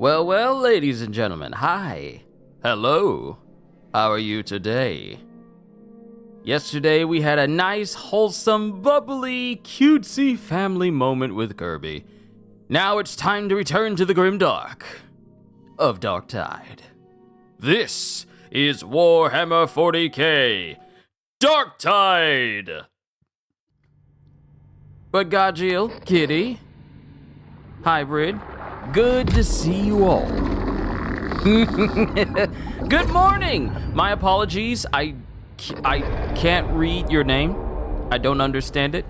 Well, ladies and gentlemen, hi. Hello. How are you today? Yesterday we had a nice, wholesome, bubbly, cutesy family moment with Kirby. Now it's time to return to the grimdark of Darktide. This is Warhammer 40K, Darktide! But Gajiel, Kitty, Hybrid, good to see you all. Good morning! My apologies, I can't read your name. I don't understand it.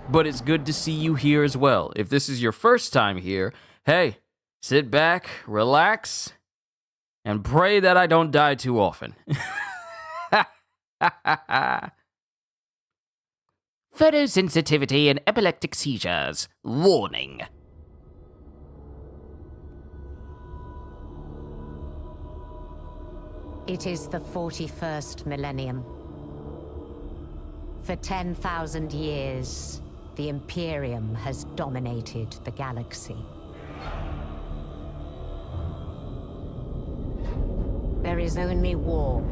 But it's good to see you here as well. If this is your first time here, hey, sit back, relax, and pray that I don't die too often. Photosensitivity and epileptic seizures. Warning. It is the 41st millennium. For 10,000 years, the Imperium has dominated the galaxy. There is only war.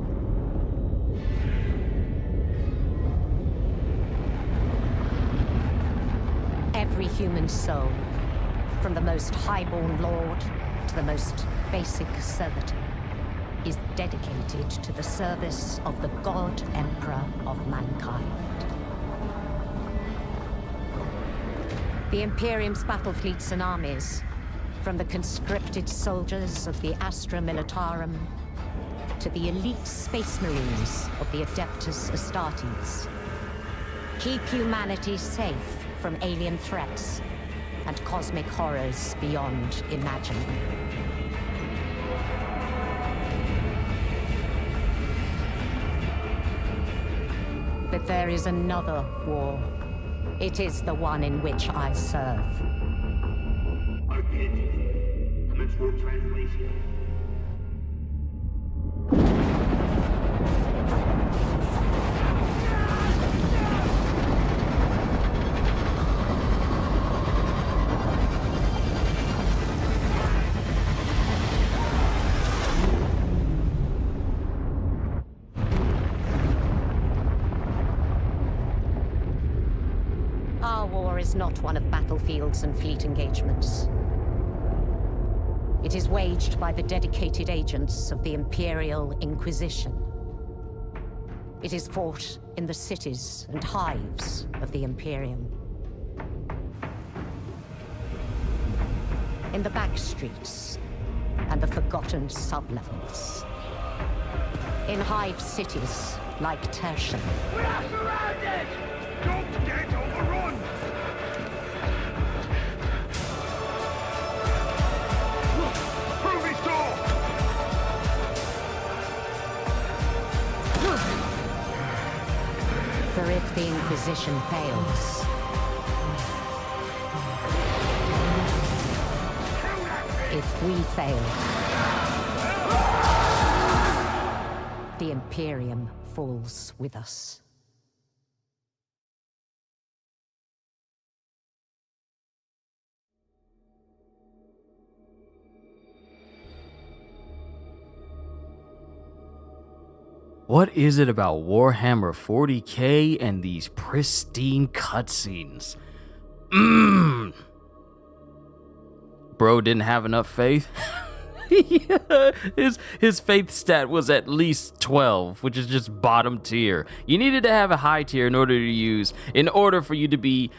Every human soul, from the most highborn lord to the most basic servitor, is dedicated to the service of the God Emperor of mankind. The Imperium's battle fleets and armies, from the conscripted soldiers of the Astra Militarum to the elite space marines of the Adeptus Astartes, keep humanity safe from alien threats and cosmic horrors beyond imagining. But there is another war. It is the one in which I serve. Translation. Our war is not one of battlefields and fleet engagements. It is waged by the dedicated agents of the Imperial Inquisition. It is fought in the cities and hives of the Imperium. In the back streets and the forgotten sublevels. In hive cities like Tertian. We are surrounded! Don't get overrun! Through this door! For if the Inquisition fails, if we fail, the Imperium falls with us. What is it about Warhammer 40K and these pristine cutscenes? Bro didn't have enough faith? Yeah, his faith stat was at least 12, which is just bottom tier. You needed to have a high tier in order for you to be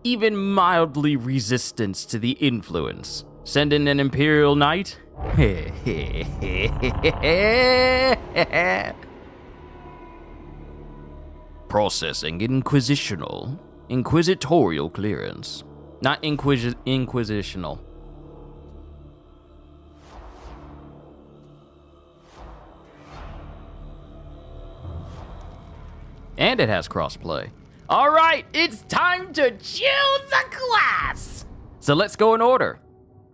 even mildly resistant to the influence. Send in an Imperial Knight? Processing inquisitorial clearance. Not inquisitional. And it has crossplay. Alright, it's time to choose a class! So let's go in order.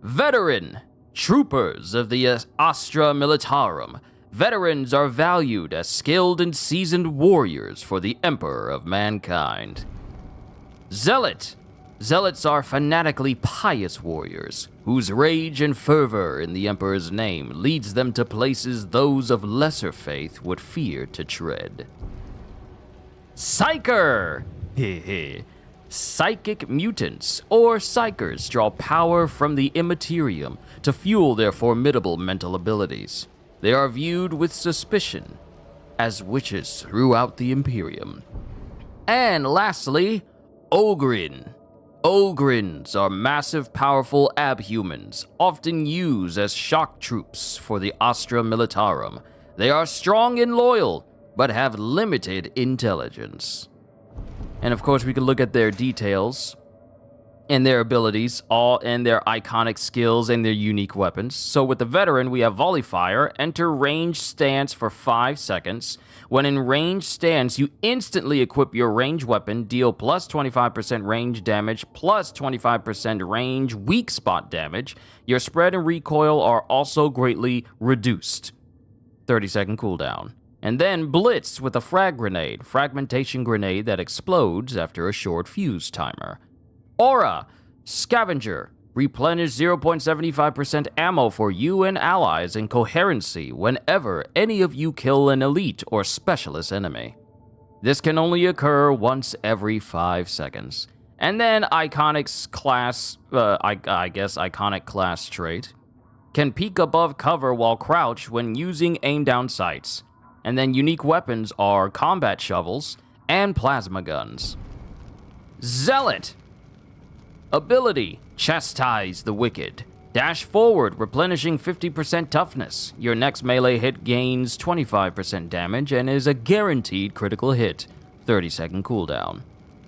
Veteran. Troopers of the Astra Militarum. Veterans are valued as skilled and seasoned warriors for the Emperor of mankind. Zealot. Zealots are fanatically pious warriors, whose rage and fervor in the Emperor's name leads them to places those of lesser faith would fear to tread. Psyker! Psychic mutants, or psychers, draw power from the immaterium to fuel their formidable mental abilities. They are viewed with suspicion as witches throughout the Imperium. And lastly, Ogryn. Ogrins are massive, powerful abhumans, often used as shock troops for the Astra Militarum. They are strong and loyal, but have limited intelligence. And of course, we can look at their details and their abilities, all and their iconic skills and their unique weapons. So with the veteran, we have Volley Fire. Enter range stance for 5 seconds. When in range stance, you instantly equip your range weapon, deal plus 25% range damage, plus 25% range weak spot damage. Your spread and recoil are also greatly reduced. 30-second cooldown. And then Blitz with a frag grenade, fragmentation grenade that explodes after a short fuse timer. Aura, Scavenger, replenish 0.75% ammo for you and allies in coherency whenever any of you kill an elite or specialist enemy. This can only occur once every 5 seconds. And then Iconic class, Iconic class trait, can peek above cover while crouched when using aim down sights. And then unique weapons are combat shovels and plasma guns. Zealot, ability, Chastise the Wicked. Dash forward, replenishing 50% toughness. Your next melee hit gains 25% damage and is a guaranteed critical hit. 30-second cooldown.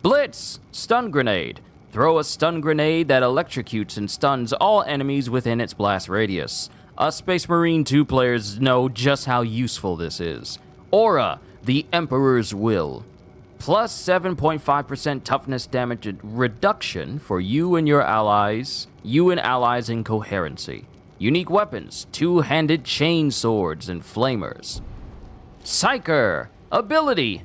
Blitz, stun grenade. Throw a stun grenade that electrocutes and stuns all enemies within its blast radius. Us Space Marine 2 players know just how useful this is. Aura, the Emperor's Will. Plus 7.5% toughness damage reduction for you and allies in coherency. Unique weapons, two-handed chain swords and flamers. Psyker, ability,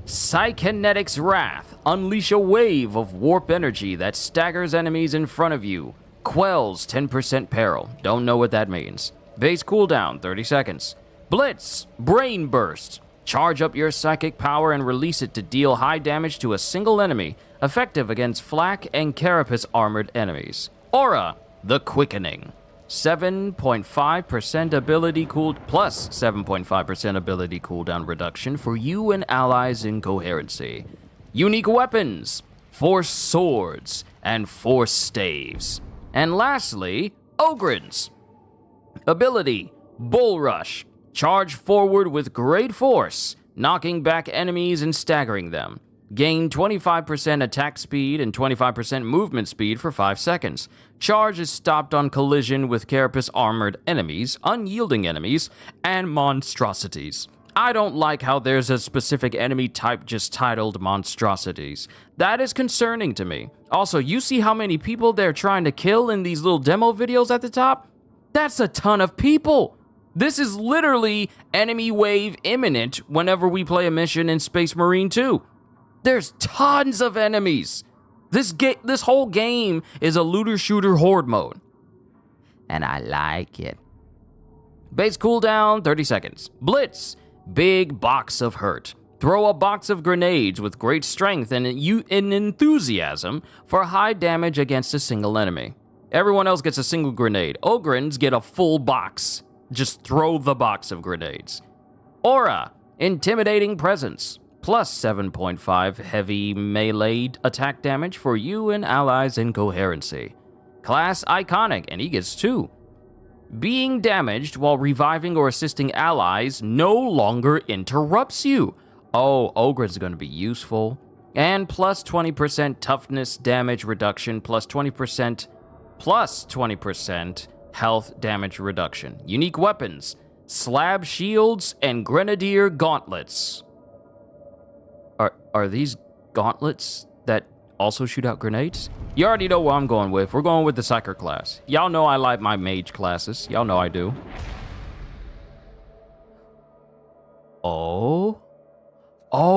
Psykinetic's Wrath. Unleash a wave of warp energy that staggers enemies in front of you. Quells 10% peril. Don't know what that means. Base cooldown, 30 seconds. Blitz, Brain Burst. Charge up your psychic power and release it to deal high damage to a single enemy, effective against flak and carapace armored enemies. Aura, the Quickening. 7.5% ability plus 7.5% ability cooldown reduction for you and allies in coherency. Unique weapons, Force Swords and Force Staves. And lastly, Ogrins. Ability, Bull Rush. Charge forward with great force, knocking back enemies and staggering them. Gain 25% attack speed and 25% movement speed for 5 seconds. Charge is stopped on collision with carapace armored enemies, unyielding enemies, and monstrosities. I don't like how there's a specific enemy type just titled monstrosities. That is concerning to me. Also, you see how many people they're trying to kill in these little demo videos at the top? That's a ton of people. This is literally enemy wave imminent whenever we play a mission in Space Marine 2. There's tons of enemies. This whole game is a looter-shooter horde mode. And I like it. Base cooldown, 30 seconds. Blitz, Big Box of Hurt. Throw a box of grenades with great strength and enthusiasm for high damage against a single enemy. Everyone else gets a single grenade. Ogrins get a full box. Just throw the box of grenades. Aura, Intimidating Presence. Plus 7.5 heavy melee attack damage for you and allies in coherency. Class Iconic, and he gets 2. Being damaged while reviving or assisting allies no longer interrupts you. Oh, Ogre's going to be useful. And plus 20% toughness damage reduction, plus 20% health damage reduction. Unique weapons, Slab Shields and Grenadier Gauntlets. Are these gauntlets that also shoot out grenades? You already know what I'm going with. We're going with the Psyker class. Y'all know I like my mage classes. Y'all know I do. Oh,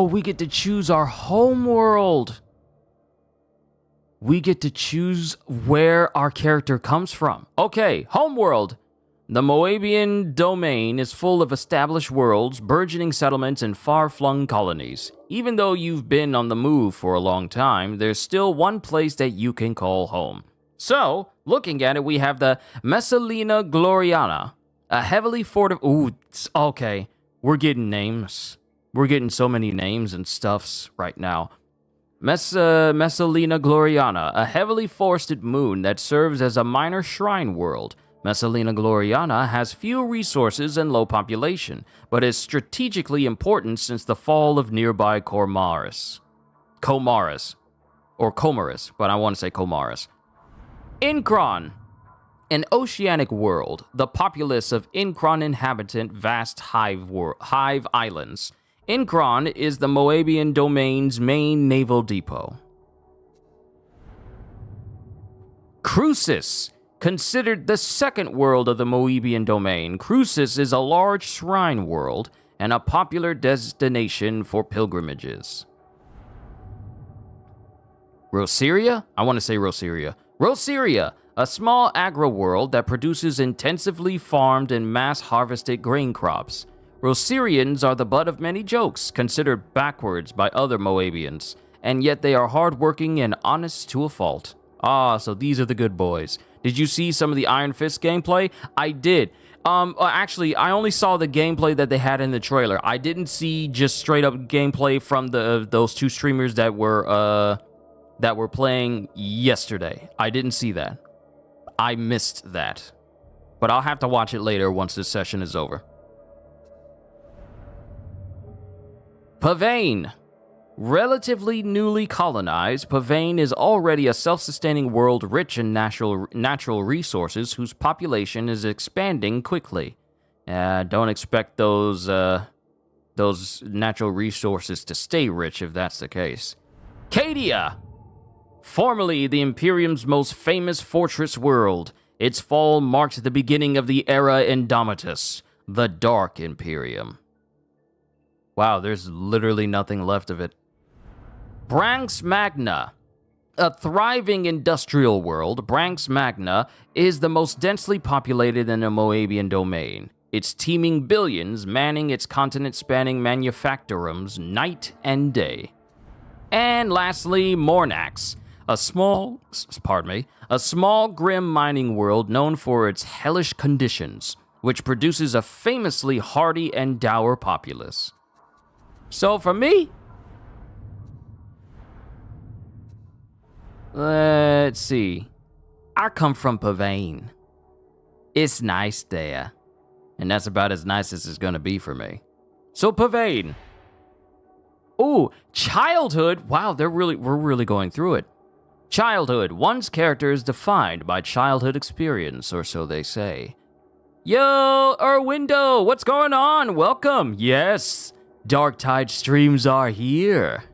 we get to choose our home world. we get to choose where our character comes from. Okay, homeworld. The Moabian domain is full of established worlds, burgeoning settlements, and far-flung colonies. Even though you've been on the move for a long time, there's still one place that you can call home. So, looking at it, we have the Messalina Gloriana, a heavily fortified... Ooh, okay. We're getting names. We're getting so many names and stuffs right now. Messalina Gloriana, a heavily forested moon that serves as a minor shrine world. Messalina Gloriana has few resources and low population, but is strategically important since the fall of nearby Comaris, but I want to say Comaris. Incron, an oceanic world, the populace of Incron inhabitant vast hive islands. Incron is the Moabian domain's main naval depot. Crucis, considered the second world of the Moabian domain, Crucis is a large shrine world and a popular destination for pilgrimages. Roseria? I want to say Roseria. Roseria, a small agro-world that produces intensively farmed and mass-harvested grain crops. Roserians are the butt of many jokes, considered backwards by other Moabians, and yet they are hardworking and honest to a fault. Ah, so these are the good boys. Did you see some of the Iron Fist gameplay? I did. Actually, I only saw the gameplay that they had in the trailer. I didn't see just straight up gameplay from those two streamers that were playing yesterday. I didn't see that. I missed that. But I'll have to watch it later once this session is over. Pavane. Relatively newly colonized, Pavane is already a self-sustaining world rich in natural resources whose population is expanding quickly. Don't expect those natural resources to stay rich if that's the case. Cadia! Formerly the Imperium's most famous fortress world, its fall marked the beginning of the era Indomitus, the Dark Imperium. Wow, there's literally nothing left of it. Branx Magna. A thriving industrial world, Branx Magna is the most densely populated in the Moabian domain. Its teeming billions manning its continent-spanning manufactorums night and day. And lastly, Mornax. A small grim mining world known for its hellish conditions, which produces a famously hardy and dour populace. So for me, let's see. I come from Pavane. It's nice there, and that's about as nice as it's gonna be for me. So Pavane. Ooh, childhood. Wow, we're really going through it. Childhood. One's character is defined by childhood experience, or so they say. Yo, Erwindo, what's going on? Welcome. Yes, Darktide streams are here.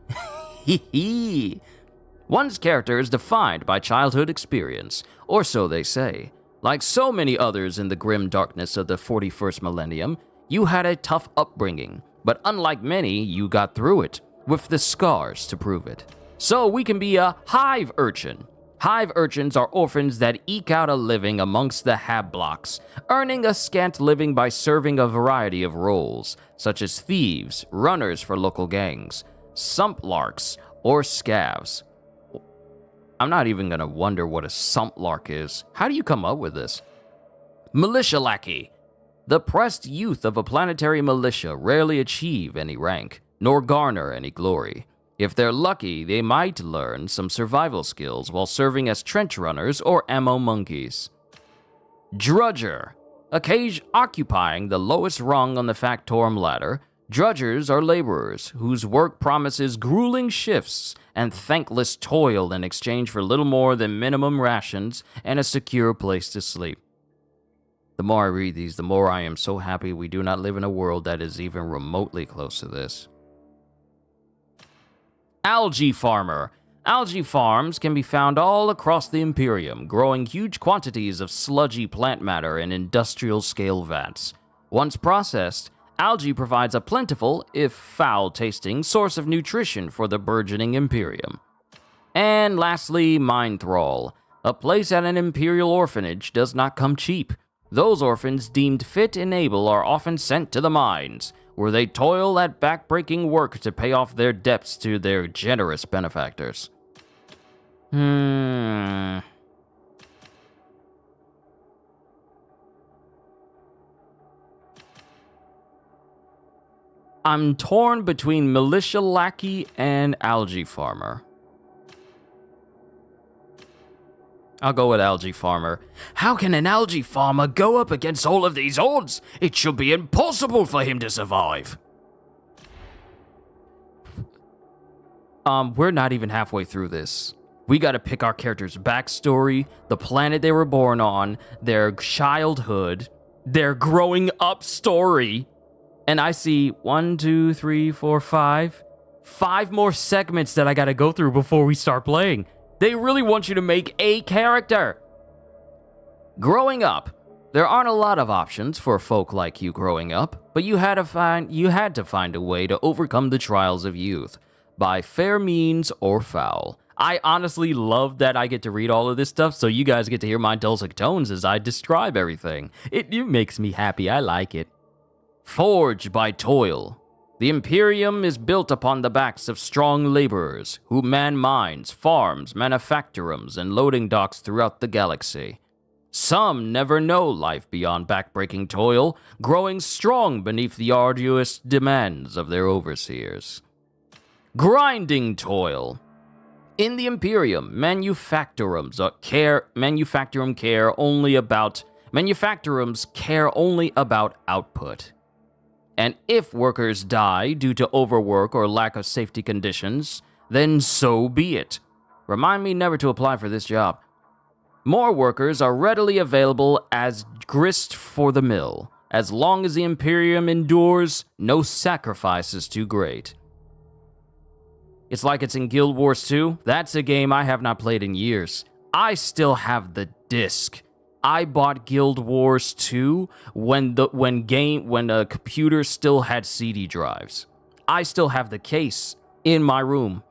Hee. One's character is defined by childhood experience, or so they say. Like so many others in the grim darkness of the 41st millennium, you had a tough upbringing, but unlike many, you got through it, with the scars to prove it. So we can be a hive urchin. Hive urchins are orphans that eke out a living amongst the hab blocks, earning a scant living by serving a variety of roles, such as thieves, runners for local gangs, sumplarks, or scavs. I'm not even gonna wonder what a sumplark is. How do you come up with this? Militia lackey. The pressed youth of a planetary militia rarely achieve any rank, nor garner any glory. If they're lucky, they might learn some survival skills while serving as trench runners or ammo monkeys. Drudger. Occupying the lowest rung on the factorum ladder, drudgers are laborers whose work promises grueling shifts and thankless toil in exchange for little more than minimum rations and a secure place to sleep. The more I read these, the more I am so happy we do not live in a world that is even remotely close to this. Algae farmer. Algae farms can be found all across the Imperium, growing huge quantities of sludgy plant matter in industrial-scale vats. Once processed, algae provides a plentiful, if foul-tasting, source of nutrition for the burgeoning Imperium. And lastly, Mine Thrall. A place at an Imperial orphanage does not come cheap. Those orphans deemed fit and able are often sent to the mines, where they toil at backbreaking work to pay off their debts to their generous benefactors. I'm torn between militia lackey and algae farmer. I'll go with algae farmer. How can an algae farmer go up against all of these odds? It should be impossible for him to survive. We're not even halfway through this. We gotta pick our character's backstory, the planet they were born on, their childhood, their growing up story. And I see 1, 2, 3, 4, 5. 5 more segments that I gotta go through before we start playing. They really want you to make a character. Growing up. There aren't a lot of options for folk like you growing up, but you had to find a way to overcome the trials of youth, by fair means or foul. I honestly love that I get to read all of this stuff, so you guys get to hear my dulcet tones as I describe everything. It makes me happy, I like it. Forged by toil. The Imperium is built upon the backs of strong laborers who man mines, farms, manufactorums, and loading docks throughout the galaxy. Some never know life beyond backbreaking toil, growing strong beneath the arduous demands of their overseers. Grinding toil. In the Imperium, manufactorums care only about output. And if workers die due to overwork or lack of safety conditions, then so be it. Remind me never to apply for this job. More workers are readily available as grist for the mill. As long as the Imperium endures, no sacrifice is too great. It's like it's in Guild Wars 2. That's a game I have not played in years. I still have the disc. I bought Guild Wars 2 when a computer still had CD drives. I still have the case in my room.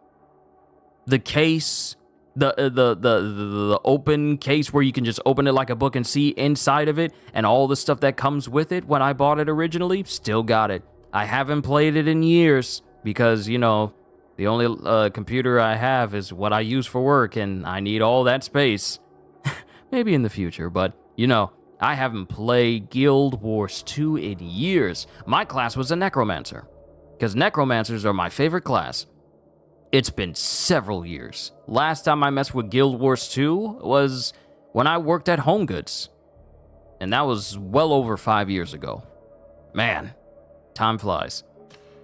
The case, the open case where you can just open it like a book and see inside of it and all the stuff that comes with it when I bought it originally, still got it. I haven't played it in years because, you know, the only computer I have is what I use for work and I need all that space. Maybe in the future, but, you know, I haven't played Guild Wars 2 in years. My class was a necromancer, because necromancers are my favorite class. It's been several years. Last time I messed with Guild Wars 2 was when I worked at Home Goods, and that was well over 5 years ago. Man, time flies.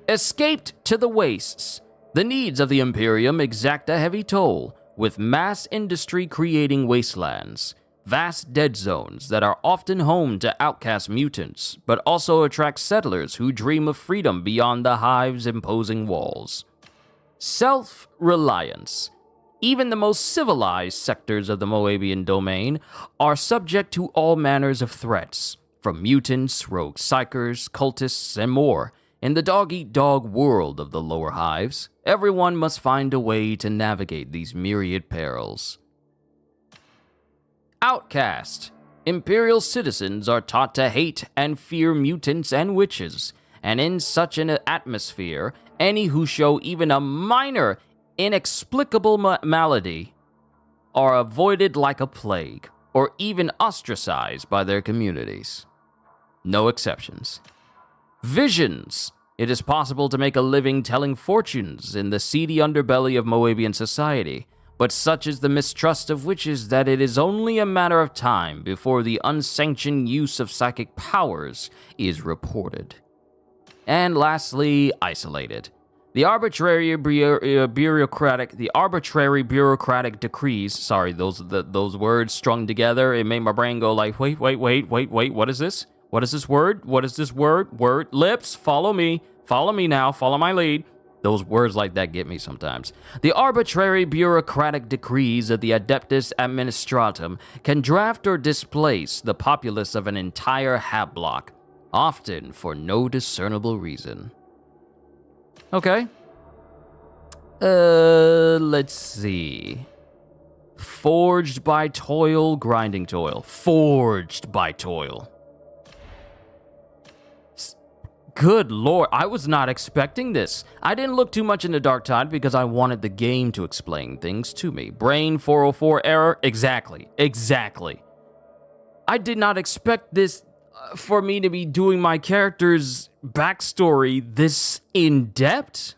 Escaped to the wastes. The needs of the Imperium exact a heavy toll, with mass industry creating wastelands. Vast dead zones that are often home to outcast mutants, but also attract settlers who dream of freedom beyond the hive's imposing walls. Self-reliance. Even the most civilized sectors of the Moabian domain are subject to all manners of threats, from mutants, rogue psychers, cultists, and more. In the dog-eat-dog world of the lower hives, everyone must find a way to navigate these myriad perils. Outcast. Imperial citizens are taught to hate and fear mutants and witches, and in such an atmosphere, any who show even a minor, inexplicable malady are avoided like a plague, or even ostracized by their communities. No exceptions. Visions. It is possible to make a living telling fortunes in the seedy underbelly of Moabian society, but such is the mistrust of witches that it is only a matter of time before the unsanctioned use of psychic powers is reported. And lastly, isolated. The arbitrary bureaucratic decrees, sorry, those words strung together, it made my brain go like, wait, what is this? What is this word? What is this word? Lips, follow me now, follow my lead. Those words like that get me sometimes. The arbitrary bureaucratic decrees of the Adeptus Administratum can draft or displace the populace of an entire hab block, often for no discernible reason. Okay. Let's see. Forged by toil, grinding toil. Forged by toil. Good lord, I was not expecting this. I didn't look too much into Darktide because I wanted the game to explain things to me. Brain 404 error, exactly. I did not expect this for me to be doing my character's backstory this in-depth.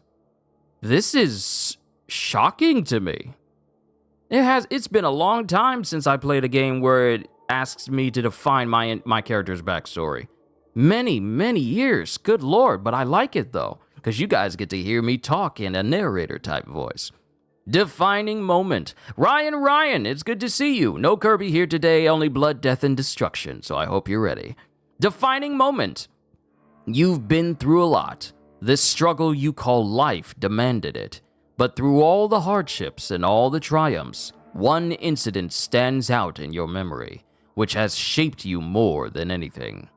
This is shocking to me. It's been a long time since I played a game where it asks me to define my character's backstory. Many years, good lord, but I like it though, because you guys get to hear me talk in a narrator type voice. Defining moment. Ryan, it's good to see you. No Kirby here today, only blood, death, and destruction, so I hope you're ready. Defining moment. You've been through a lot. This struggle you call life demanded it. But through all the hardships and all the triumphs, one incident stands out in your memory, which has shaped you more than anything.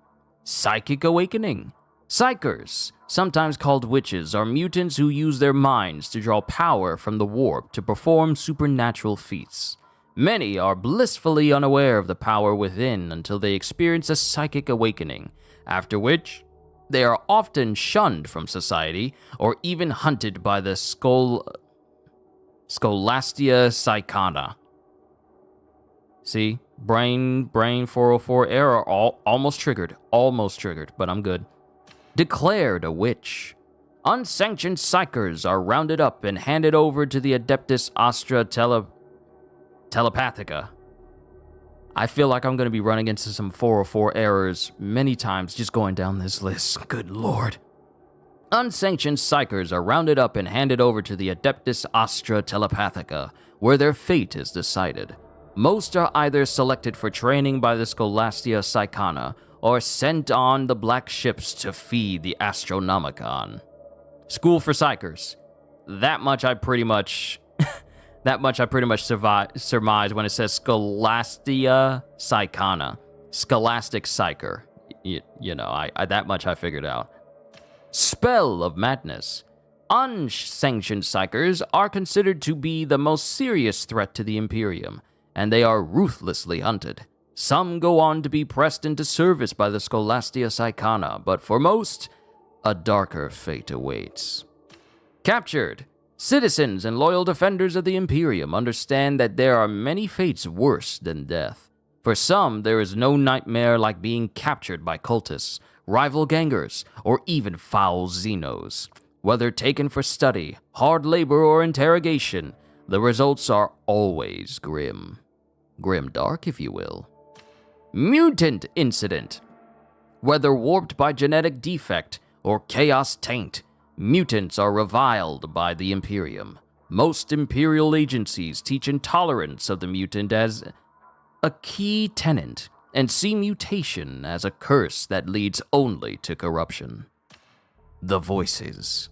Psychic awakening. Psychers, sometimes called witches, are mutants who use their minds to draw power from the warp to perform supernatural feats. Many are blissfully unaware of the power within until they experience a psychic awakening, after which they are often shunned from society or even hunted by the Scholastia Psychana. See? Brain 404 error, almost triggered, but I'm good. Declared a witch. Unsanctioned psychers are rounded up and handed over to the Adeptus Astra Telepathica. I feel like I'm going to be running into some 404 errors many times just going down this list. Good lord. Unsanctioned psychers are rounded up and handed over to the Adeptus Astra Telepathica, where their fate is decided. Most are either selected for training by the Scholastia Psychana or sent on the black ships to feed the Astronomicon. School for psychers. That much I pretty much surmise when it says Scholastia Psychana. Scholastic psycher. You know, that much I figured out. Spell of madness. Unsanctioned psychers are considered to be the most serious threat to the Imperium, and they are ruthlessly hunted. Some go on to be pressed into service by the Scholastia Psychana, but for most, a darker fate awaits. Captured. Citizens and loyal defenders of the Imperium understand that there are many fates worse than death. For some, there is no nightmare like being captured by cultists, rival gangers, or even foul Xenos. Whether taken for study, hard labor, or interrogation, the results are always grim. Grimdark, if you will. Mutant incident. Whether warped by genetic defect or chaos taint, mutants are reviled by the Imperium. Most Imperial agencies teach intolerance of the mutant as a key tenet and see mutation as a curse that leads only to corruption. The voices.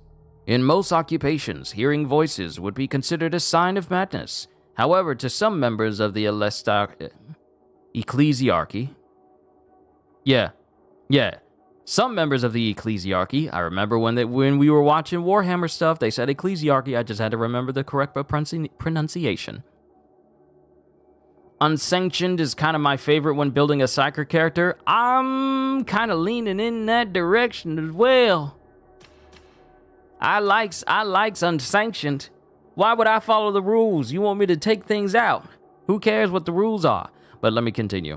In most occupations, hearing voices would be considered a sign of madness. However, to some members of the ecclesiarchy, some members of the ecclesiarchy, I remember when we were watching Warhammer stuff, they said ecclesiarchy, I just had to remember the correct pronunciation. Unsanctioned is kind of my favorite when building a psyker character. I'm kind of leaning in that direction as well. I likes unsanctioned. Why would I follow the rules? You want me to take things out? Who cares what the rules are? But let me continue.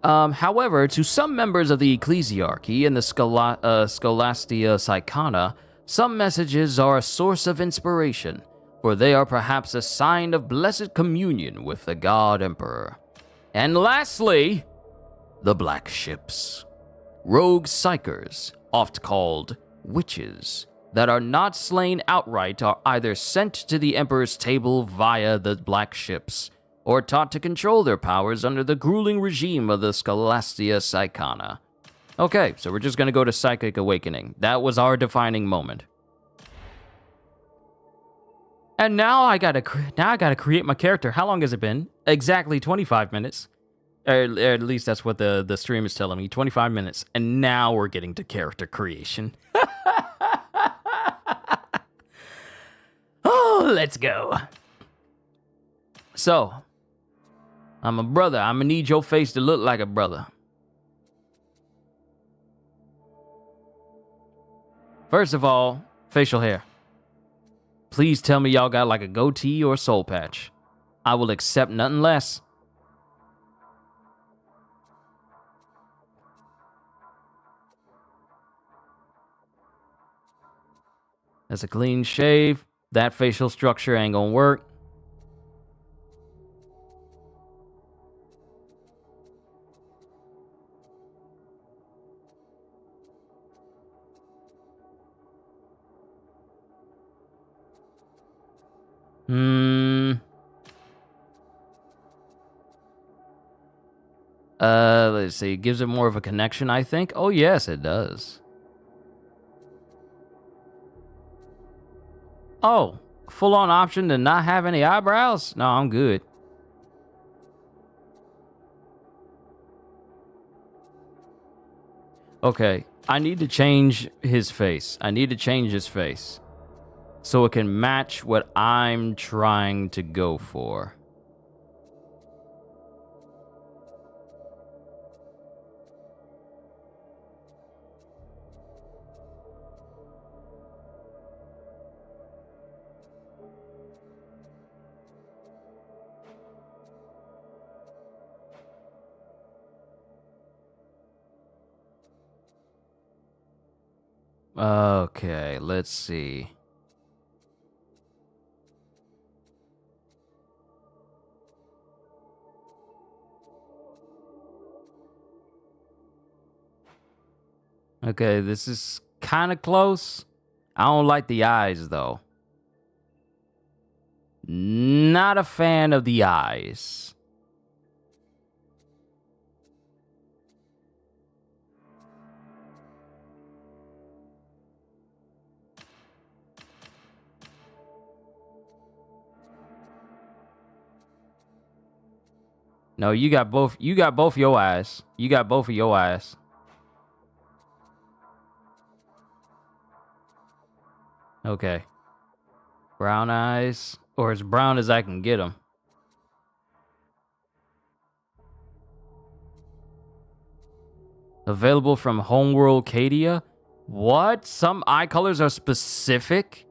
However, to some members of the ecclesiarchy and the Scholastia Psychana, some messages are a source of inspiration, for they are perhaps a sign of blessed communion with the God Emperor. And lastly, the Black Ships. Rogue psychers, oft called witches, that are not slain outright are either sent to the Emperor's table via the Black Ships, or taught to control their powers under the grueling regime of the Scholastia Psychana. Okay, so we're just gonna go to Psychic Awakening. That was our defining moment. And now I gotta create my character. How long has it been? Exactly 25 minutes. Or at least that's what the stream is telling me, 25 minutes. And now we're getting to character creation. Let's go. So, I'm a brother. I'm gonna need your face to look like a brother. First of all, facial hair. Please tell me y'all got like a goatee or a soul patch. I will accept nothing less. That's a clean shave. That facial structure ain't gonna work. Let's see. Gives it more of a connection, I think. Oh, yes, it does. Oh, full-on option to not have any eyebrows? No, I'm good. Okay, I need to change his face. I need to change his face so it can match what I'm trying to go for. Okay, let's see. Okay, this is kind of close. I don't like the eyes, though. Not a fan of the eyes. No, you got both your eyes. You got both of your eyes. Okay. Brown eyes, or as brown as I can get them. Available from Homeworld Cadia? What? Some eye colors are specific?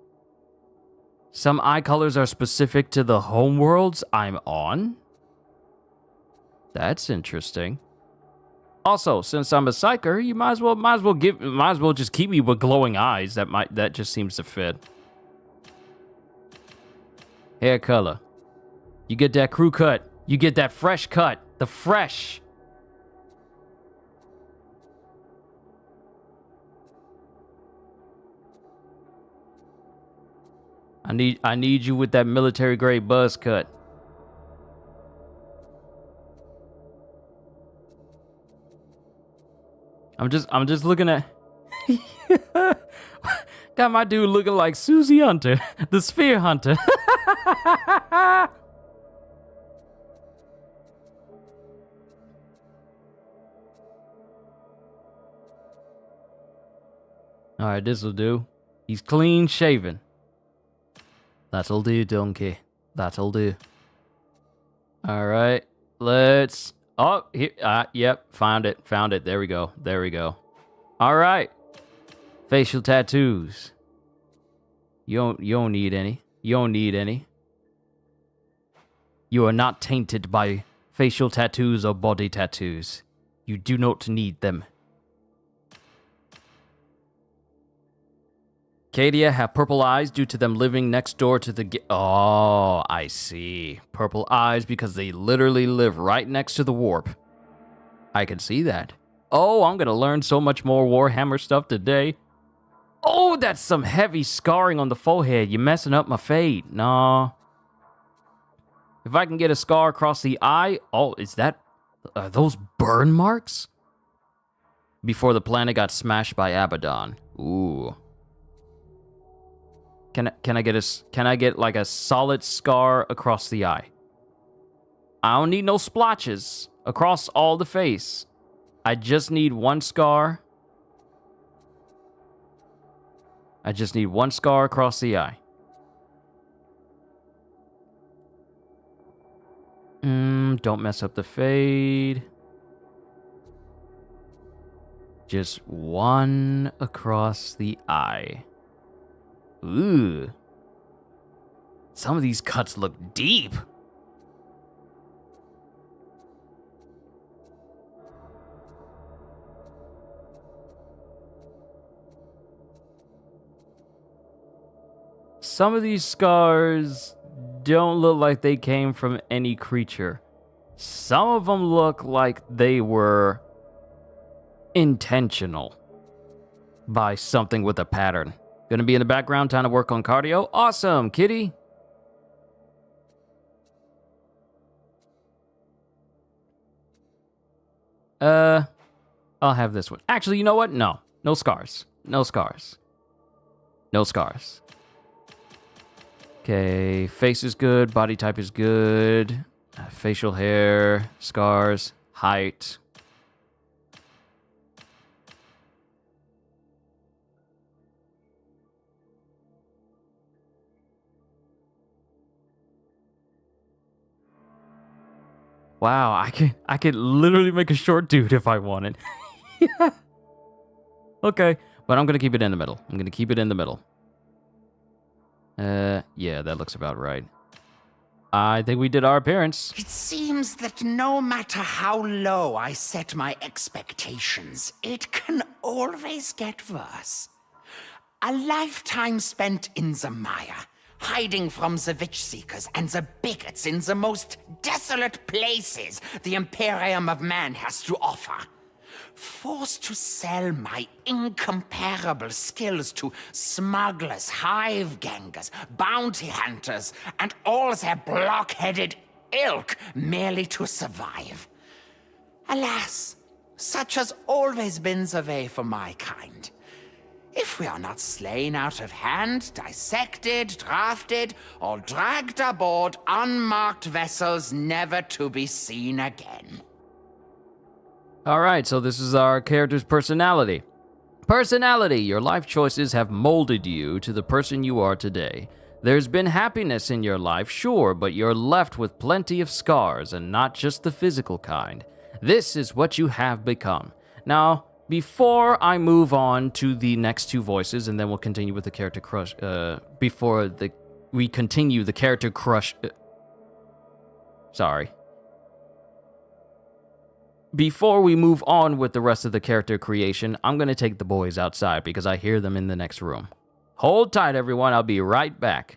Some eye colors are specific to the homeworlds I'm on? That's interesting. Also, since I'm a psyker, you might as well just keep me with glowing eyes. That just seems to fit. Hair color. You get that crew cut. You get that fresh cut. The fresh. I need you with that military grade buzz cut. I'm just looking at got my dude looking like Susie Hunter, the Sphere Hunter. All right, this'll do. He's clean shaven. That'll do, donkey. That'll do. All right, let's. Oh, here. Yep, found it. Found it. There we go. There we go. All right. Facial tattoos. You don't need any. You don't need any. You are not tainted by facial tattoos or body tattoos. You do not need them. Cadia have purple eyes due to them living next door to the... Oh, I see. Purple eyes because they literally live right next to the warp. I can see that. Oh, I'm going to learn so much more Warhammer stuff today. Oh, that's some heavy scarring on the forehead. You're messing up my fade. No. If I can get a scar across the eye... Oh, is that... Are those burn marks? Before the planet got smashed by Abaddon. Ooh. Can I get like a solid scar across the eye? I don't need no splotches across all the face. I just need one scar. I just need one scar across the eye. Don't mess up the fade. Just one across the eye. Ooh. Some of these cuts look deep. Some of these scars don't look like they came from any creature. Some of them look like they were intentional by something with a pattern. Gonna be in the background, time to work on cardio. Awesome, kitty. I'll have this one. Actually, you know what? No. No scars. No scars. No scars. Okay, face is good, body type is good. Facial hair, scars, height. Wow, I could literally make a short dude if I wanted. Okay, but I'm gonna keep it in the middle. I'm gonna keep it in the middle. Yeah, that looks about right. I think we did our appearance. It seems that no matter how low I set my expectations, it can always get worse. A lifetime spent in the mire, hiding from the witch seekers and the bigots in the most desolate places the Imperium of Man has to offer. Forced to sell my incomparable skills to smugglers, hive gangers, bounty hunters, and all their blockheaded ilk merely to survive. Alas, such has always been the way for my kind. If we are not slain out of hand, dissected, drafted, or dragged aboard unmarked vessels never to be seen again. Alright, so this is our character's personality. Personality, your life choices have molded you to the person you are today. There's been happiness in your life, sure, but you're left with plenty of scars, and not just the physical kind. This is what you have become. Now, before I move on to the next two voices, and then we'll continue with the character crush, we continue the character crush, sorry. Before we move on with the rest of the character creation, I'm going to take the boys outside because I hear them in the next room. Hold tight, everyone. I'll be right back.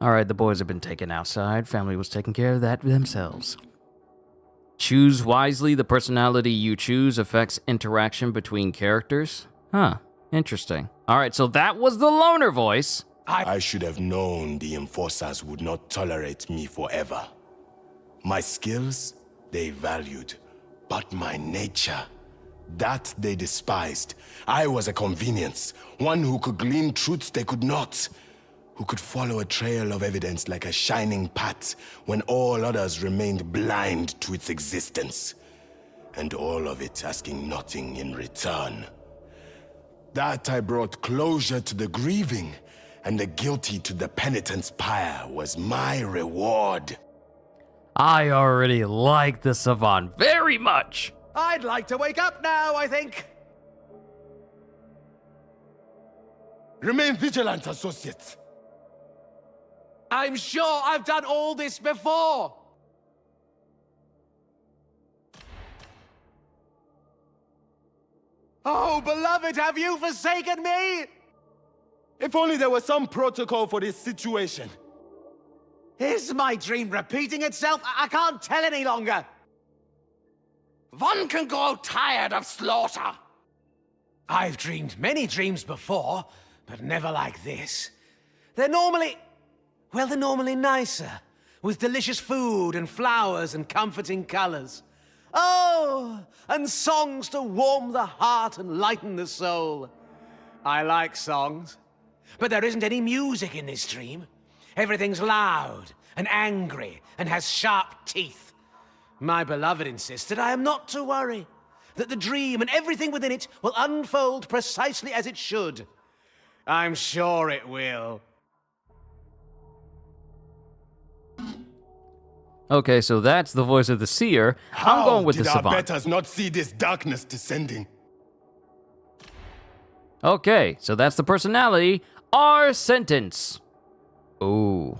Alright, the boys have been taken outside. Family was taking care of that themselves. Choose wisely. The personality you choose affects interaction between characters. Huh, interesting. Alright, so that was the loner voice. I should have known the enforcers would not tolerate me forever. My skills, they valued, but my nature, that they despised. I was a convenience, one who could glean truths they could not, who could follow a trail of evidence like a shining path when all others remained blind to its existence, and all of it asking nothing in return. That I brought closure to the grieving, and the guilty to the penitent's pyre was my reward. I already like the Savant very much. I'd like to wake up now, I think. Remain vigilant, associates. I'm sure I've done all this before. Oh, beloved, have you forsaken me? If only there was some protocol for this situation. Is my dream repeating itself? I can't tell any longer. One can grow tired of slaughter. I've dreamed many dreams before, but never like this. They're normally nicer, with delicious food and flowers and comforting colors. Oh, and songs to warm the heart and lighten the soul. I like songs, but there isn't any music in this dream. Everything's loud and angry and has sharp teeth. My beloved insisted I am not to worry, that the dream and everything within it will unfold precisely as it should. I'm sure it will. Okay, so that's the voice of the seer. I'm going with the How did our savant. betters not see this darkness descending? Okay, so that's the personality. Our sentence. Ooh.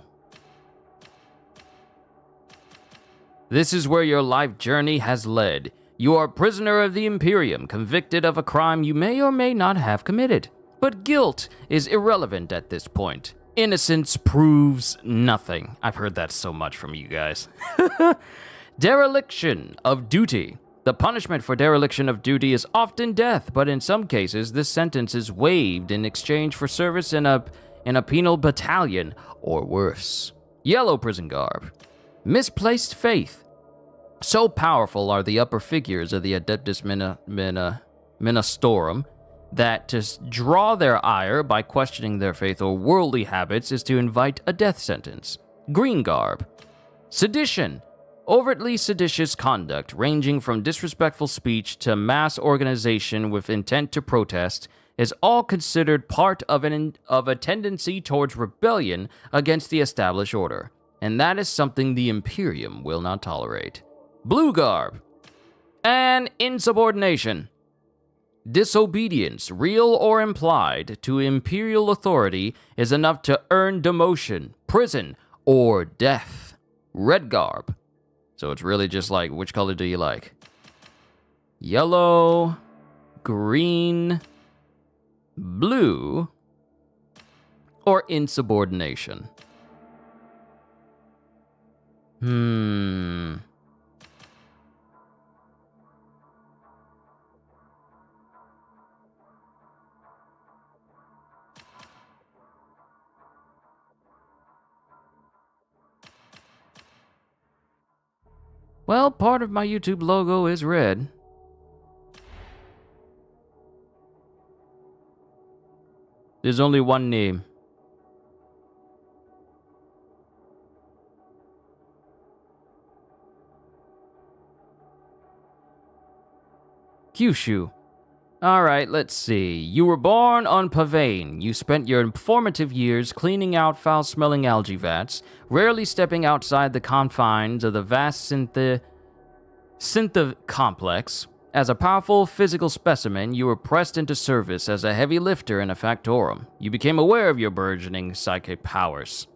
This is where your life journey has led. You are a prisoner of the Imperium, convicted of a crime you may or may not have committed. But guilt is irrelevant at this point. Innocence proves nothing. I've heard that so much from you guys. Dereliction of duty. The punishment for dereliction of duty is often death, but in some cases, this sentence is waived in exchange for service in a penal battalion, or worse. Yellow prison garb. Misplaced faith. So powerful are the upper figures of the Adeptus Ministorum that to draw their ire by questioning their faith or worldly habits is to invite a death sentence. Green garb. Sedition. Overtly seditious conduct, ranging from disrespectful speech to mass organization with intent to protest, is all considered part of a tendency towards rebellion against the established order, and that is something the Imperium will not tolerate. Blue garb. And insubordination. Disobedience, real or implied, to Imperial authority is enough to earn demotion, prison, or death. Red garb. So it's really just like, which color do you like? Yellow, green, blue, or insubordination? Well, part of my YouTube logo is red. There's only one name. Kyushu. Alright, let's see. You were born on Pavane. You spent your formative years cleaning out foul-smelling algae vats, rarely stepping outside the confines of the vast Syntha complex. As a powerful physical specimen, you were pressed into service as a heavy lifter in a factorum. You became aware of your burgeoning psychic powers.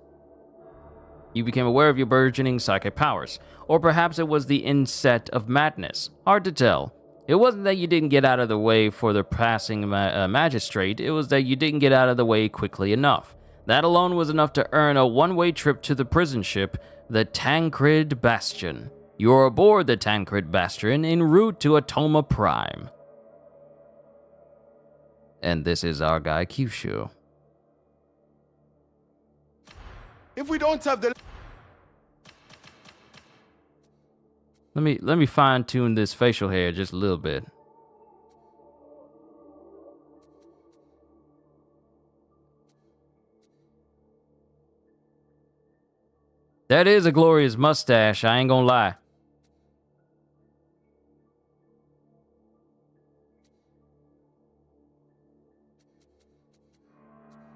Or perhaps it was the inset of madness. Hard to tell. It wasn't that you didn't get out of the way for the passing magistrate, it was that you didn't get out of the way quickly enough. That alone was enough to earn a one-way trip to the prison ship, the Tancred Bastion. You are aboard the Tancred Bastion en route to Atoma Prime. And this is our guy Kyushu. If we don't have the... Let me fine-tune this facial hair just a little bit. That is a glorious mustache, I ain't gonna lie.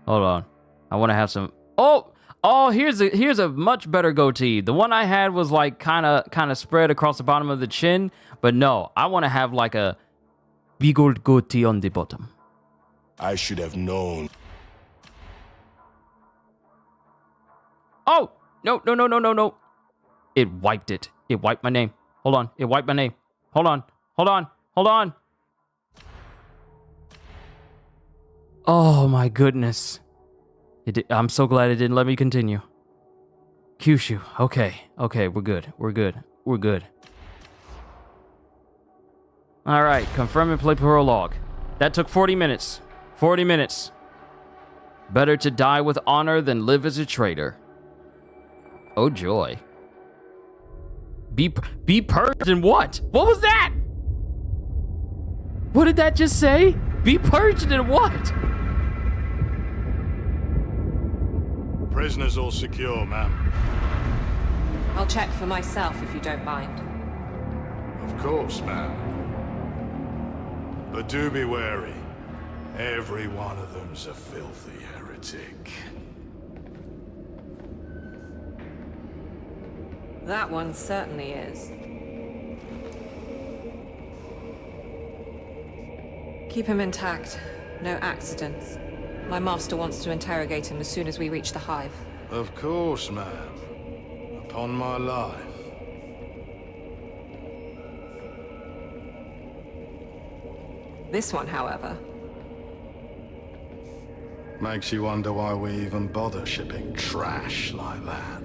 Hold on. I want to have some... Oh, here's a much better goatee. The one I had was like kind of spread across the bottom of the chin, but no, I want to have like a big old goatee on the bottom. I should have known. Oh, no. It wiped it. It wiped my name. Hold on. It wiped my name. Hold on. Oh my goodness. I'm so glad it didn't let me continue. Kyushu. Okay. Okay, we're good. We're good. We're good. Alright, confirm and play prologue. That took 40 minutes. 40 minutes. Better to die with honor than live as a traitor. Oh joy. Be purged in what? What was that? What did that just say? Be purged in what? Prisoners all secure, ma'am. I'll check for myself if you don't mind. Of course, ma'am. But do be wary. Every one of them's a filthy heretic. That one certainly is. Keep him intact. No accidents. My master wants to interrogate him as soon as we reach the hive. Of course, ma'am. Upon my life. This one, however, Makes you wonder why we even bother shipping trash like that.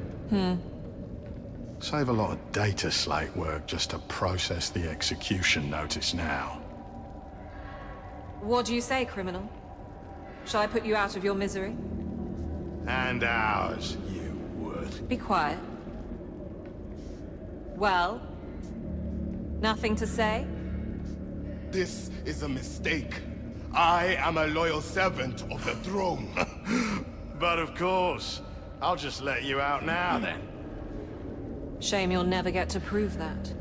Save a lot of data slate work just to process the execution notice now. what do you say, criminal? Shall I put you out of your misery? And ours, you would. Be quiet. Well? Nothing to say? This is a mistake. I am a loyal servant of the throne. But of course, I'll just let you out now then. Shame you'll never get to prove that.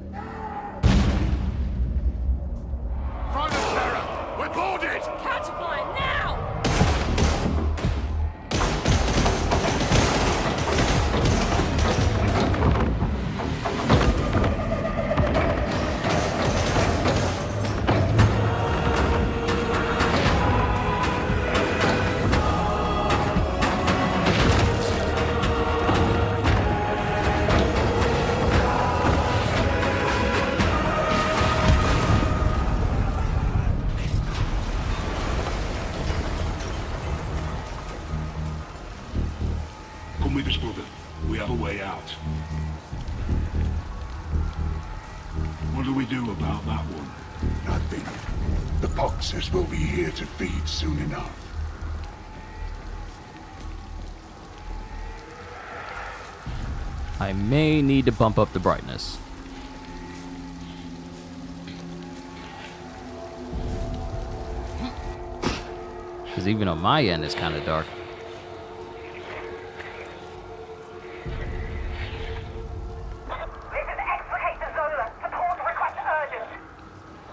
Private Terror, we're boarded! Catapult now! Come with us, brother. We have a way out. What do we do about that one? Nothing. The boxers will be here to feed soon enough. I may need to bump up the brightness. Because even on my end, it's kind of dark. This is Explicator Zola. Support request urgent.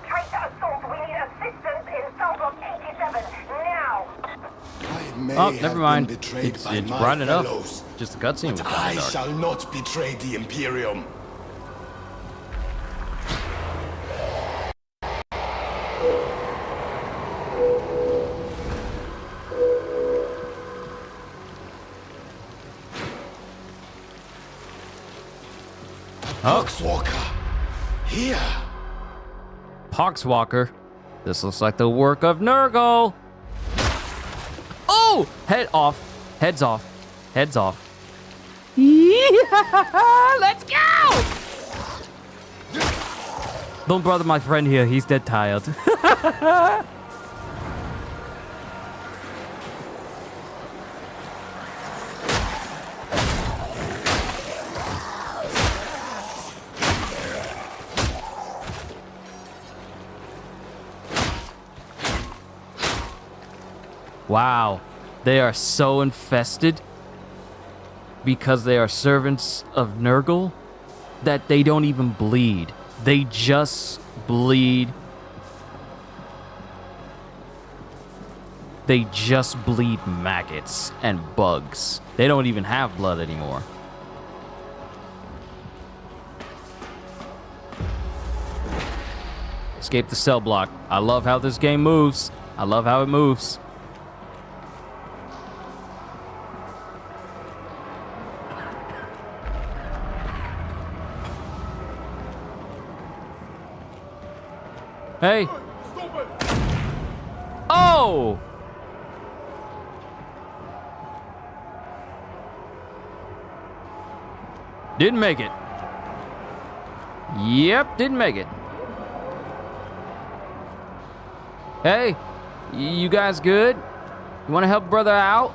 Traitor assault. We need assistance in cell block 87 now. I may Oh, have never mind. been betrayed It's by my bright enough. fellows, Just the cutscene was but kind I of dark. shall not betray the Imperium. Poxwalker, here. Poxwalker. This looks like the work of Nurgle. Oh! Head off. Heads off. Heads off. Yeah! Let's go! Don't bother my friend here. He's dead tired. Wow, they are so infested because they are servants of Nurgle that they don't even bleed. They just bleed. They just bleed maggots and bugs. They don't even have blood anymore. Escape the cell block. I love how this game moves. I love how it moves. Hey. Oh! Didn't make it. Yep, didn't make it. Hey, you guys good? You want to help brother out?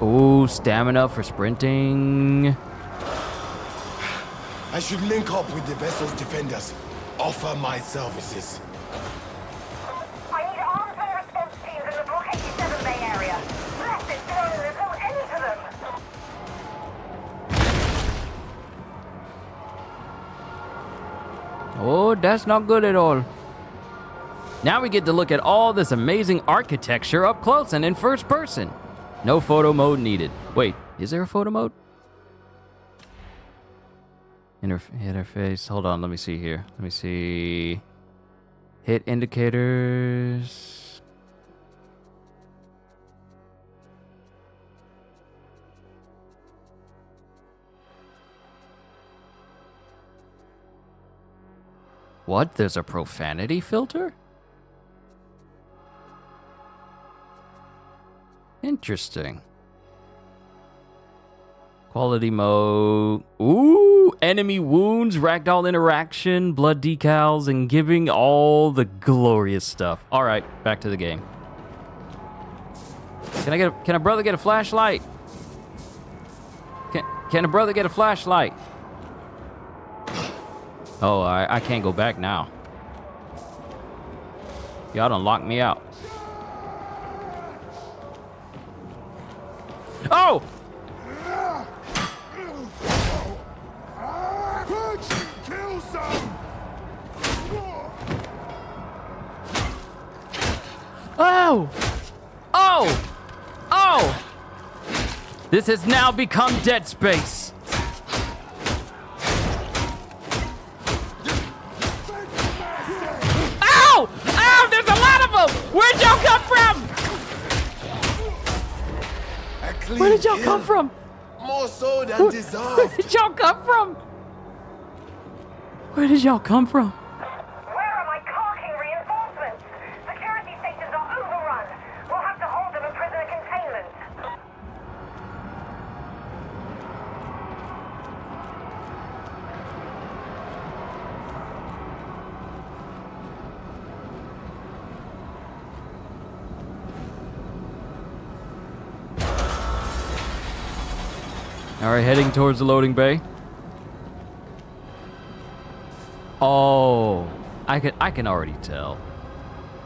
Ooh, stamina for sprinting. I should link up with the vessel's defenders. Offer my services. I need arms and response teams in the Block 87 Bay area. Bless it, Throne, there's no end to them. Oh, that's not good at all. Now we get to look at all this amazing architecture up close and in first person. No photo mode needed. Wait, is there a photo mode? Interface. Hold on, let me see here. Let me see. Hit indicators. What? There's a profanity filter? Interesting. Quality mode. Ooh, enemy wounds, ragdoll interaction, blood decals, and giving all the glorious stuff. All right, back to the game. Can a brother get a flashlight? Can a brother get a flashlight? Oh, I can't go back now. Y'all done locked me out. Oh! Kill some! Oh! Oh! Oh! This has now become Dead Space. Ow! Ow! There's a lot of them! Where'd y'all come from? Where did y'all come from? More so than deserved. Where did y'all come from? Where did y'all come from? Where are my caulking reinforcements? Security stations are overrun. We'll have to hold them in prisoner containment. All right, heading towards the loading bay. Oh, I can already tell.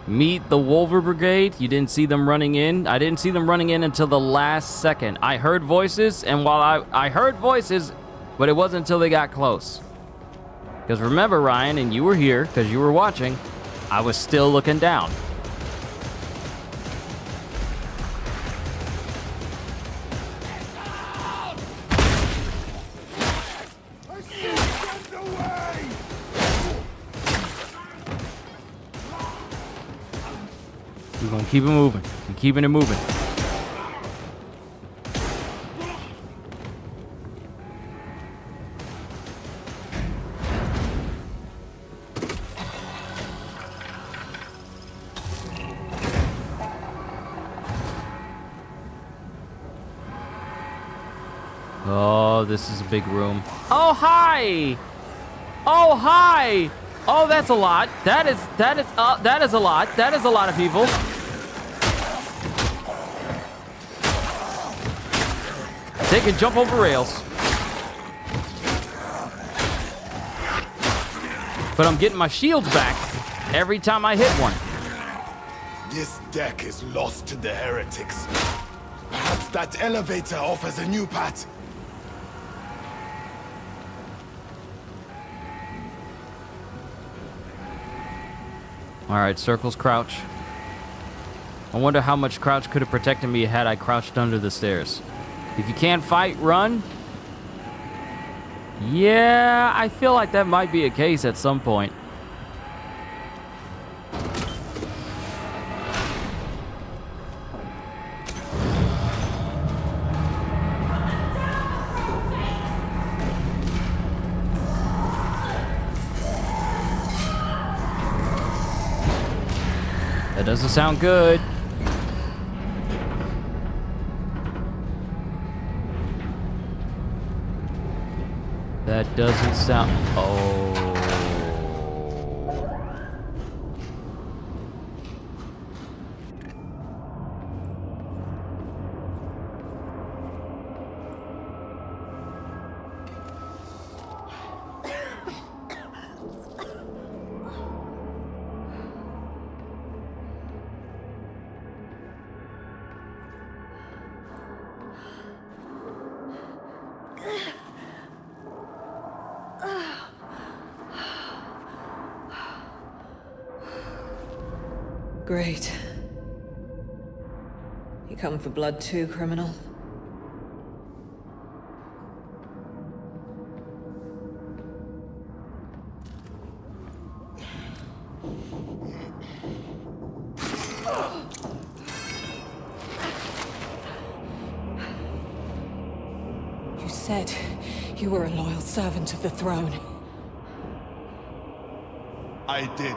Meet the Wolver Brigade. You didn't see them running in. I didn't see them running in until the last second. I heard voices, and while I heard voices, but it wasn't until they got close. Because remember, Ryan, and you were here because you were watching, I was still looking down. We're gonna keep it moving. We're keeping it moving. Oh, this is a big room. Oh, hi! Oh, hi! Oh, that's a lot. That is a lot. That is a lot of people. They can jump over rails. But I'm getting my shields back every time I hit one. This deck is lost to the heretics. Perhaps that elevator offers a new path. All right, circles crouch. I wonder how much crouch could have protected me had I crouched under the stairs. If you can't fight, run. Yeah, I feel like that might be a case at some point. That doesn't sound good. That doesn't sound... Oh. Great. You come for blood too, criminal? You said you were a loyal servant of the throne. I did.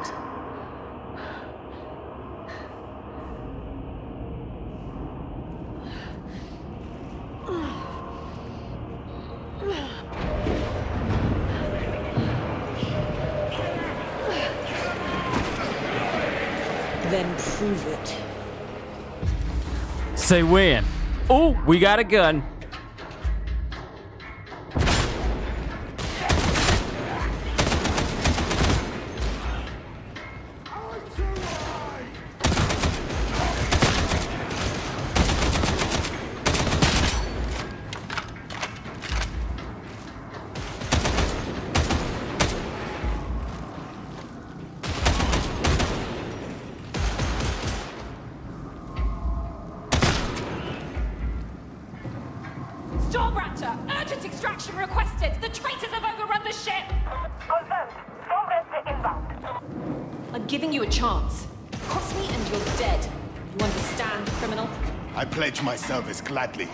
Then prove it. Say when. Oh, we got a gun. Stormraptor, urgent extraction requested. The traitors have overrun the ship. Confirmed. Stormraptor inbound. I'm giving you a chance. Cross me and you're dead. You understand, criminal? I pledge my service gladly.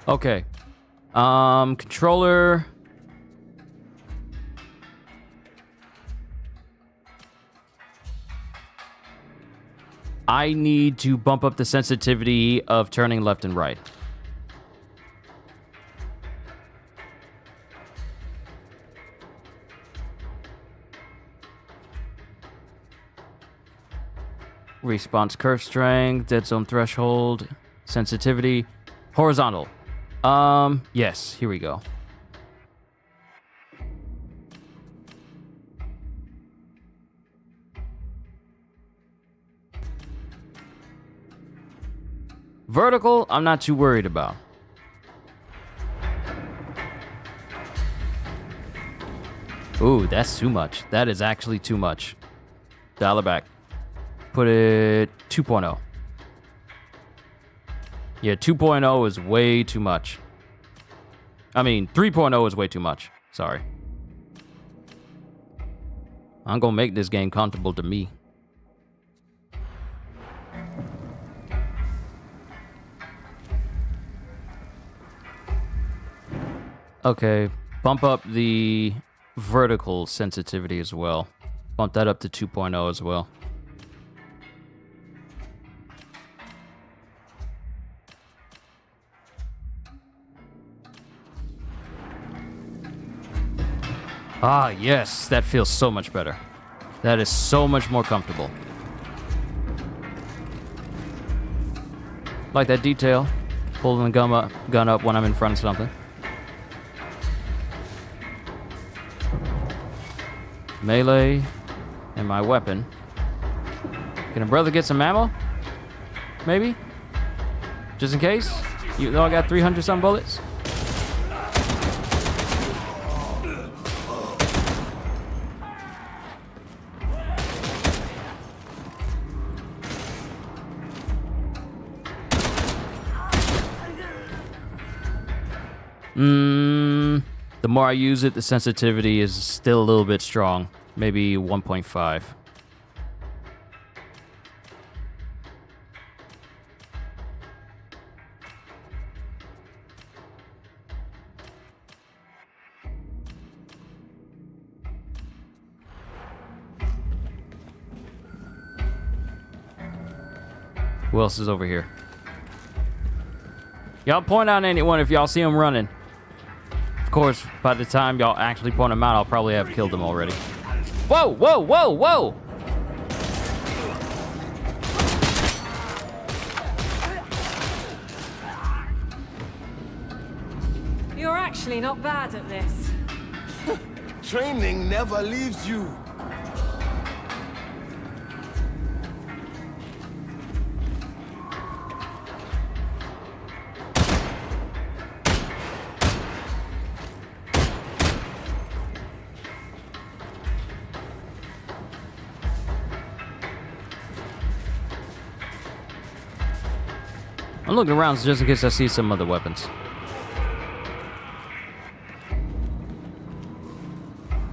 Okay. Controller. I need to bump up the sensitivity of turning left and right. Response curve strength, dead zone threshold, sensitivity, horizontal. Yes, here we go. Vertical, I'm not too worried about. Ooh, that's too much. That is actually too much. Dial it back. Put it 2.0. Yeah, 2.0 is way too much. I mean, 3.0 is way too much. Sorry. I'm gonna make this game comfortable to me. Okay, bump up the vertical sensitivity as well. Bump that up to 2.0 as well. Ah, yes, that feels so much better. That is so much more comfortable. Like that detail, pulling the gun up when I'm in front of something. Melee and my weapon. Can a brother get some ammo? Maybe? Just in case? You know I got 300 some bullets? The more I use it, the sensitivity is still a little bit strong. Maybe 1.5. Who else is over here? Y'all point out anyone if y'all see him running. Of course, by the time y'all actually point them out, I'll probably have killed them already. Whoa, whoa, whoa, whoa! You're actually not bad at this. Training never leaves you. I'm looking around just in case I see some other weapons.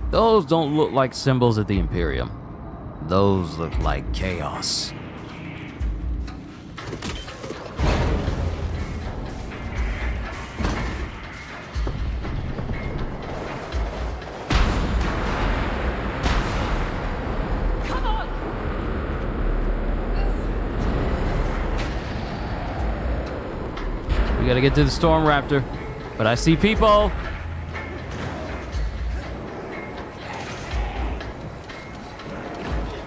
Those don't look like symbols of the Imperium. Those look like chaos. Come on! We gotta get to the Storm Raptor. But I see people!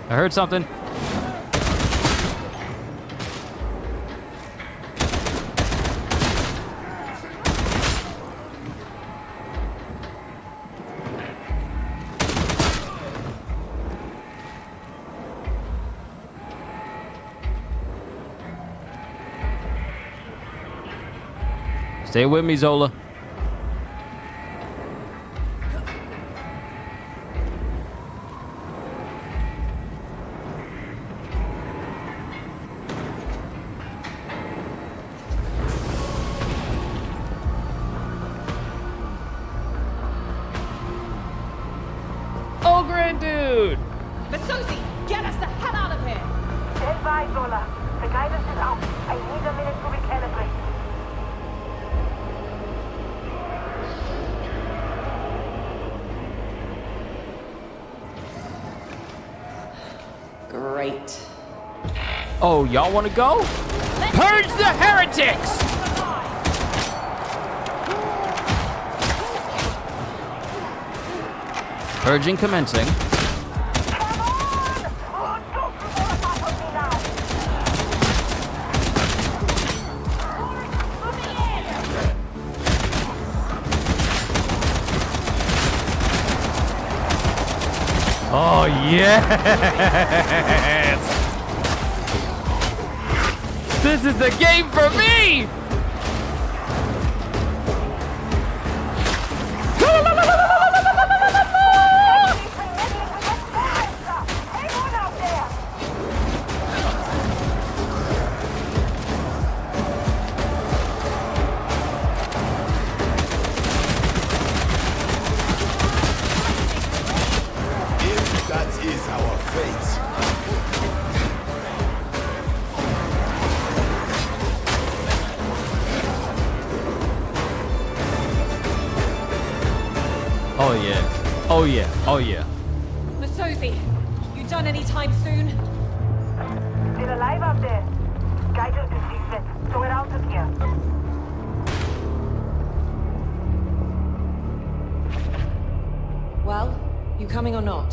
I heard something. Stay with me, Zola. Oh, grand dude! But Susie, get us the hell out of here! Stand by, Zola. The guidance is out. I need a minute to recalibrate. Great. Oh, y'all wanna go? Purge the heretics! Purging commencing. Oh, yes! This is the game for me! If that is our fate, Oh yeah. Oh yeah. Oh yeah. Masozi, you done any time soon? Still alive out there. Guidance is reset, so we're out of here. Well, you coming or not?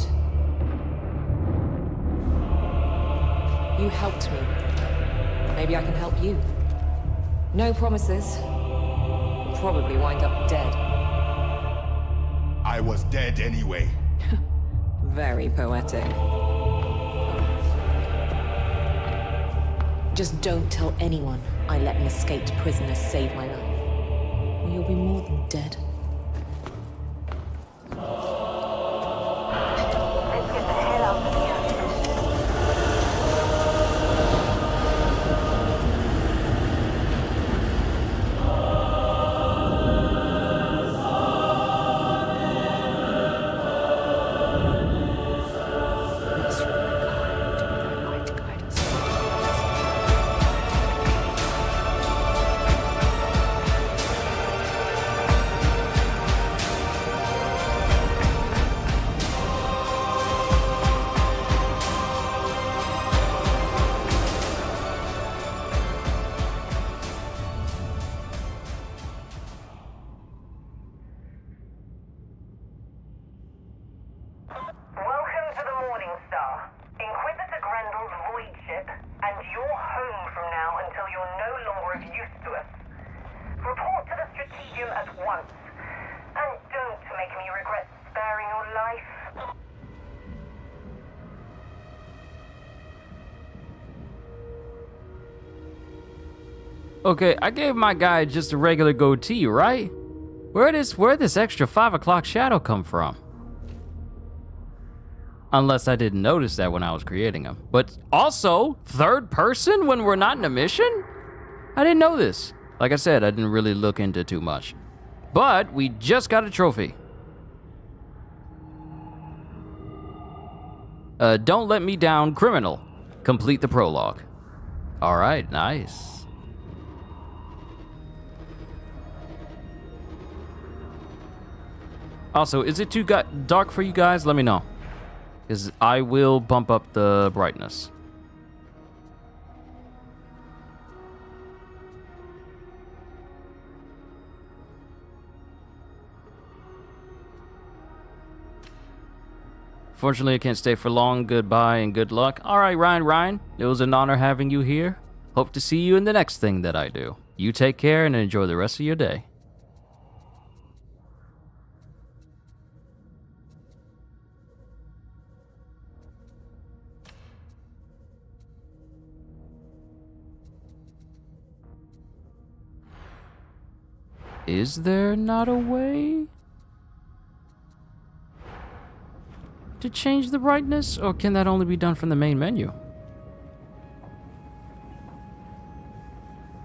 You helped me. Maybe I can help you. No promises. You'll probably wind up dead. I was dead anyway. Very poetic. Just don't tell anyone I let an escaped prisoner save my life. Or you'll be more than dead. Let's get the hell out of here. room from now until you're no longer of use to us. Report to the Strategium at once. And don't make me regret sparing your life. Okay, I gave my guy just a regular goatee, right? Where'd this extra 5 o'clock shadow come from? Unless I didn't notice that when I was creating him. But also, third person when we're not in a mission? I didn't know this. Like I said, I didn't really look into too much. But we just got a trophy. Don't let me down, criminal. Complete the prologue. All right, nice. Also, is it too dark for you guys? Let me know. Because I will bump up the brightness. Fortunately, I can't stay for long. Goodbye and good luck. All right, Ryan. It was an honor having you here. Hope to see you in the next thing that I do. You take care and enjoy the rest of your day. Is there not a way to change the brightness, or can that only be done from the main menu?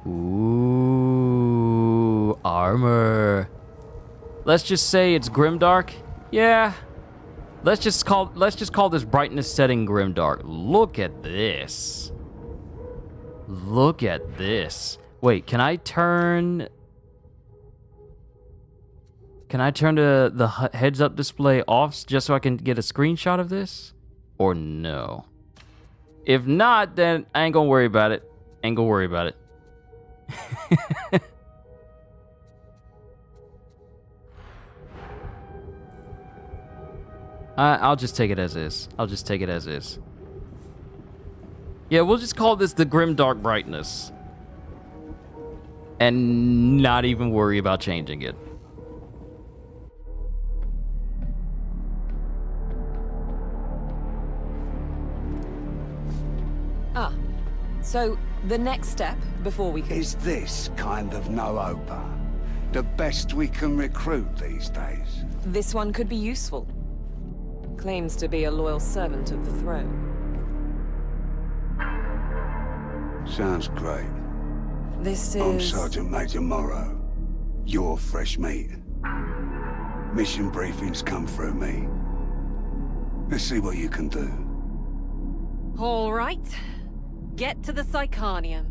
Ooh, armor. Let's just say it's grimdark. Yeah. Let's just call this brightness setting grimdark. Look at this. Look at this. Wait, can I turn the heads-up display off just so I can get a screenshot of this? Or no? If not, then I ain't gonna worry about it. I'll just take it as is. Yeah, we'll just call this the grimdark brightness. And not even worry about changing it. So, the next step before we can... Is this kind of no-oper the best we can recruit these days? This one could be useful. Claims to be a loyal servant of the throne. Sounds great. This is... I'm Sergeant Major Morrow. You're fresh meat. Mission briefings come through me. Let's see what you can do. All right. Get to the Psychanium.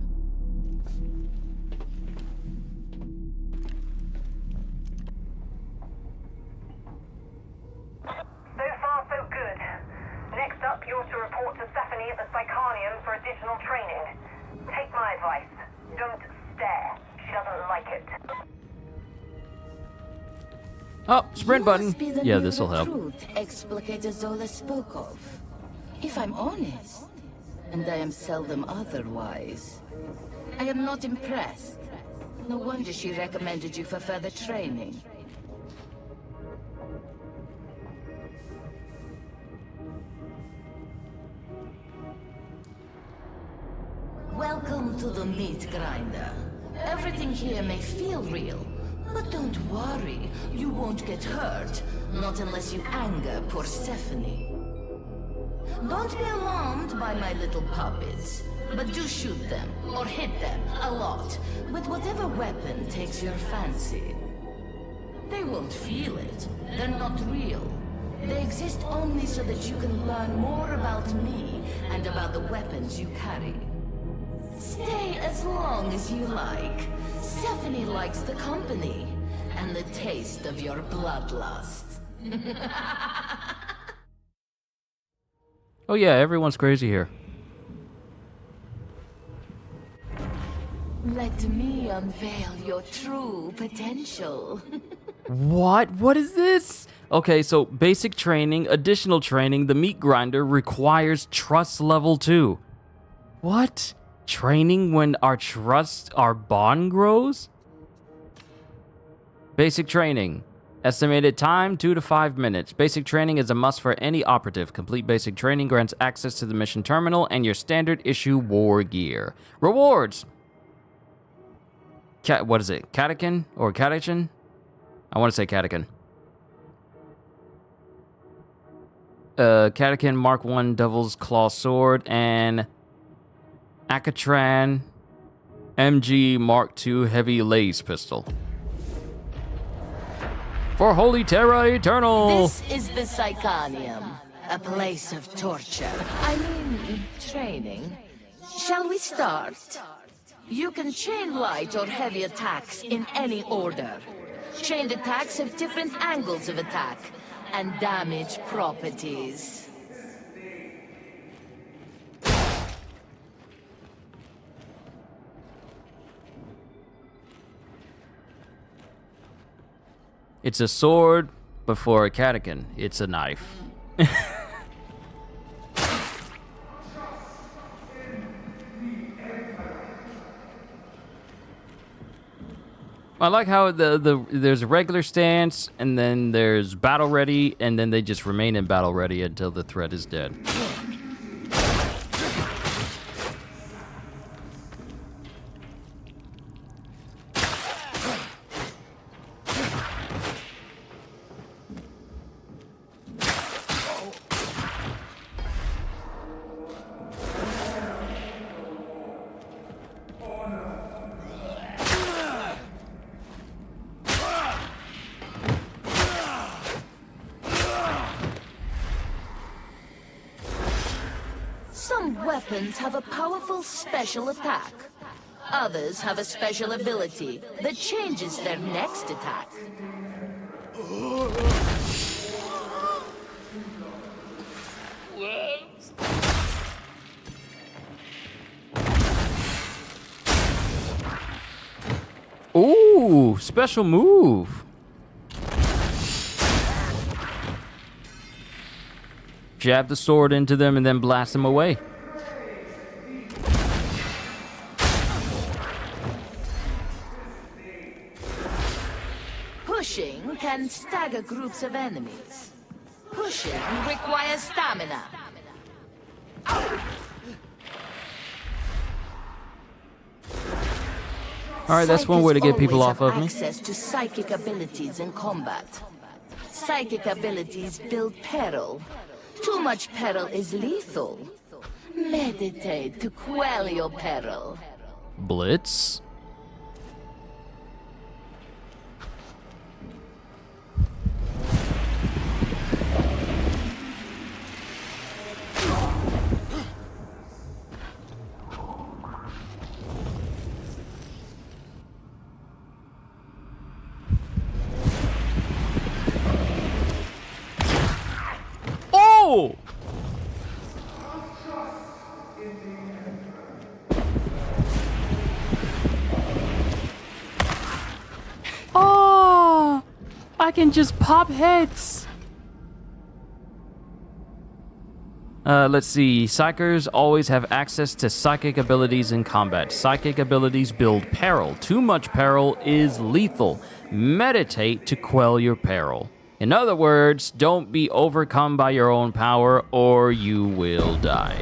So far, so good. Next up, you're to report to Stephanie at the Psychanium for additional training. Take my advice. Don't stare. She doesn't like it. Oh, sprint button. Yeah, this'll help. Explicator Zola spoke of. If I'm honest, and I am seldom otherwise, I am not impressed. No wonder she recommended you for further training. Welcome to the meat grinder. Everything here may feel real, but don't worry, you won't get hurt. Not unless you anger poor Stephanie. Don't be alarmed by my little puppets, but do shoot them, or hit them, a lot, with whatever weapon takes your fancy. They won't feel it. They're not real. They exist only so that you can learn more about me and about the weapons you carry. Stay as long as you like. Stephanie likes the company and the taste of your bloodlust. Oh yeah, everyone's crazy here. Let me unveil your true potential. What? What is this? Okay, so basic training, additional training, the meat grinder requires trust level 2. What? Training when our bond grows? Basic training. Estimated time, 2 to 5 minutes. Basic training is a must for any operative. Complete basic training grants access to the mission terminal and your standard issue war gear. Rewards! What is it? Catechin? Or Catechin? I want to say Catechin. Catechin Mark 1 Devil's Claw Sword and Akatran MG Mark II Heavy Lace Pistol. For Holy Terra Eternal! This is the Psychonium, a place of torture. I mean, training. Shall we start? You can chain light or heavy attacks in any order. Chained attacks have different angles of attack and damage properties. It's a sword, but for a catechin, it's a knife. I like how there's a regular stance, and then there's battle ready, and then they just remain in battle ready until the threat is dead. Some weapons have a powerful special attack. Others have a special ability that changes their next attack. Ooh, special move. Jab the sword into them and then blast them away. Pushing can stagger groups of enemies. Pushing requires stamina. Alright, that's one way to get people off of me. Access to psychic abilities in combat. Psychic abilities build peril. Too much peril is lethal. Meditate to quell your peril. Blitz? Oh! Oh! I can just pop heads. Let's see. Psychers always have access to psychic abilities in combat. Psychic abilities build peril. Too much peril is lethal. Meditate to quell your peril. In other words, don't be overcome by your own power or you will die.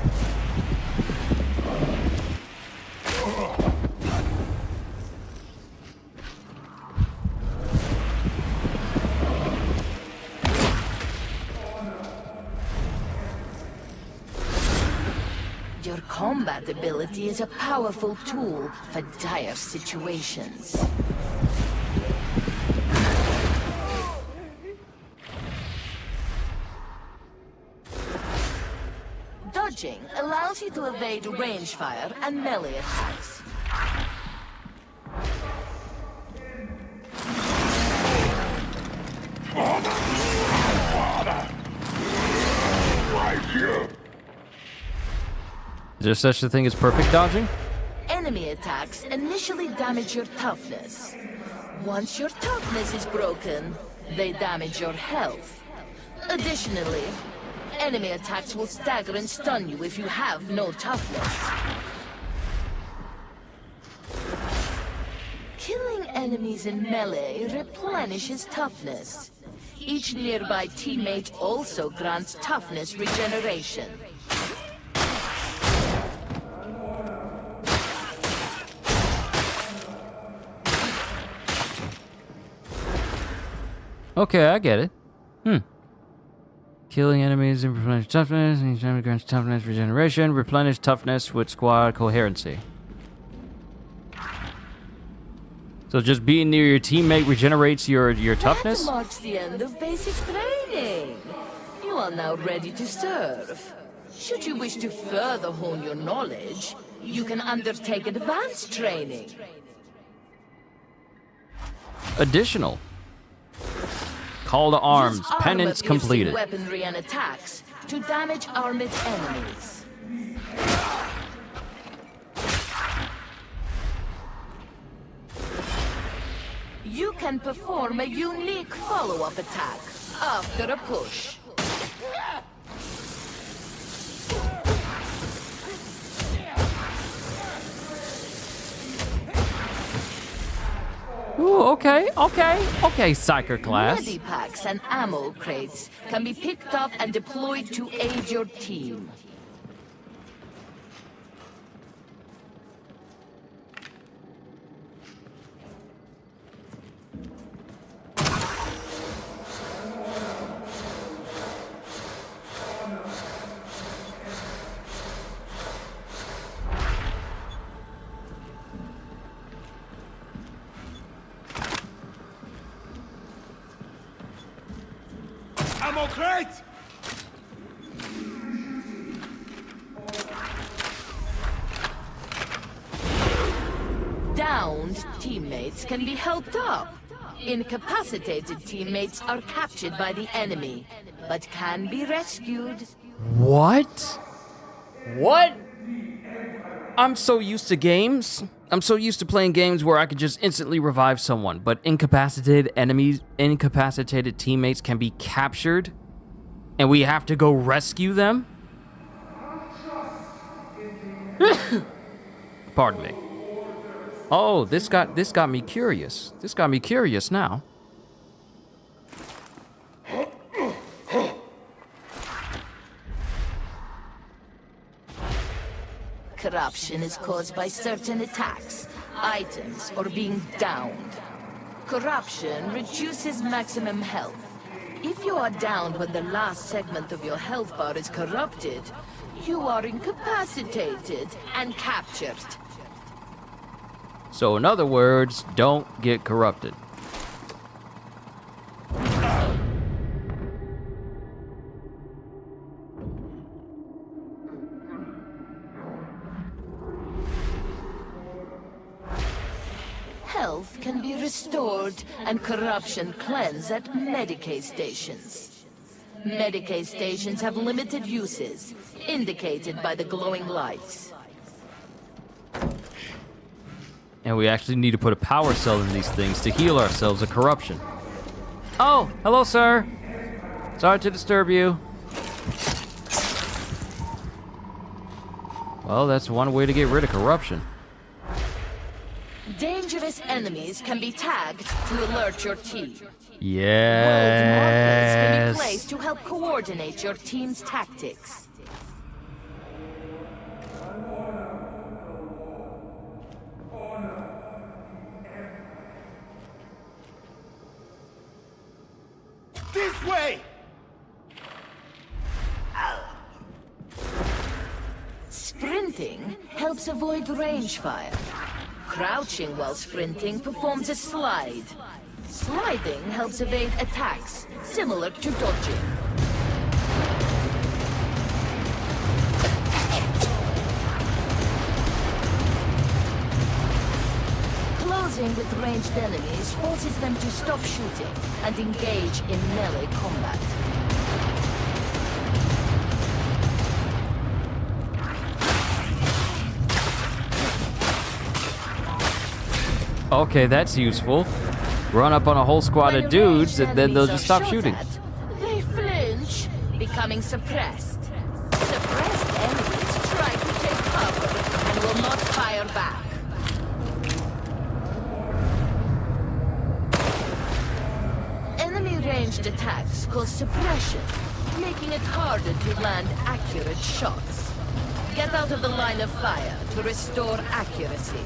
Your combat ability is a powerful tool for dire situations. Dodging allows you to evade range fire and melee attacks. Right here. Is there such a thing as perfect dodging? Enemy attacks initially damage your toughness. Once your toughness is broken, they damage your health. Additionally, enemy attacks will stagger and stun you if you have no toughness. enemies in melee replenish his toughness. Each nearby teammate also grants toughness regeneration. Okay, I get it. Killing enemies and replenish toughness. Each enemy grants toughness regeneration. Replenish toughness with squad coherency. So just being near your teammate regenerates your toughness? That marks the end of basic training. You are now ready to serve. Should you wish to further hone your knowledge, you can undertake advanced training. Additional. Call to arms. Use Penance armor-piercing completed. Weaponry and attacks to damage armored enemies. You can perform a unique follow-up attack after a push. Ooh, okay, Psyker class. Medipacks and ammo crates can be picked up and deployed to aid your team. Ammo crate! Downed teammates can be helped up. Incapacitated teammates are captured by the enemy, but can be rescued. What? What? I'm so used to games. I'm so used to playing games where I could just instantly revive someone, but incapacitated teammates can be captured, and we have to go rescue them? Pardon me. Oh, this got me curious. This got me curious now. Corruption is caused by certain attacks, items, or being downed. Corruption reduces maximum health. If you are downed when the last segment of your health bar is corrupted, you are incapacitated and captured. So in other words, don't get corrupted. Health can be restored and corruption cleansed at Medicaid stations. Medicaid stations have limited uses, indicated by the glowing lights. And we actually need to put a power cell in these things to heal ourselves of corruption. Oh, hello, sir. Sorry to disturb you. Well, that's one way to get rid of corruption. Dangerous enemies can be tagged to alert your team. Yes. World markers can be placed to help coordinate your team's tactics. This way! Sprinting helps avoid range fire. Crouching while sprinting performs a slide. Sliding helps evade attacks, similar to dodging. Closing with ranged enemies forces them to stop shooting and engage in melee combat. Okay, that's useful. Run up on a whole squad of dudes and then they'll just stop shooting. They flinch, becoming suppressed. Suppressed enemies try to take cover and will not fire back. ranged attacks cause suppression, making it harder to land accurate shots. Get out of the line of fire to restore accuracy.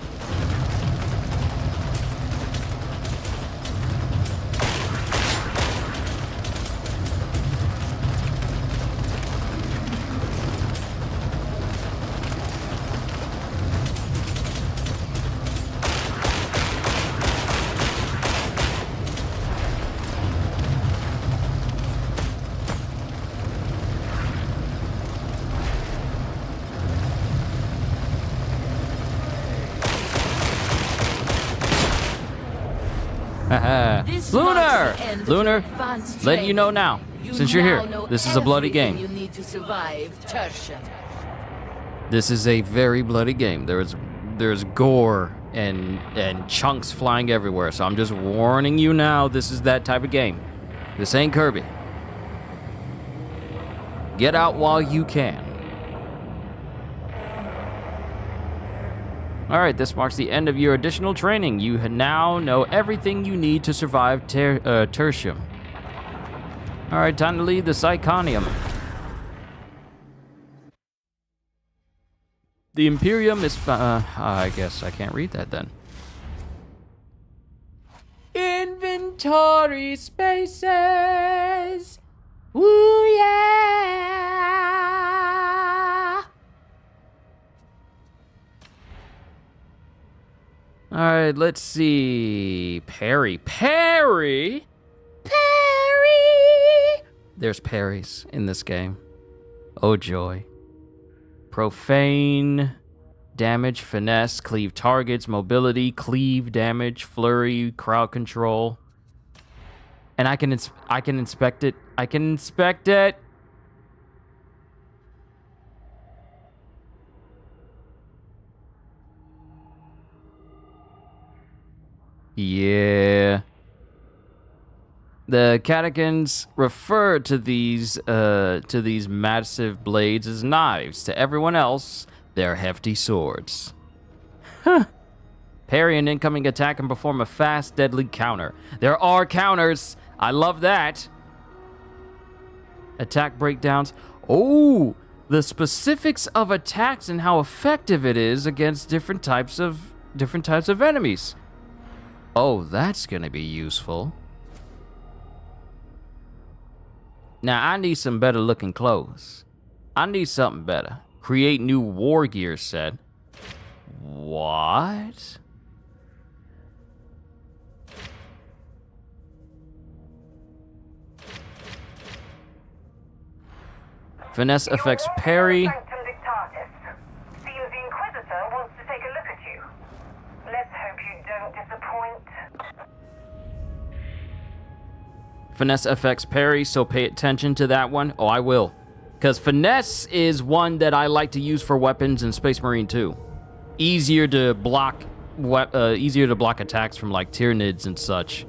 Lunar! Lunar, letting you know now, since you're here, this is a bloody game. You need to survive Tertium. This is a very bloody game. There's gore and chunks flying everywhere, so I'm just warning you now, this is that type of game. This ain't Kirby. Get out while you can. Alright, this marks the end of your additional training. You now know everything you need to survive Tertium. Alright, time to leave the Psychonium. The Imperium is... I guess I can't read that then. Inventory spaces! Woo yeah! Alright, let's see. Parry. Parry? Parry! There's parries in this game. Oh joy. Profane, damage, finesse, cleave targets, mobility, cleave, damage, flurry, crowd control. And I can inspect it. I can inspect it. Yeah. The catechins refer to these massive blades as knives. To everyone else, they're hefty swords. Huh. Parry an incoming attack and perform a fast, deadly counter. There are counters. I love that. Attack breakdowns. Oh, the specifics of attacks and how effective it is against different types of enemies. Oh, that's gonna be useful. Now, I need some better looking clothes. I need something better. Create new war gear set. What? Finesse affects parry. Seems the Inquisitor wants to take a look at you. Let's hope you don't disappoint. Finesse affects parry, so pay attention to that one. Oh, I will. Because finesse is one that I like to use for weapons in Space Marine 2. Easier to block attacks from like Tyranids and such.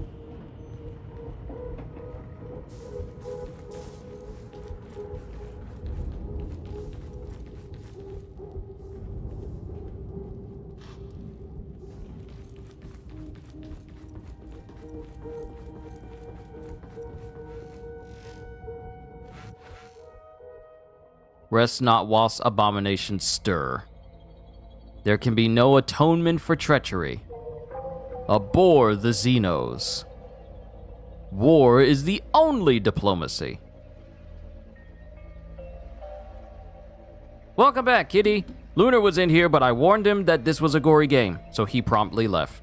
Rest not whilst abominations stir. There can be no atonement for treachery. Abhor the Xenos. War is the only diplomacy. Welcome back, kitty. Lunar was in here, but I warned him that this was a gory game, so he promptly left.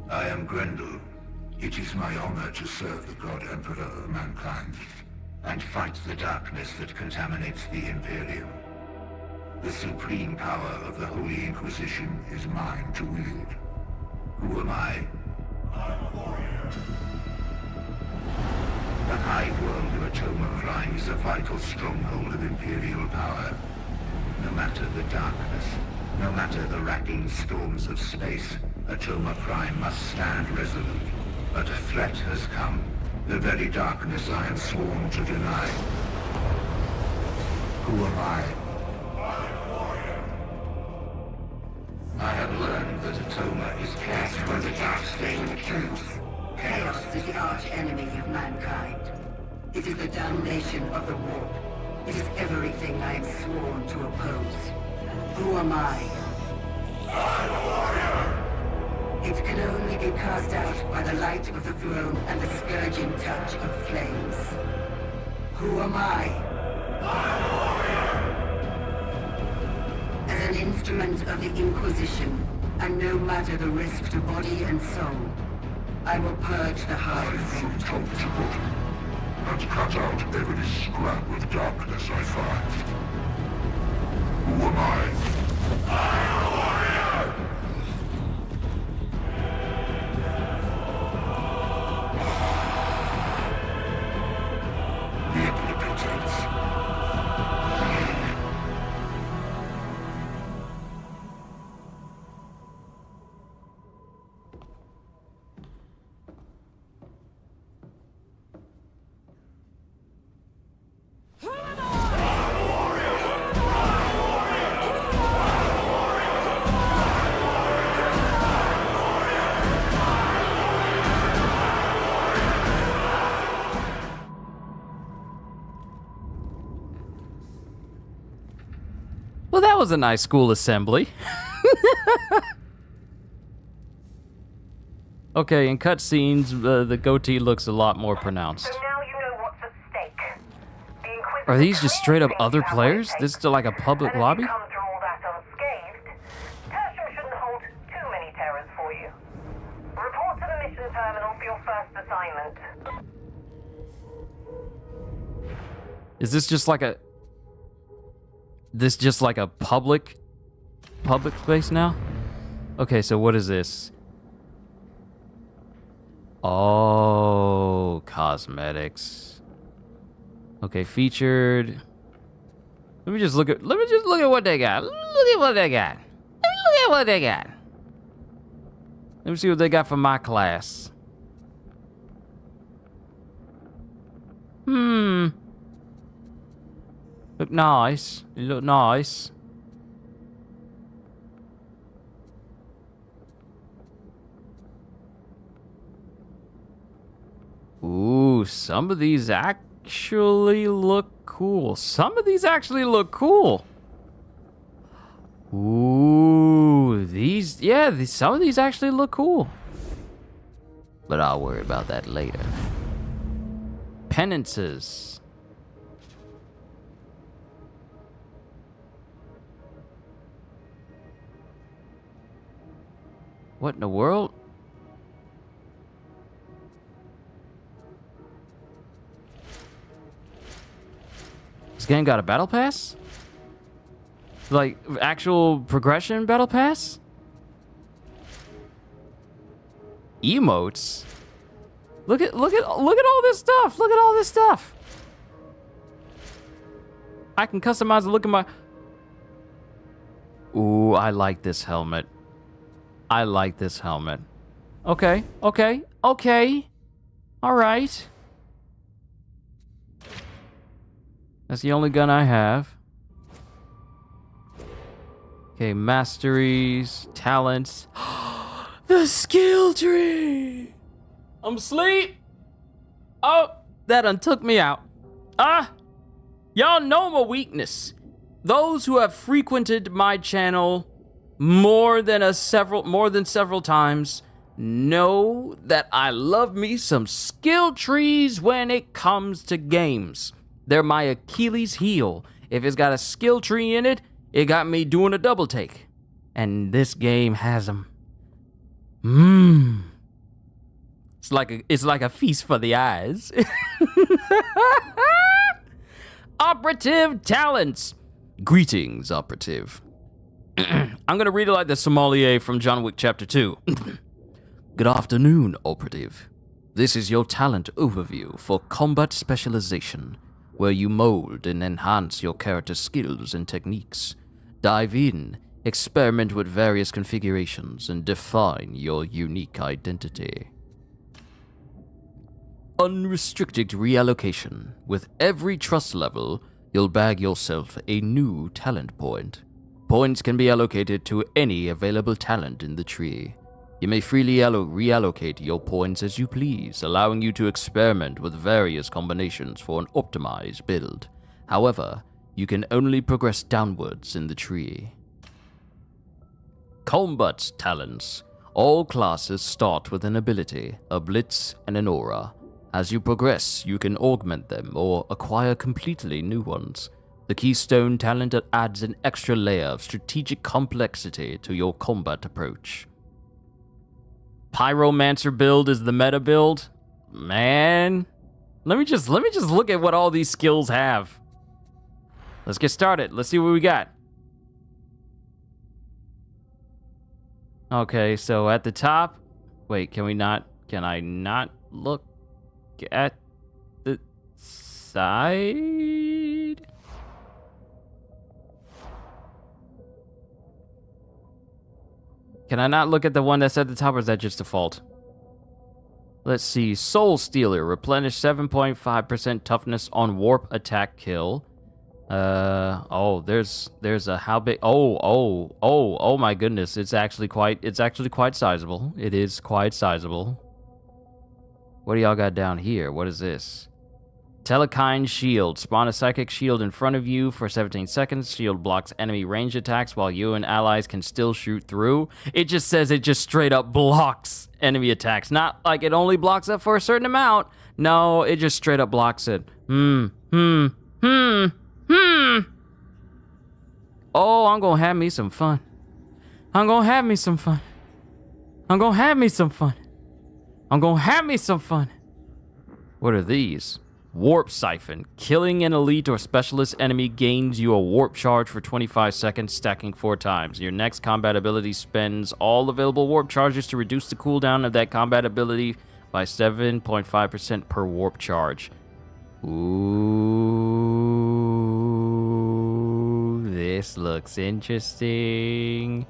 I am Grendel. It is my honor to serve the God Emperor of mankind, and fight the darkness that contaminates the Imperium. The supreme power of the Holy Inquisition is mine to wield. Who am I? The hive world of Atoma Prime is a vital stronghold of Imperial power. No matter the darkness, no matter the racking storms of space, Atoma Prime must stand resolute. But a threat has come. The very darkness I am sworn to deny. Who am I? I have learned that Atoma is cast by the dark stain of truth. Chaos is the arch-enemy of mankind. It is the damnation of the warp. It is everything I am sworn to oppose. Who am I? I'm a warrior! It can only be cast out by the light of the throne and the scourging touch of flames. Who am I? I'm a warrior! As an instrument of the Inquisition, and no matter the risk to body and soul, I will purge the hive from top to bottom, and cut out every scrap of darkness I find. Who am I? I'm a warrior! The omnipotence. Well, that was a nice school assembly. Okay, in cutscenes, the goatee looks a lot more pronounced. So now you know what's at stake. The Inquisitor Are these just straight up claims other you have players? what it This takes. is like a public And if lobby? you come through all that unscathed, Tertium shouldn't hold too many terrors for you. Report to the mission terminal for your first assignment. Is this just like a... This just like a public space now? Okay, so what is this? Oh, cosmetics. Okay, featured. Let me just look at what they got. Look at what they got. Look at what they got. Let me see what they got for my class. Look nice. You look nice. Ooh, some of these actually look cool. Some of these actually look cool. Ooh, some of these actually look cool. But I'll worry about that later. Penances. What in the world? This game got a battle pass? Like actual progression battle pass? Emotes? Look at all this stuff. Look at all this stuff. I can customize the look of my... Ooh, I like this helmet. I like this helmet. Okay. All right. That's the only gun I have. Okay, masteries, talents. The skill tree! I'm asleep! Oh, that done took me out. Y'all know my weakness. Those who have frequented my channel more than several times know that I love me some skill trees when it comes to games. They're my Achilles heel. If it's got a skill tree in it, it got me doing a double take. And this game has them. It's like a feast for the eyes. Operative talents. Greetings, operative. I'm gonna read it like the sommelier from John Wick Chapter 2. Good afternoon, Operative. This is your talent overview for combat specialization, where you mold and enhance your character's skills and techniques. Dive in, experiment with various configurations, and define your unique identity. Unrestricted reallocation. With every trust level, you'll bag yourself a new talent point. Points can be allocated to any available talent in the tree. You may freely reallocate your points as you please, allowing you to experiment with various combinations for an optimized build. However, you can only progress downwards in the tree. Combat talents. All classes start with an ability, a blitz, and an aura. As you progress, you can augment them or acquire completely new ones. The Keystone talent adds an extra layer of strategic complexity to your combat approach. Pyromancer build is the meta build? Man, let me just look at what all these skills have. Let's get started. Let's see what we got. Okay, so at the top, wait, can I not look at the side? Can I not look at the one that's at the top, or is that just default? Let's see. Soul Stealer. Replenish 7.5% toughness on warp attack kill. Oh, there's a how big? Oh my goodness. It's actually quite sizable. It is quite sizable. What do y'all got down here? What is this? Telekine Shield. Spawn a psychic shield in front of you for 17 seconds. Shield blocks enemy range attacks while you and allies can still shoot through. It just says it just straight up blocks enemy attacks. Not like it only blocks it for a certain amount. No, it just straight up blocks it. Oh, I'm gonna have me some fun. I'm gonna have me some fun. I'm gonna have me some fun. I'm gonna have me some fun. What are these? Warp Siphon. Killing an elite or specialist enemy gains you a warp charge for 25 seconds, stacking 4 times. Your next combat ability spends all available warp charges to reduce the cooldown of that combat ability by 7.5% per warp charge. Ooh, this looks interesting.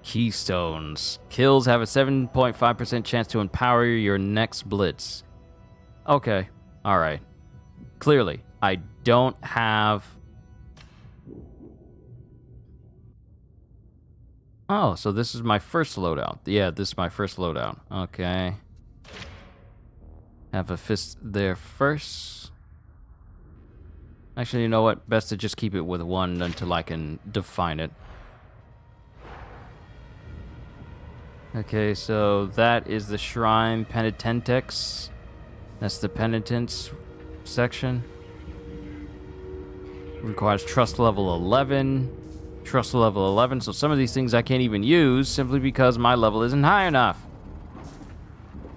Keystones. Kills have a 7.5% chance to empower your next blitz. Okay. Alright. Clearly, I don't have... Oh, so this is my first loadout. Yeah, this is my first loadout. Okay. Have a fist there first. Actually, you know what? Best to just keep it with one until I can define it. Okay, so that is the Shrine Penitentex. That's the Penitence section. Requires Trust level 11. Trust level 11, so some of these things I can't even use simply because my level isn't high enough.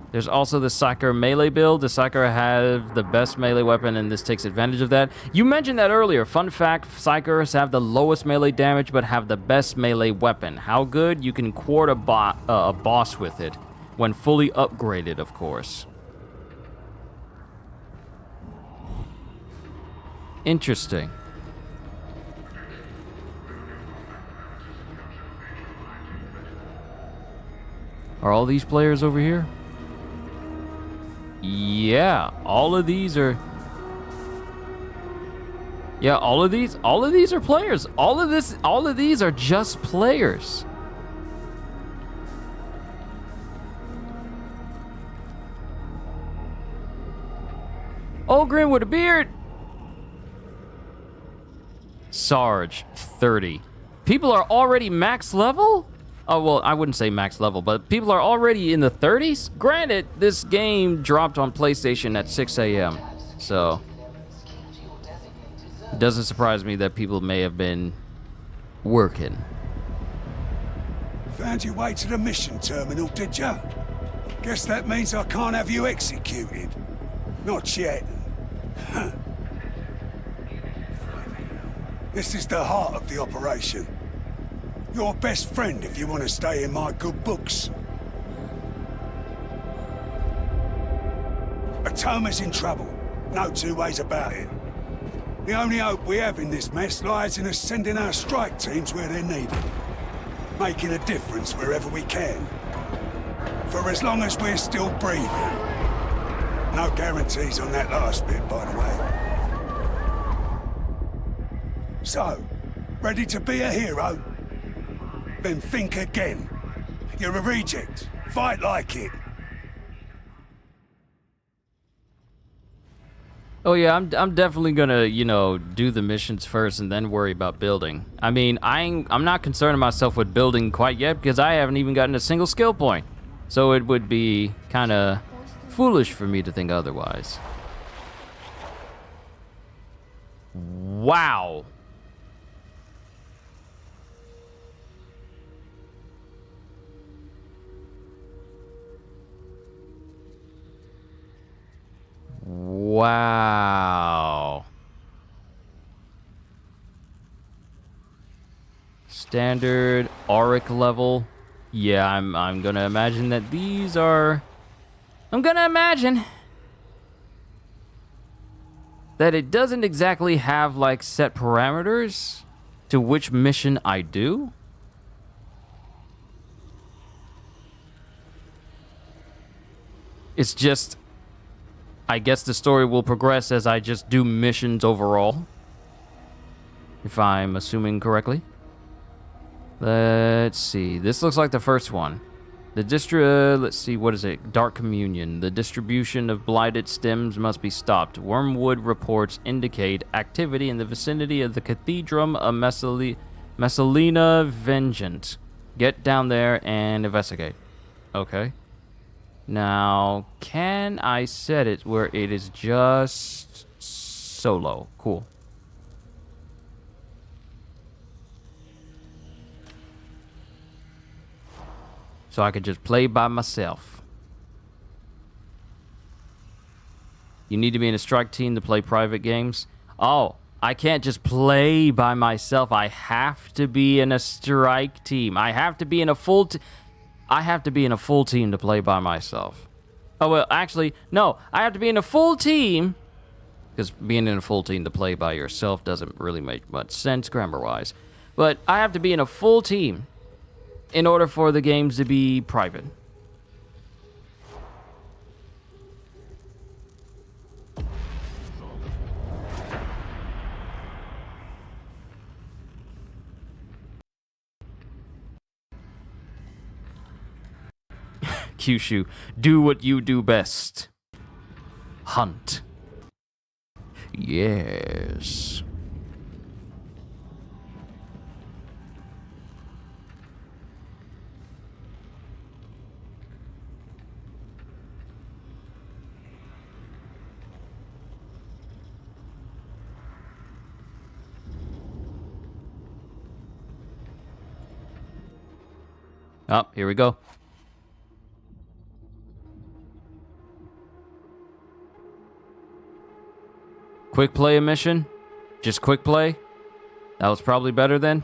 There's also the Psyker melee build. The Psyker have the best melee weapon, and this takes advantage of that. You mentioned that earlier. Fun fact, Psykers have the lowest melee damage, but have the best melee weapon. How good? You can quart a boss with it, when fully upgraded, of course. Interesting. Are all these players over here? Yeah, all of these are... Yeah, all of these are players. All of these are just players. Ogren with a beard. Sarge, 30. People are already max level? Oh, well, I wouldn't say max level, but people are already in the 30s? Granted, this game dropped on PlayStation at 6 a.m., so it doesn't surprise me that people may have been working. Found your way to the mission terminal, did ya? Guess that means I can't have you executed. Not yet. This is the heart of the operation. Your best friend if you want to stay in my good books. Atoma's in trouble. No two ways about it. The only hope we have in this mess lies in us sending our strike teams where they're needed. Making a difference wherever we can. For as long as we're still breathing. No guarantees on that last bit, by the way. So, ready to be a hero? Then think again. You're a reject. Fight like it. Oh yeah, I'm definitely gonna, you know, do the missions first and then worry about building. I mean, I'm not concerning myself with building quite yet because I haven't even gotten a single skill point. So it would be kind of foolish for me to think otherwise. Wow. Wow. Standard auric level. Yeah, I'm gonna imagine that these are... I'm gonna imagine that it doesn't exactly have like set parameters to which mission I do. It's just, I guess the story will progress as I just do missions overall, if I'm assuming correctly. Let's see. This looks like the first one. Let's see, what is it? Dark Communion. The distribution of blighted stems must be stopped. Wormwood reports indicate activity in the vicinity of the Cathedrum of Messalina Vengeance. Get down there and investigate. Okay. Now, can I set it where it is just solo? Cool. So I could just play by myself. You need to be in a strike team to play private games. Oh, I can't just play by myself. I have to be in a strike team. I have to be in a full team to play by myself. Oh, well, actually, no. I have to be in a full team. Because being in a full team to play by yourself doesn't really make much sense grammar-wise. But I have to be in a full team in order for the games to be private. Kyushu, do what you do best. Hunt. Yes. Oh, here we go. Quick play a mission? Just quick play? That was probably better then.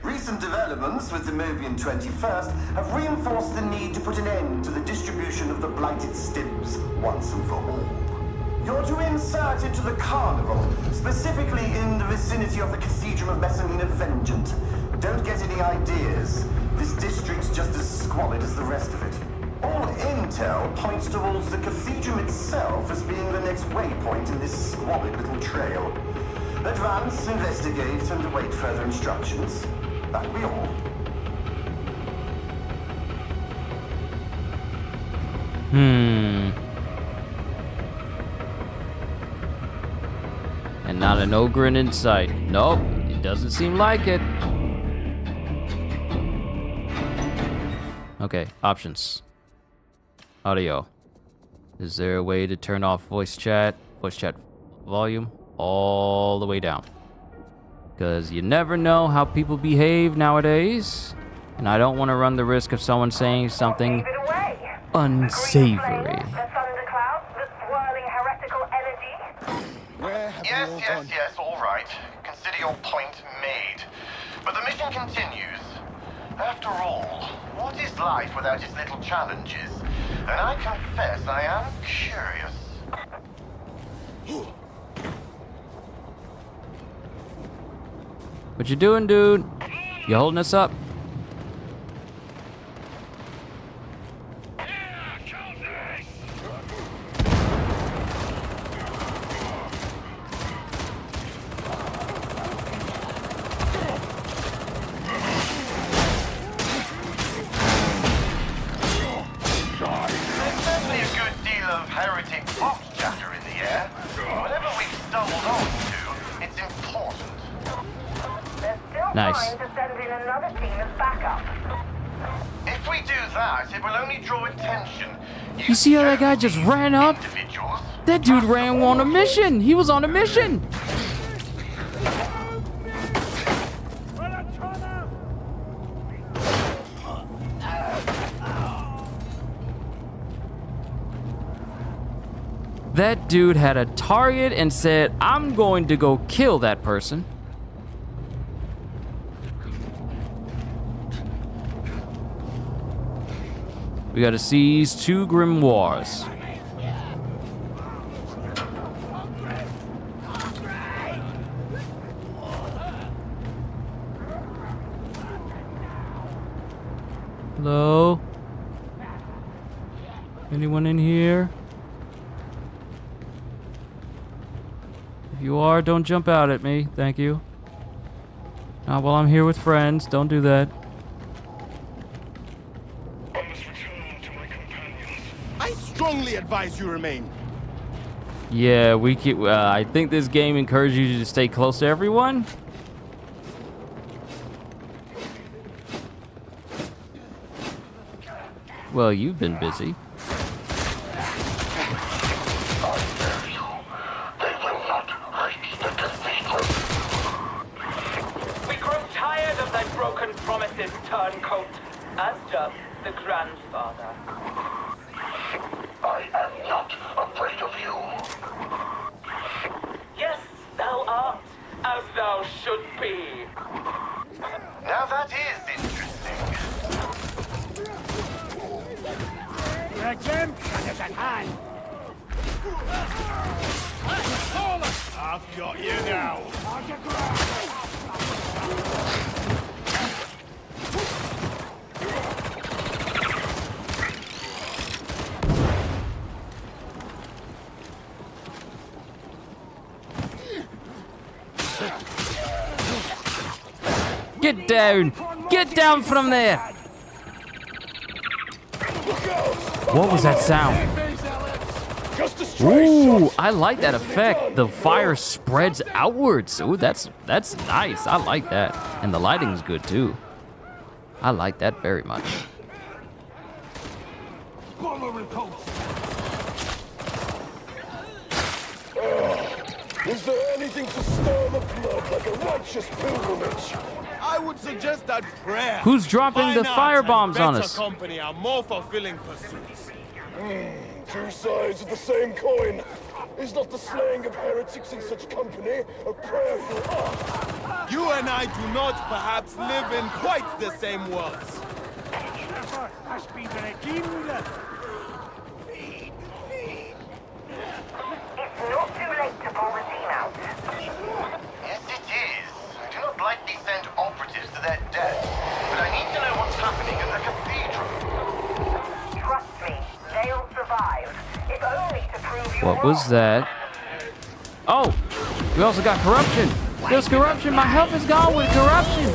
Recent developments with the Mobian 21st have reinforced the need to put an end to the distribution of the blighted stims once and for all. You're to insert into the carnival, specifically in the vicinity of the Cathedrum of Messalina Vengeance. Don't get any ideas. This district's just as squalid as the rest of it. All intel points towards the Cathedrum itself as being the next waypoint in this squalid little trail. Advance, investigate, and await further instructions. That'll be all. And not an ogre in sight. Nope, it doesn't seem like it. Okay, options. Audio. Is there a way to turn off voice chat volume all the way down? Because you never know how people behave nowadays. And I don't want to run the risk of someone saying something unsavory. Yes, all right. Consider your point made. But the mission continues. After all, what is life without its little challenges? And I confess I am curious. What you doing, dude? You holding us up? Heretic box chatter in the air. Whatever we've stumbled onto, it's important. There's still Nice. time to send in another team as backup. If we do that, it will only draw attention. You see how that guy just ran up? That dude ran on a mission. He was on a mission. That dude had a target and said, I'm going to go kill that person. We gotta seize 2 grimoires. Hello? Anyone in here? If you are, don't jump out at me. Thank you. Not while I'm here with friends. Don't do that. I strongly advise you remain. Yeah, we keep. I think this game encourages you to stay close to everyone. Well, you've been busy. We grow tired of thy broken promises, turncoat, as does the grandfather. I am not afraid of you. Yes, thou art, as thou should be. Now that is interesting. I've got you now. Get down! Get down from there! What was that sound? Ooh, I like that effect. The fire spreads outwards. Ooh, that's nice. I like that. And the lighting's good too. I like that very much. Is there anything to stir the blood like a righteous pilgrimage? I would suggest that prayer. Who's dropping the firebombs on us? Company are more fulfilling pursuits. Two sides of the same coin. Is not the slaying of heretics in such company a prayerful art? You and I do not perhaps live in quite the same worlds. It's not too late to pull the team out. Yes, it is. I do not lightly send operatives to their death, but I need to know what's happening at the cathedral. Trust me, they'll survive. If only to prove you What was that? Oh, we also got corruption. There's corruption. My health is gone with corruption.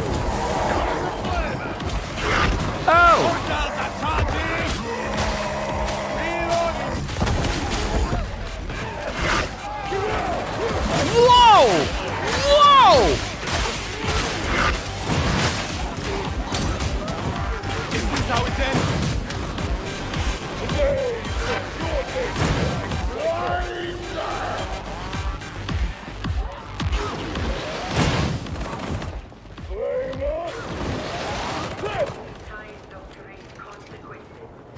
Oh! Whoa! Whoa! Is this how it ends?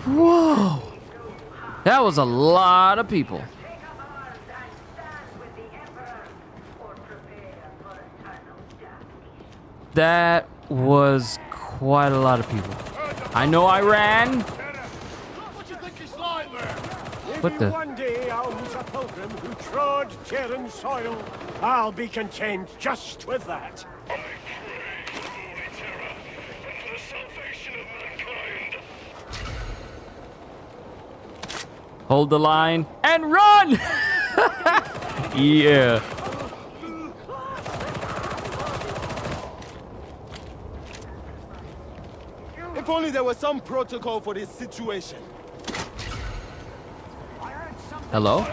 Whoa! That was a lot of people. That was quite a lot of people. I know I ran. What the? One day I was a pilgrim who trod Terran soil. I'll be content just with that. Hold the line and run! Yeah. If only there was some protocol for this situation. Hello?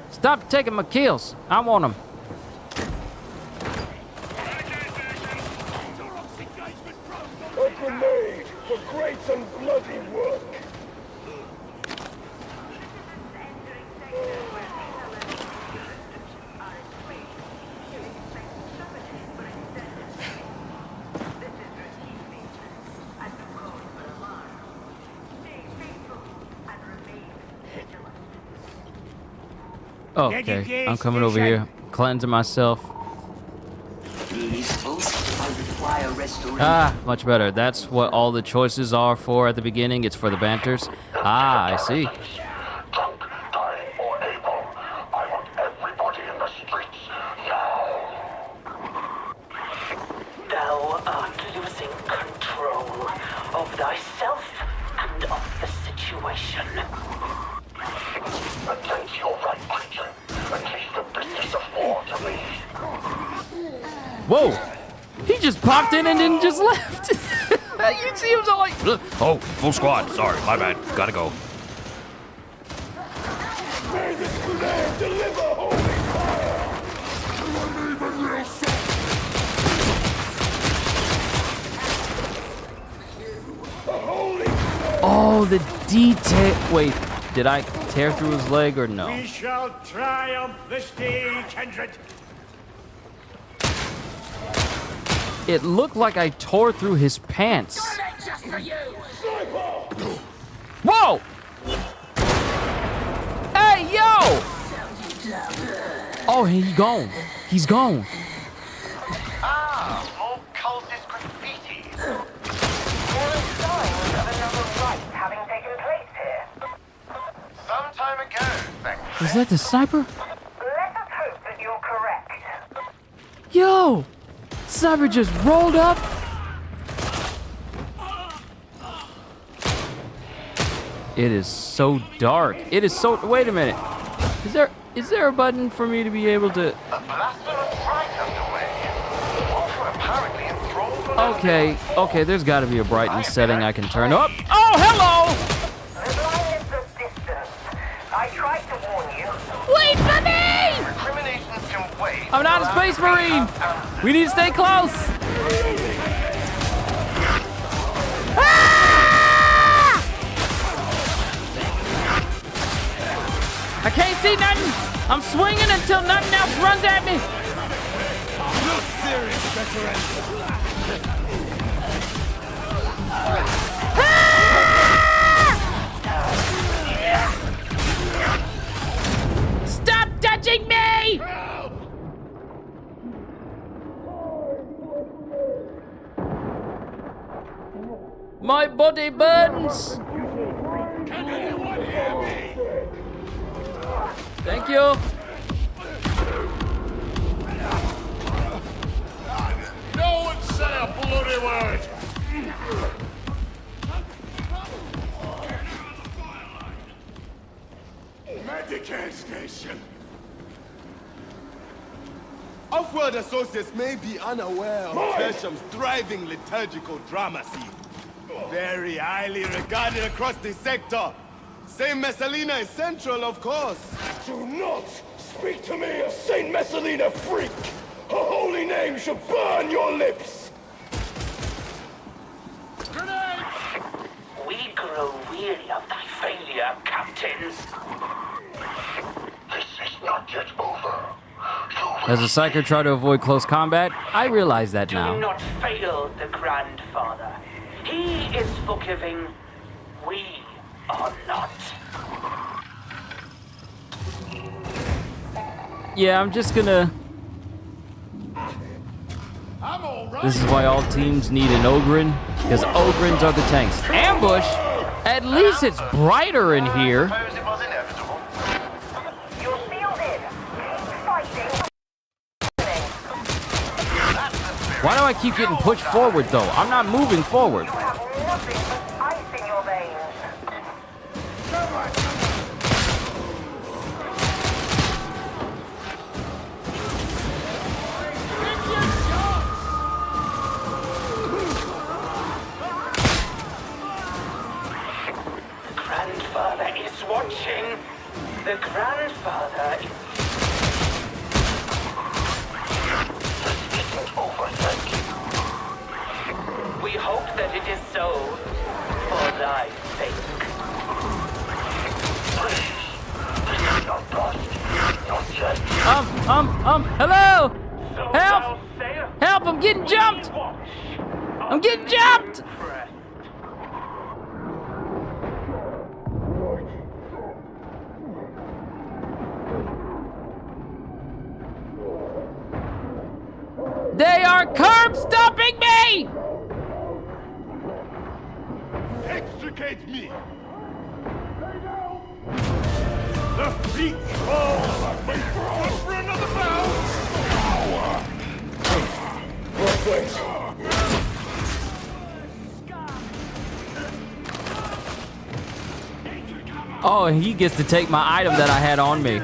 Stop taking my kills. I want them. A grenade for great and bloody work. Oh, okay, I'm coming over here, cleansing myself. Ah, much better. That's what all the choices are for at the beginning. It's for the banters. Ah, I see. Thou art losing control of thyself and of the situation. Against your right, creature. At least the business of war to me. Whoa! He just popped in and then just left. You see him so like, oh, full squad. Sorry, my bad. Gotta go. May this grenade deliver holy fire! oh, the detail. Wait, did I tear through his leg or no? We shall triumph this day, kindred. It looked like I tore through his pants. Whoa! Hey, yo! Oh, he's gone. He's gone. Ah, more cultist graffiti. There are signs of another rite having taken place here. Some time ago, thanks. Was that the sniper? Let us hope that you're correct. Yo! Sniper just rolled up. It is so dark. It is so. Wait a minute. Is there a button for me to be able to? Okay. There's got to be a brightness setting I can turn up. Oh, hello! The blindness of distance. I tried to warn you. Wait for me! I'm not a space marine. We need to stay close. Ah! I can't see nothing. I'm swinging until nothing else runs at me. No serious veteran. Stop touching me! My body burns. Thank you. No one said a bloody word. Medicare station. Off-world associates may be unaware of Tertium's thriving liturgical drama scene. Very highly regarded across the sector. Saint Messalina is central, of course. Do not speak to me of Saint Messalina, freak! Her holy name should burn your lips! We grow weary of thy failure, Captain. This is not yet over. As a psyker try to avoid close combat, I realize that Do now. not fail the Grandfather. He is forgiving. We are not. Yeah, I'm just gonna... This is why all teams need an Ogryn, because Ogrins are the tanks. Ambush? At least it's brighter in here. You're sealed in. Keep fighting. Why do I keep getting pushed forward, though? I'm not moving forward. You have nothing but ice in your veins. Grandfather is watching. The Grandfather is... This isn't over, thank you. We hope that it is so, for thy sake. Please, this is not lost. Not yet. Hello? So Help! thou sayest, Help, I'm getting jumped! watch. I'm getting jumped! Crest. They are curb stopping me! Extricate me! The fleet falls! Look for another bound! Wait. Oh, he gets to take my item that I had on me.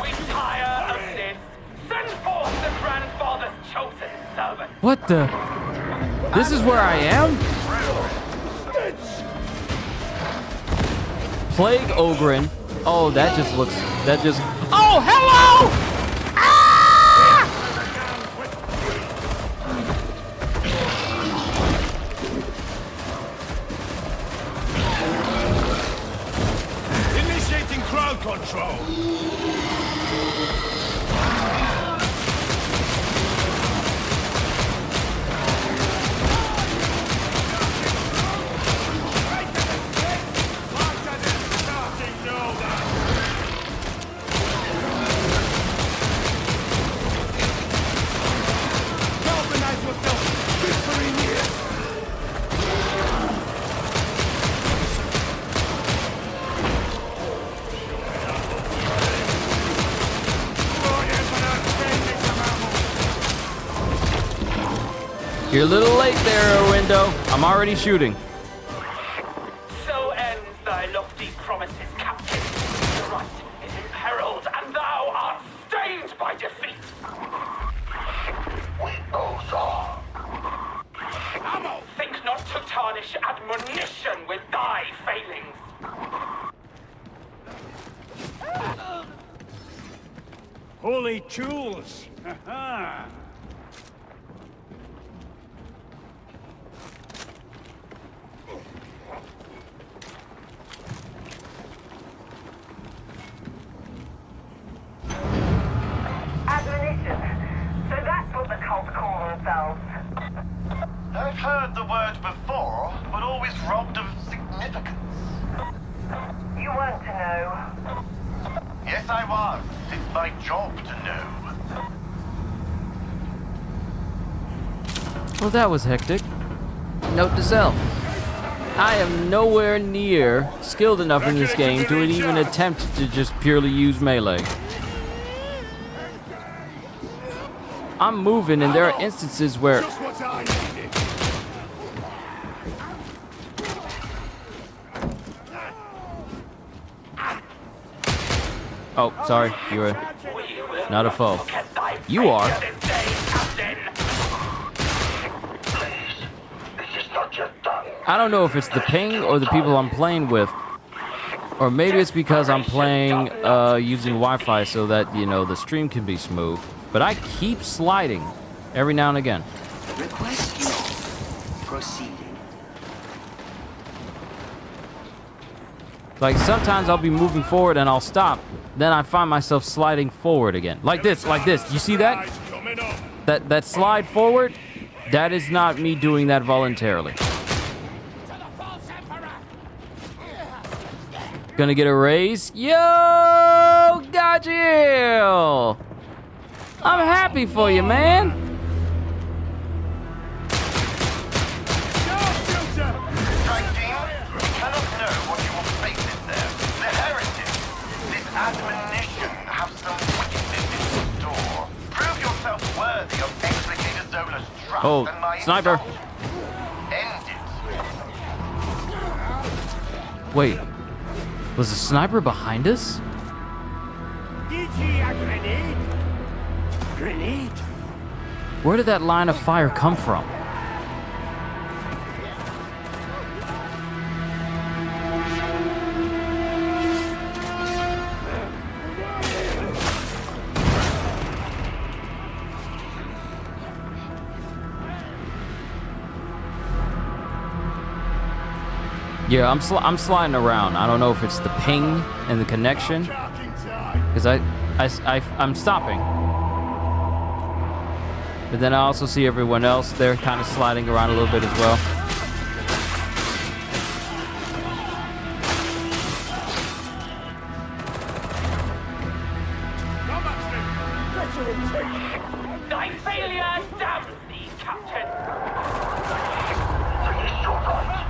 We tire of this. Send forth the Grandfather's chosen servant. What the? This is where I am? Plague Ogryn. Oh, that just looks... That just... Oh, hello! Ah! Initiating crowd control! You're a little late there, Window. I'm already shooting. So ends thy lofty promises, Captain. Trust is imperiled, and thou art stained by defeat. We both are. Ammo! Think not to tarnish admonition with thy failings. Holy jewels! Ha-ha! Admonition. So that's what the cult call themselves. I've heard the word before, but always robbed of significance. You weren't to know. Yes, I was. It's my job to know. Well, that was hectic. Note to self. I am nowhere near skilled enough in this game to even attempt to just purely use melee. I'm moving and there are instances where... Oh, sorry, you were not a foe. Forget thy You are. I don't know if it's the ping or the people I'm playing with. Or maybe it's because I'm playing using Wi-Fi so that, you know, the stream can be smooth. But I keep sliding every now and again. Request proceeding. Like, sometimes I'll be moving forward and I'll stop. Then I find myself sliding forward again. Like this, like this. You see that? That slide forward? That is not me doing that voluntarily. Gonna get a raise? Yo, got you! I'm happy for you, man. Oh, sniper. Wait, was the sniper behind us? Grenade? Grenade? Where did that line of fire come from? Yeah, I'm sliding around. I don't know if it's the ping and the connection, because I'm stopping. But then I also see everyone else. They're kind of sliding around a little bit as well. Thy failure damns thee, Captain. Finish your right.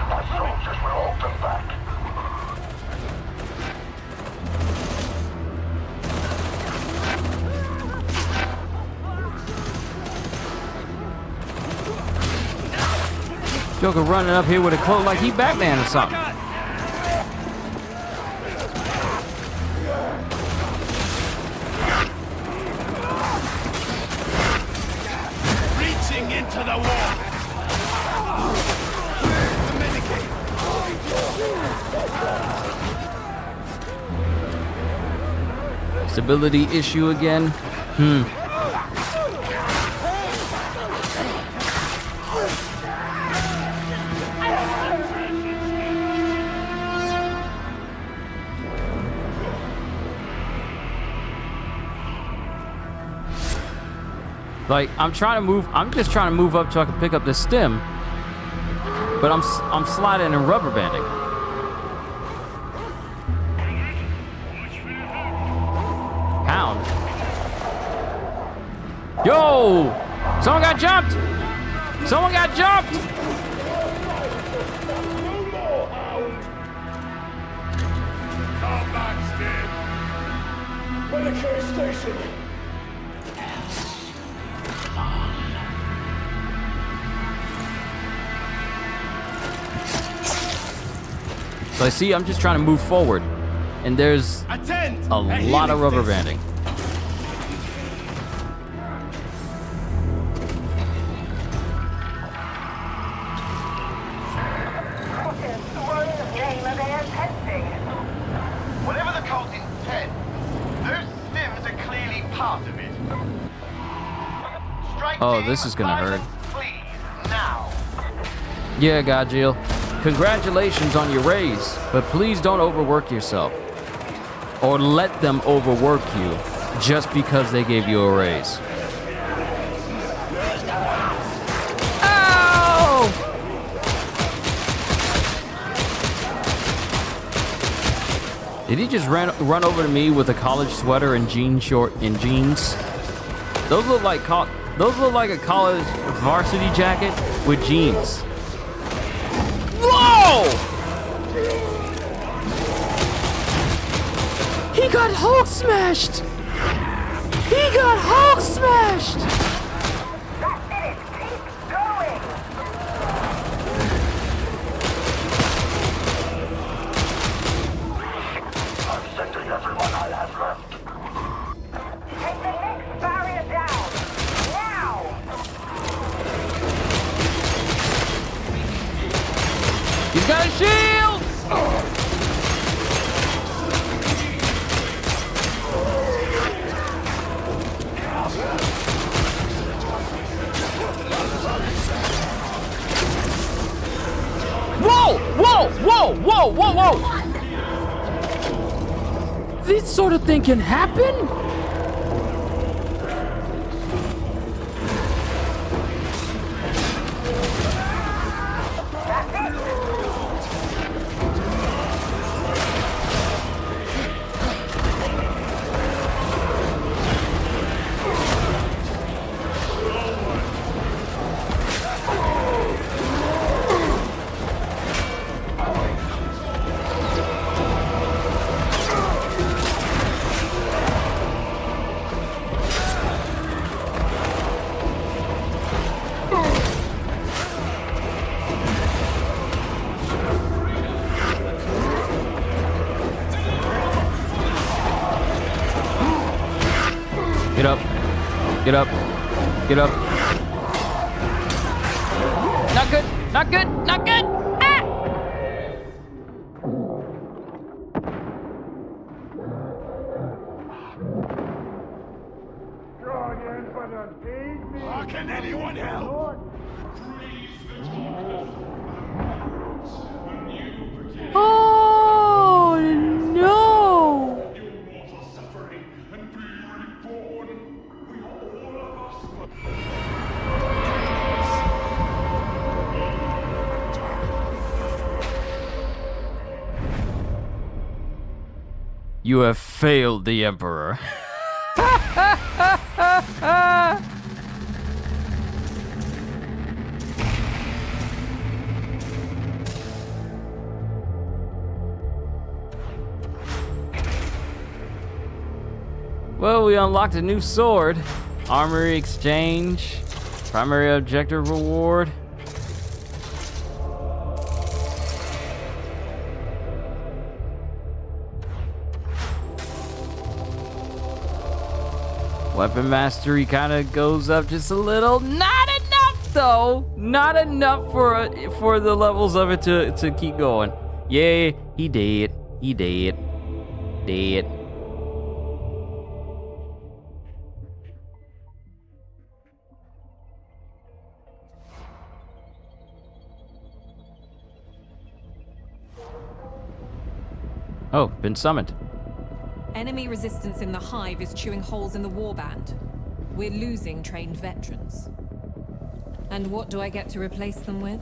My soldiers will all come back. Joker running up here with a cloak like he Batman or something. Reaching into the wall. Stability issue again. Like, I'm just trying to move up so I can pick up this stem. But I'm sliding and rubber banding. Hound. Yo! Someone got jumped! Someone got jumped! Come back, Stim. Medicaid station. So I see I'm just trying to move forward. And there's a lot of rubber banding. Whatever the cult intends, those stims are clearly part of it. Strike Oh, this is gonna hurt. please, now. Yeah, Godjill. Congratulations on your raise, but please don't overwork yourself. Or let them overwork you just because they gave you a raise. Ow! Did he just run over to me with a college sweater and jeans? Those look like a college varsity jacket with jeans. Whoa! He got Hulk smashed! He got Hulk smashed! I'm sending everyone I have left. Take the next barrier He's got a shield! Whoa! Whoa! Whoa! Whoa! Whoa! Whoa! This sort of thing can happen? Get up. Get up. Get up. Not good. Not good. Not good. Ah! How can anyone help? Oh no! You have failed the Emperor. Well, we unlocked a new sword. Armory exchange. Primary objective reward. Weapon mastery kind of goes up just a little. Not enough though. Not enough for the levels of it to keep going. Yeah, he did. He did. Dead. Oh, been summoned. Enemy resistance in the hive is chewing holes in the warband. We're losing trained veterans. And what do I get to replace them with?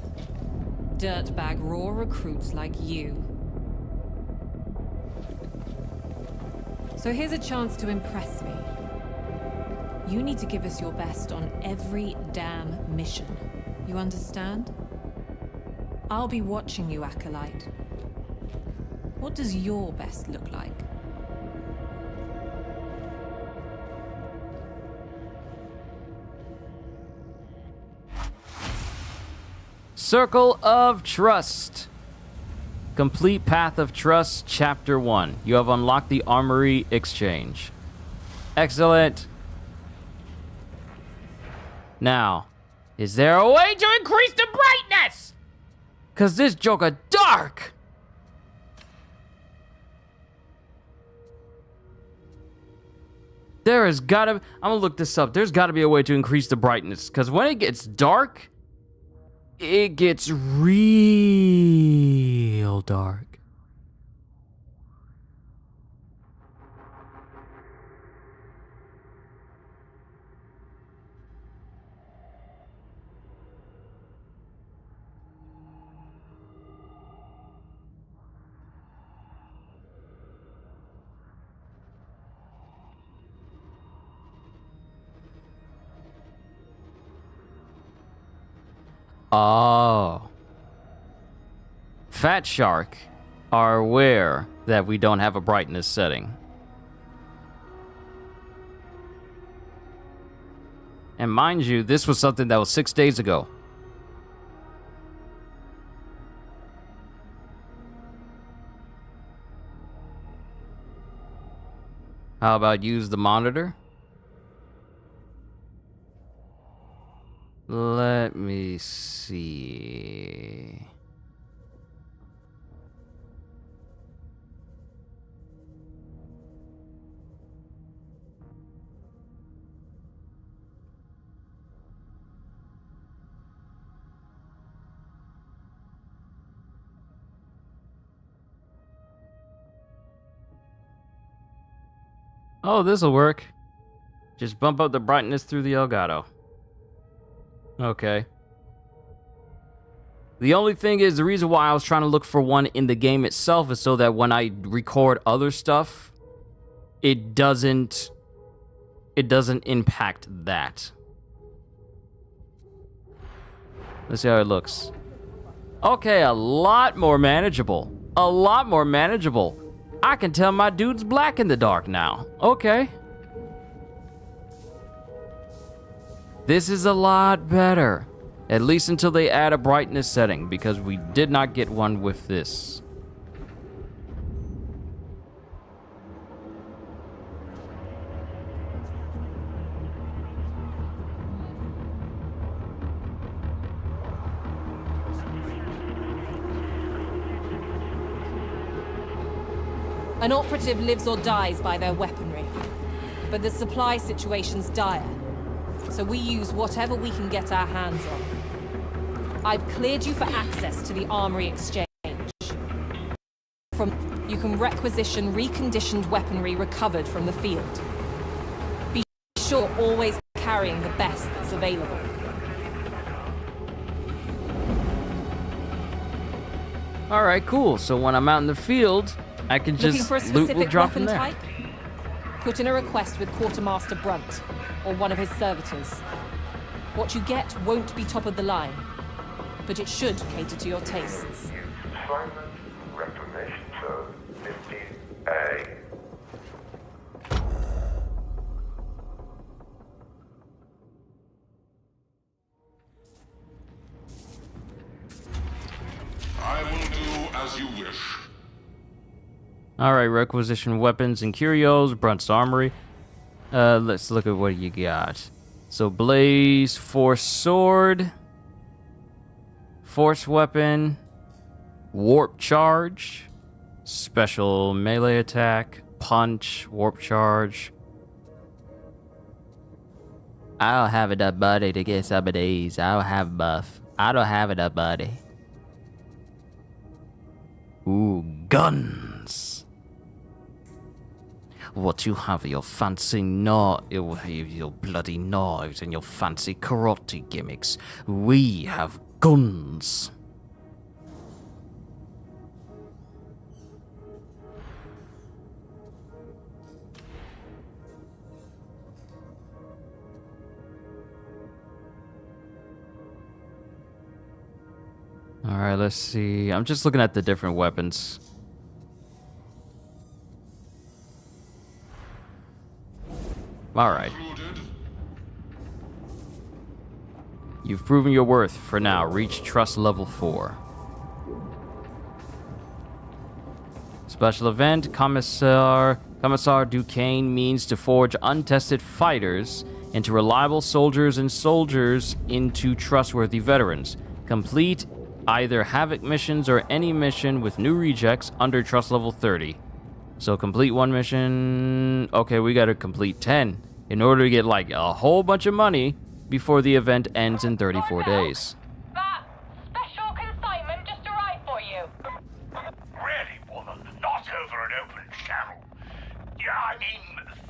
Dirtbag raw recruits like you. So here's a chance to impress me. You need to give us your best on every damn mission. You understand? I'll be watching you, Acolyte. What does your best look like? Circle of Trust. Complete Path of Trust, Chapter 1. You have unlocked the Armory Exchange. Excellent. Now, is there a way to increase the brightness? Cause this joker dark. There has gotta, I'm gonna look this up. There's gotta be a way to increase the brightness. Cause when it gets dark, it gets real dark. Oh. Fat Shark are aware that we don't have a brightness setting. And mind you, this was something that was 6 days ago. How about use the monitor? Let me see. Oh, this'll work. Just bump up the brightness through the Elgato. Okay. The only thing is, the reason why I was trying to look for one in the game itself is so that when I record other stuff, it doesn't impact that. Let's see how it looks. Okay, a lot more manageable. A lot more manageable. I can tell my dude's black in the dark now. Okay. This is a lot better. At least until they add a brightness setting, because we did not get one with this. An operative lives or dies by their weaponry, but the supply situation's dire, so we use whatever we can get our hands on. I've cleared you for access to the Armory Exchange. You can requisition reconditioned weaponry recovered from the field. Be sure always carrying the best that's available. All right, cool. So when I'm out in the field, I can just Looking for a loot will specific drop from weapon there. type? Put in a request with Quartermaster Brunt, or one of his servitors. What you get won't be top of the line, but it should cater to your tastes. Assignment Reclamation Zone 50A. I will do as you wish. All right, requisition weapons and curios, Brunt's Armory. Let's look at what you got. So Blaze, Force Sword, Force Weapon, Warp Charge, Special Melee Attack, Punch, Warp Charge. I don't have enough money to get some of these. I don't have buff. I don't have enough money. Ooh, guns. What you have your fancy your bloody knives and your fancy karate gimmicks. We have guns. All right, let's see. I'm just looking at the different weapons. All right. You've proven your worth for now. Reach trust level 4. Special event, Commissar Duquesne means to forge untested fighters into reliable soldiers and soldiers into trustworthy veterans. Complete either Havoc missions or any mission with new rejects under trust level 30. So complete one mission. Okay, we gotta complete 10 in order to get like a whole bunch of money before the event ends in 34 days. That special consignment just arrived for you. Really, woman, not over an open channel. Yeah, I mean,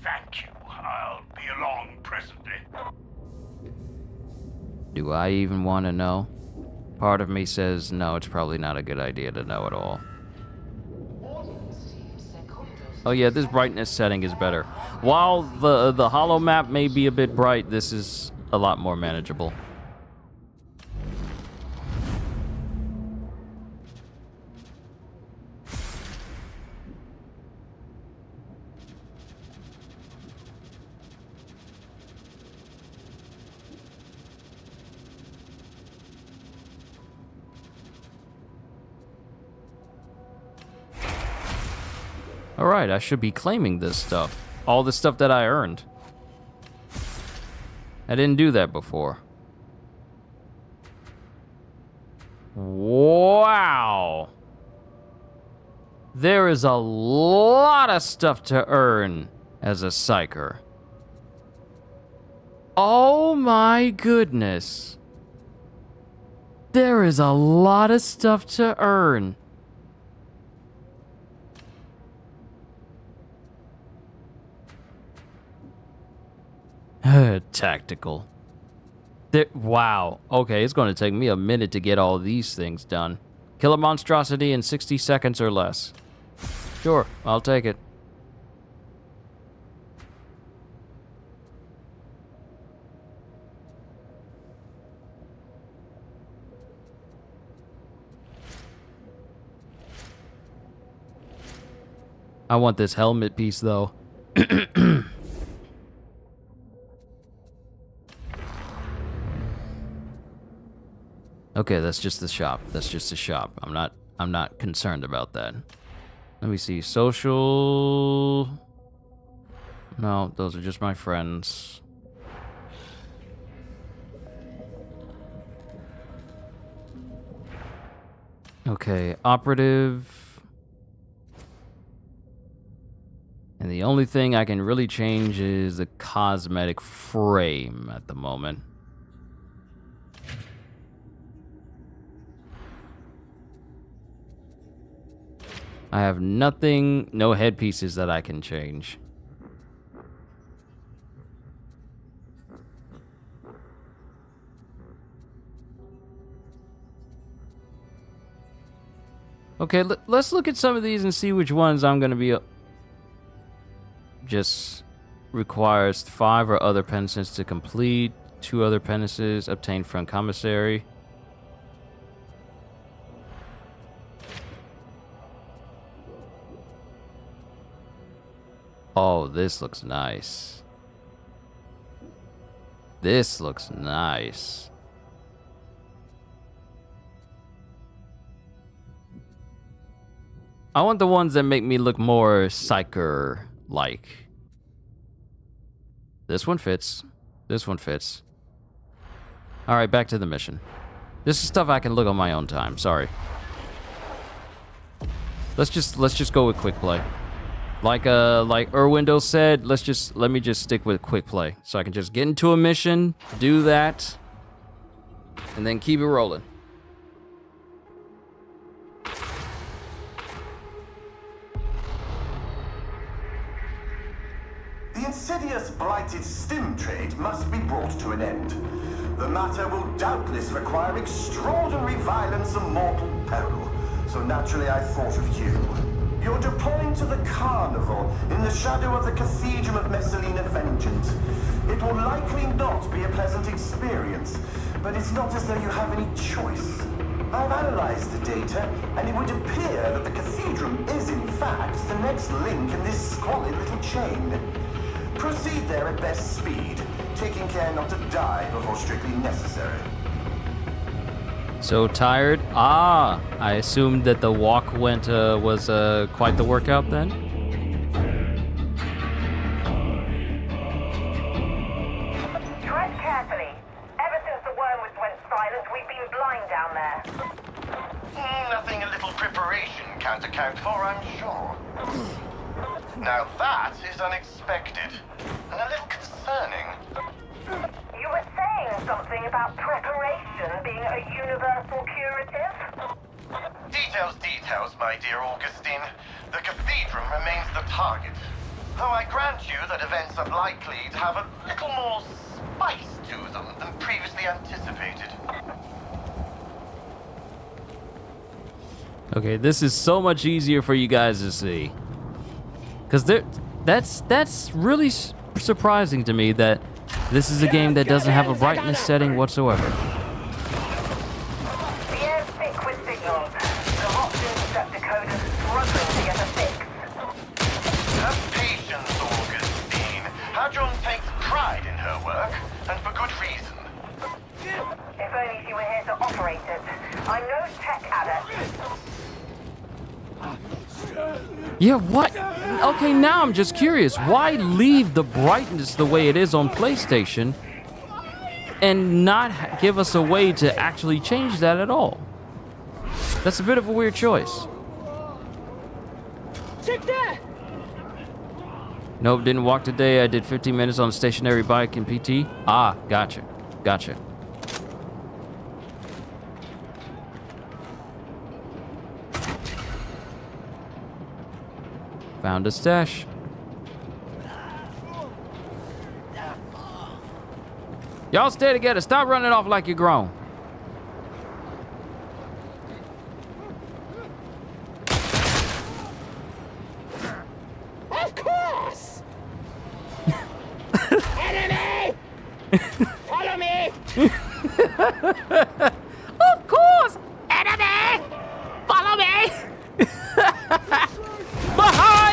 thank you. I'll be along presently. Do I even want to know? Part of me says no, it's probably not a good idea to know at all. Oh yeah, this brightness setting is better. While the hollow map may be a bit bright, this is a lot more manageable. Alright, I should be claiming this stuff. All the stuff that I earned. I didn't do that before. Wow. There is a lot of stuff to earn as a psyker. Oh my goodness. There is a lot of stuff to earn. Tactical. Wow. Okay, it's going to take me a minute to get all these things done. Kill a monstrosity in 60 seconds or less. Sure, I'll take it. I want this helmet piece, though. Okay, that's just the shop. That's just the shop. I'm not concerned about that. Let me see. Social. No, those are just my friends. Okay, operative. And the only thing I can really change is the cosmetic frame at the moment. I have nothing, no headpieces that I can change. Okay, let's look at some of these and see which ones I'm going to be... Just requires 5 or other penances to complete. 2 other penances obtained from commissary. Oh, this looks nice. This looks nice. I want the ones that make me look more psyker-like. This one fits. This one fits. Alright, back to the mission. This is stuff I can look on my own time, sorry. Let's just go with quick play. Like Erwindo said, let me just stick with quick play. So I can just get into a mission, do that, and then keep it rolling. The insidious blighted stim trade must be brought to an end. The matter will doubtless require extraordinary violence and mortal peril, so naturally I thought of you. You're deploying to the carnival in the shadow of the Cathedral of Messalina Vengeance. It will likely not be a pleasant experience, but it's not as though you have any choice. I've analyzed the data, and it would appear that the Cathedral is in fact the next link in this squalid little chain. Proceed there at best speed, taking care not to die before strictly necessary. So tired? Ah, I assumed that the walk was quite the workout then. Tread carefully. Ever since the wormwoods went silent, we've been blind down there. Nothing a little preparation can't account for, I'm sure. Now that is unexpected, and a little concerning. You were saying something about preparation being a universal curative? Details, my dear Augustine. The cathedral remains the target. Though I grant you that events are likely to have a little more spice to them than previously anticipated. Okay, this is so much easier for you guys to see. Because that's really surprising to me that this is a game that doesn't have a brightness setting whatsoever. The air's thick with signals. The hot intercept decoder's struggling to get a fix. Have patience, Augustine. Hadron takes pride in her work, and for good reason. If only she were here to operate it. I'm no tech adept. Yeah, what? Okay, now I'm just curious. Why leave the brightness the way it is on PlayStation and not give us a way to actually change that at all? That's a bit of a weird choice. Check that! Nope, didn't walk today. I did 15 minutes on a stationary bike in PT. Ah, gotcha. Gotcha. Found a stash. Y'all stay together. Stop running off like you're grown. Of course! Enemy! Follow me! Of course! Enemy! Follow me! Behind!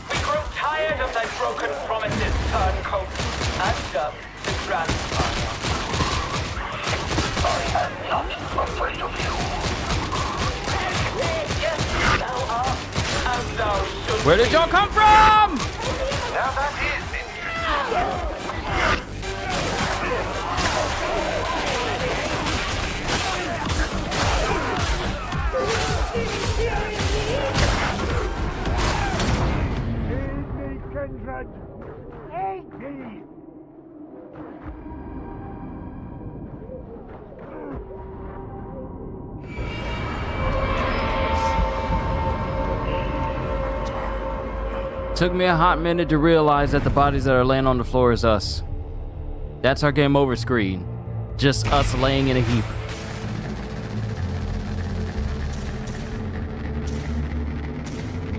We grow tired of thy broken promises, turncoat, and the grandfather. I am not afraid of you. Yes, thou art, and thou should. Where did y'all come from? Now that is Kindred! Aid me! Took me a hot minute to realize that the bodies that are laying on the floor is us. That's our game over screen. Just us laying in a heap.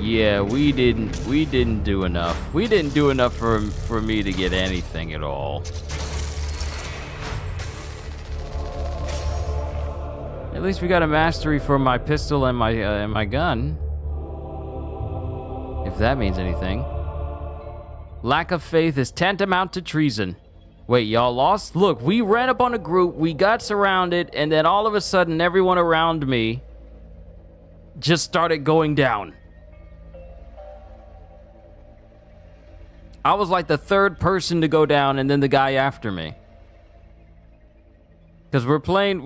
Yeah, we didn't do enough. We didn't do enough for me to get anything at all. At least we got a mastery for my pistol and my gun. If that means anything. Lack of faith is tantamount to treason. Wait, y'all lost? Look, we ran up on a group, we got surrounded, and then all of a sudden everyone around me just started going down. I was like the third person to go down and then the guy after me. Because we're playing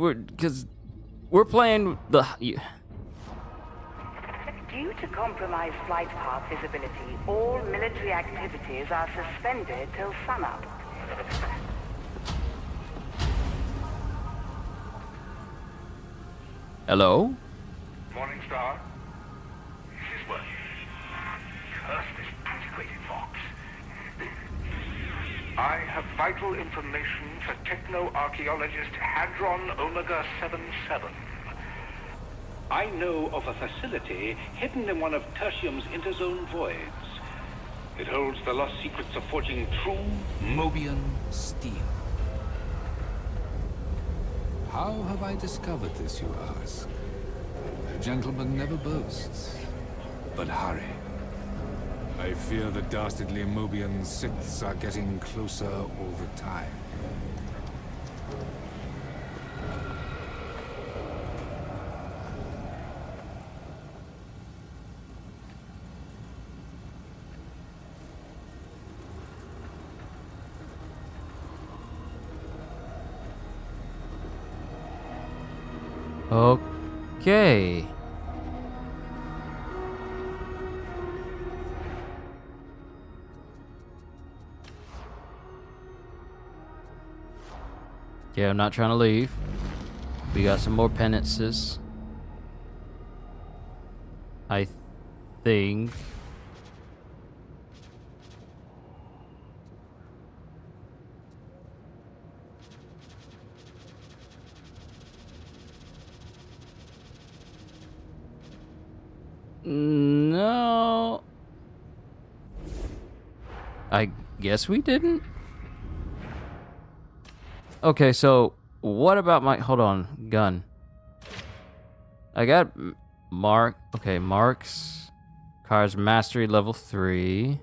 the... Due to compromised flight path visibility, all military activities are suspended till sunup. Hello? Morning Star. This is working. Curse this antiquated Vox. I have vital information for techno-archaeologist Hadron Omega 77. I know of a facility hidden in one of Tertium's interzone voids. It holds the lost secrets of forging true Mobian steel. How have I discovered this, you ask? A gentleman never boasts. But hurry. I fear the dastardly Mobian sixths are getting closer all the time. Okay. Yeah, I'm not trying to leave. We got some more penances. I think. No. I guess we didn't. Okay, so what about my... Hold on, gun. I got Mark. Okay, Mark's car's mastery level 3.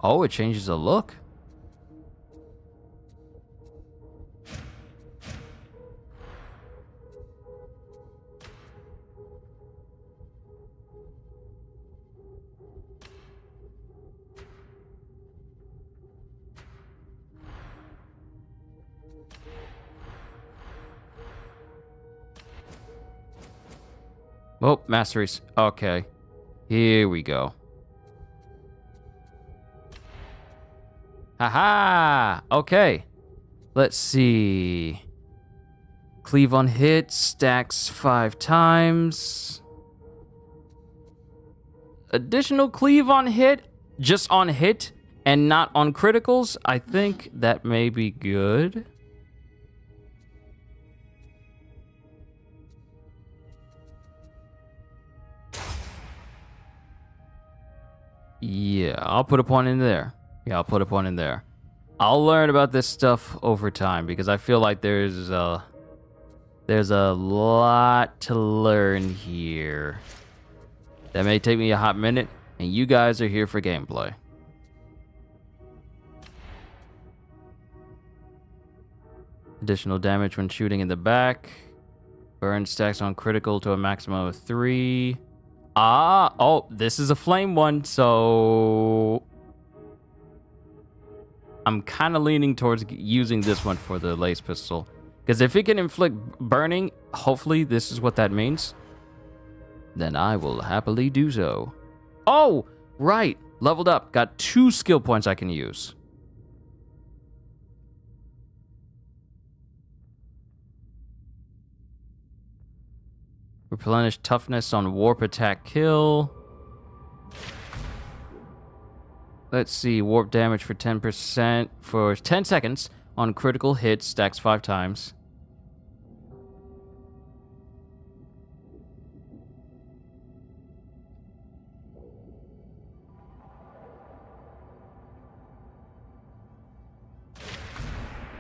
Oh, it changes the look. Oh, masteries. Okay. Here we go. Haha! Okay. Let's see. Cleave on hit, stacks 5 times. Additional cleave on hit, just on hit and not on criticals. I think that may be good. Yeah, I'll put a point in there. I'll learn about this stuff over time because I feel like there's a lot to learn here. That may take me a hot minute, and you guys are here for gameplay. Additional damage when shooting in the back. Burn stacks on critical to a maximum of 3. Oh, this is a flame one, so I'm kind of leaning towards using this one for the lace pistol. Because if it can inflict burning, hopefully this is what that means. Then I will happily do so. Oh, right. Leveled up. Got 2 skill points I can use. Replenish toughness on warp attack kill. Let's see, warp damage for 10% for 10 seconds on critical hits, stacks 5 times.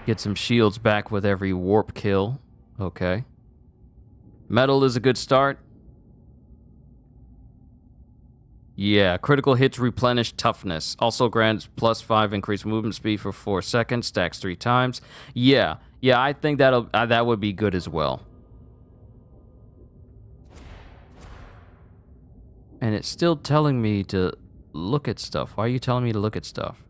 Get some shields back with every warp kill. Okay. Metal is a good start. Yeah, critical hits replenish toughness. Also grants +5 increased movement speed for 4 seconds. Stacks 3 times. Yeah, I think that would be good as well. And it's still telling me to look at stuff. Why are you telling me to look at stuff?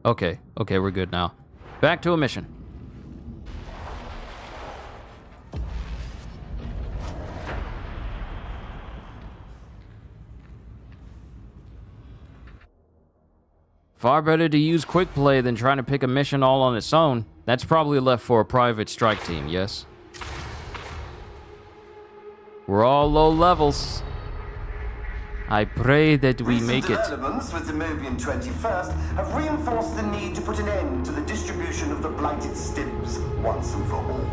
Okay, we're good now. Back to a mission. Far better to use quick play than trying to pick a mission all on its own. That's probably left for a private strike team, yes? We're all low levels. I pray that we make it. Developments with the Mobian 21st have reinforced the need to put an end to the distribution of the blighted stibs once and for all.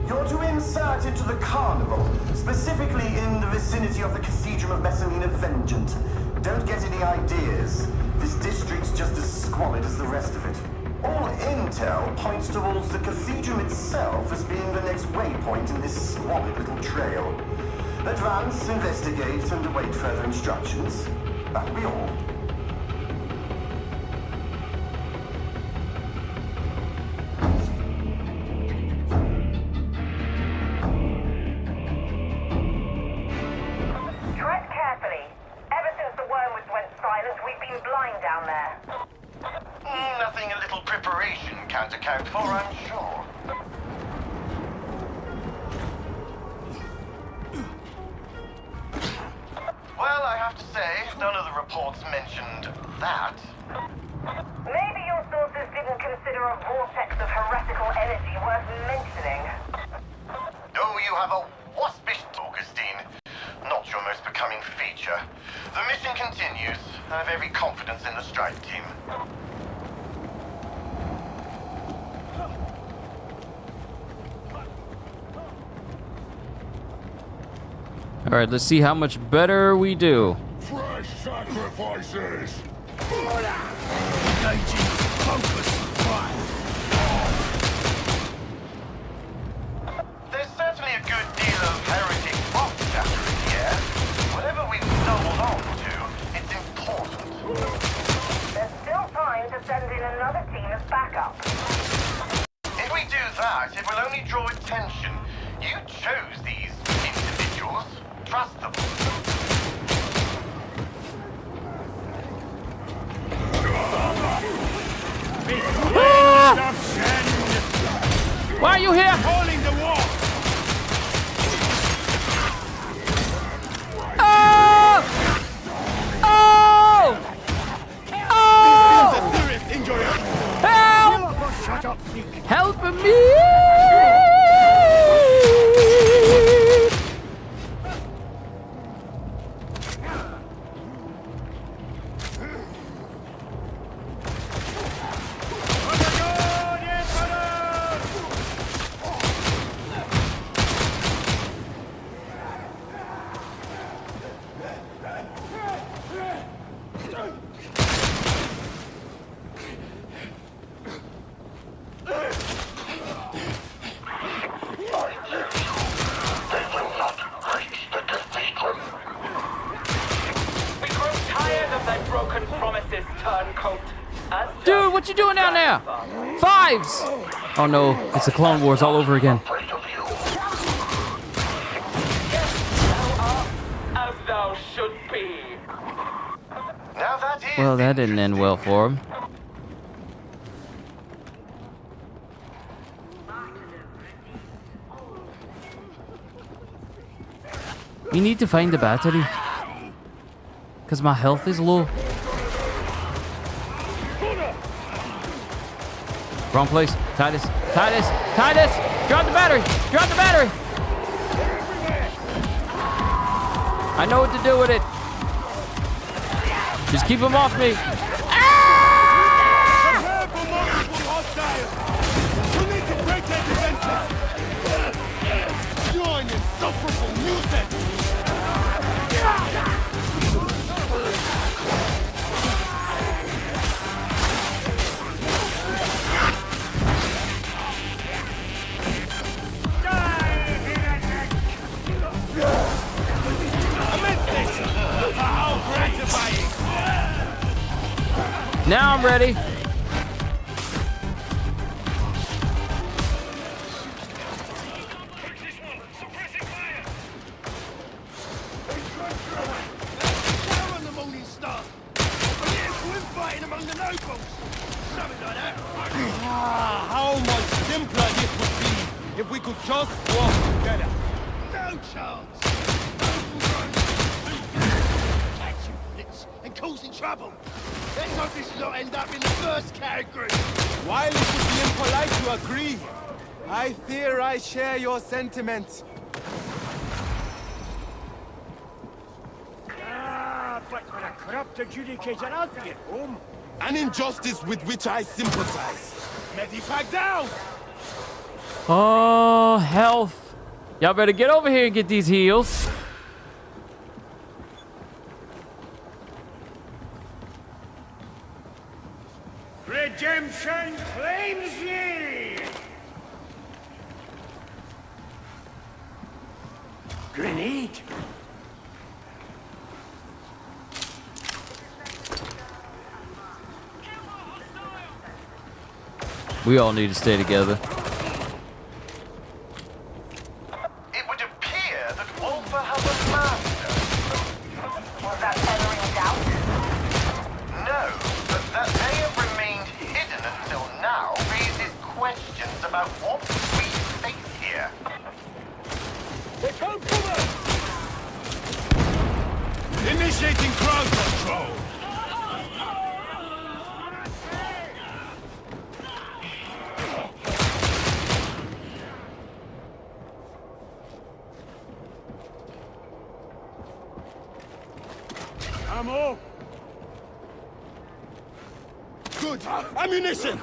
You're to insert into the carnival, specifically in the vicinity of the Cathedral of Messalina Vengeant. Don't get any ideas. This district's just as squalid as the rest of it. All intel points towards the cathedral itself as being the next waypoint in this squalid little trail. Advance, investigate, and await further instructions. That'll be all. Tread carefully. Ever since the wormwoods went silent, we've been blind down there. Nothing a little preparation can't account for, I'm sure. Well, I have to say, none of the reports mentioned that. Maybe your sources didn't consider a vortex of heretical energy worth mentioning. Oh, you have a waspish Augustine. Not your most becoming feature. The mission continues. I have every confidence in the strike team. All right, let's see how much better we do. Fresh sacrifices! Engaging focus fire. There's certainly a good deal of heretic box chatter in the air. Whatever we've stumbled on to, it's important. There's still time to send in another team as backup. If we do that, it will only draw attention. You chose these individuals. Trust them. Why are you here? Holding the wall! Ah! Ah! what you doing down there? Fives! Oh no, it's the Clone Wars all over again. As thou should be. Now that is Well, that didn't end well for him. We need to find the battery. Because my health is low. Wrong place. Titus. Titus. Titus! Drop the battery! Drop the battery! I know what to do with it. Just keep him off me. Join insufferable music! Now I'm ready. How much simpler this would be if we could just walk together. No chance. Catch you, Blitz, and causing trouble. Let's hope this does not end up in the first category. While it would be impolite to agree, I fear I share your sentiments. But when a corrupt adjudicator out at home. An injustice with which I sympathize. Medipack down! Oh, health. Y'all better get over here and get these heals. Redemption claims ye! Grenade! We all need to stay together. It would appear that Walter has a master. Was that ever in doubt? No, but that they have remained hidden until now raises questions about what we face here. They come from us! Initiating crowd control! Ammo! Good. Ammunition!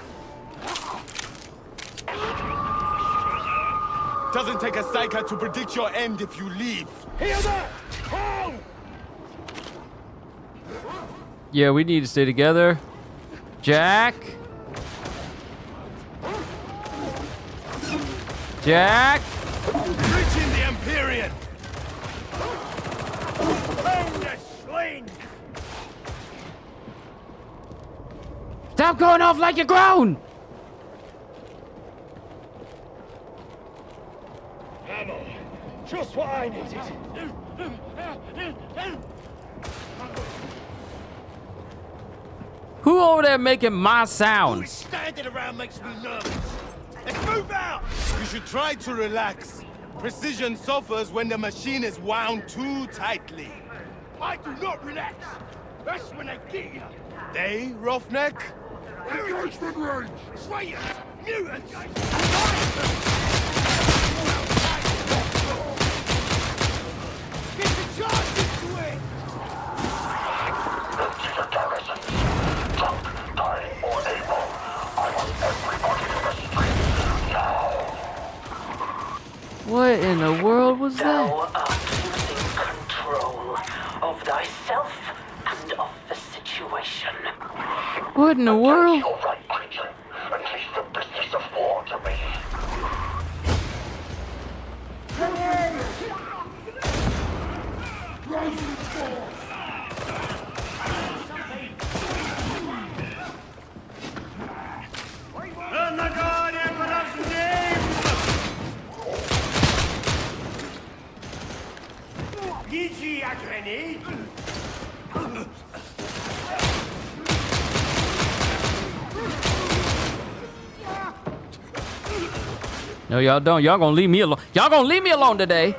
Doesn't take a psyker to predict your end if you leave. Hear that? Hold! Yeah, we need to stay together. Jack? Jack? Reaching the Empyrean! Bring the sling! Stop going off like you're grown! Ammo! Just what I needed! Who over there making my sounds? Standing around makes me nervous. Let's move out! You should try to relax. Precision suffers when the machine is wound too tightly. I do not relax! That's when I get you! They, roughneck? Engagement range! Traitors! Mutants! Get the charge into it! Empty the garrison. Drunk, dying, or able. I want everybody in the streets now. What in the world was Thou that? art losing control of thyself and of the situation. What in the world? You're right, creature. And leave the business of war to me. need? No, y'all don't. Y'all gonna leave me alone. Y'all gonna leave me alone today.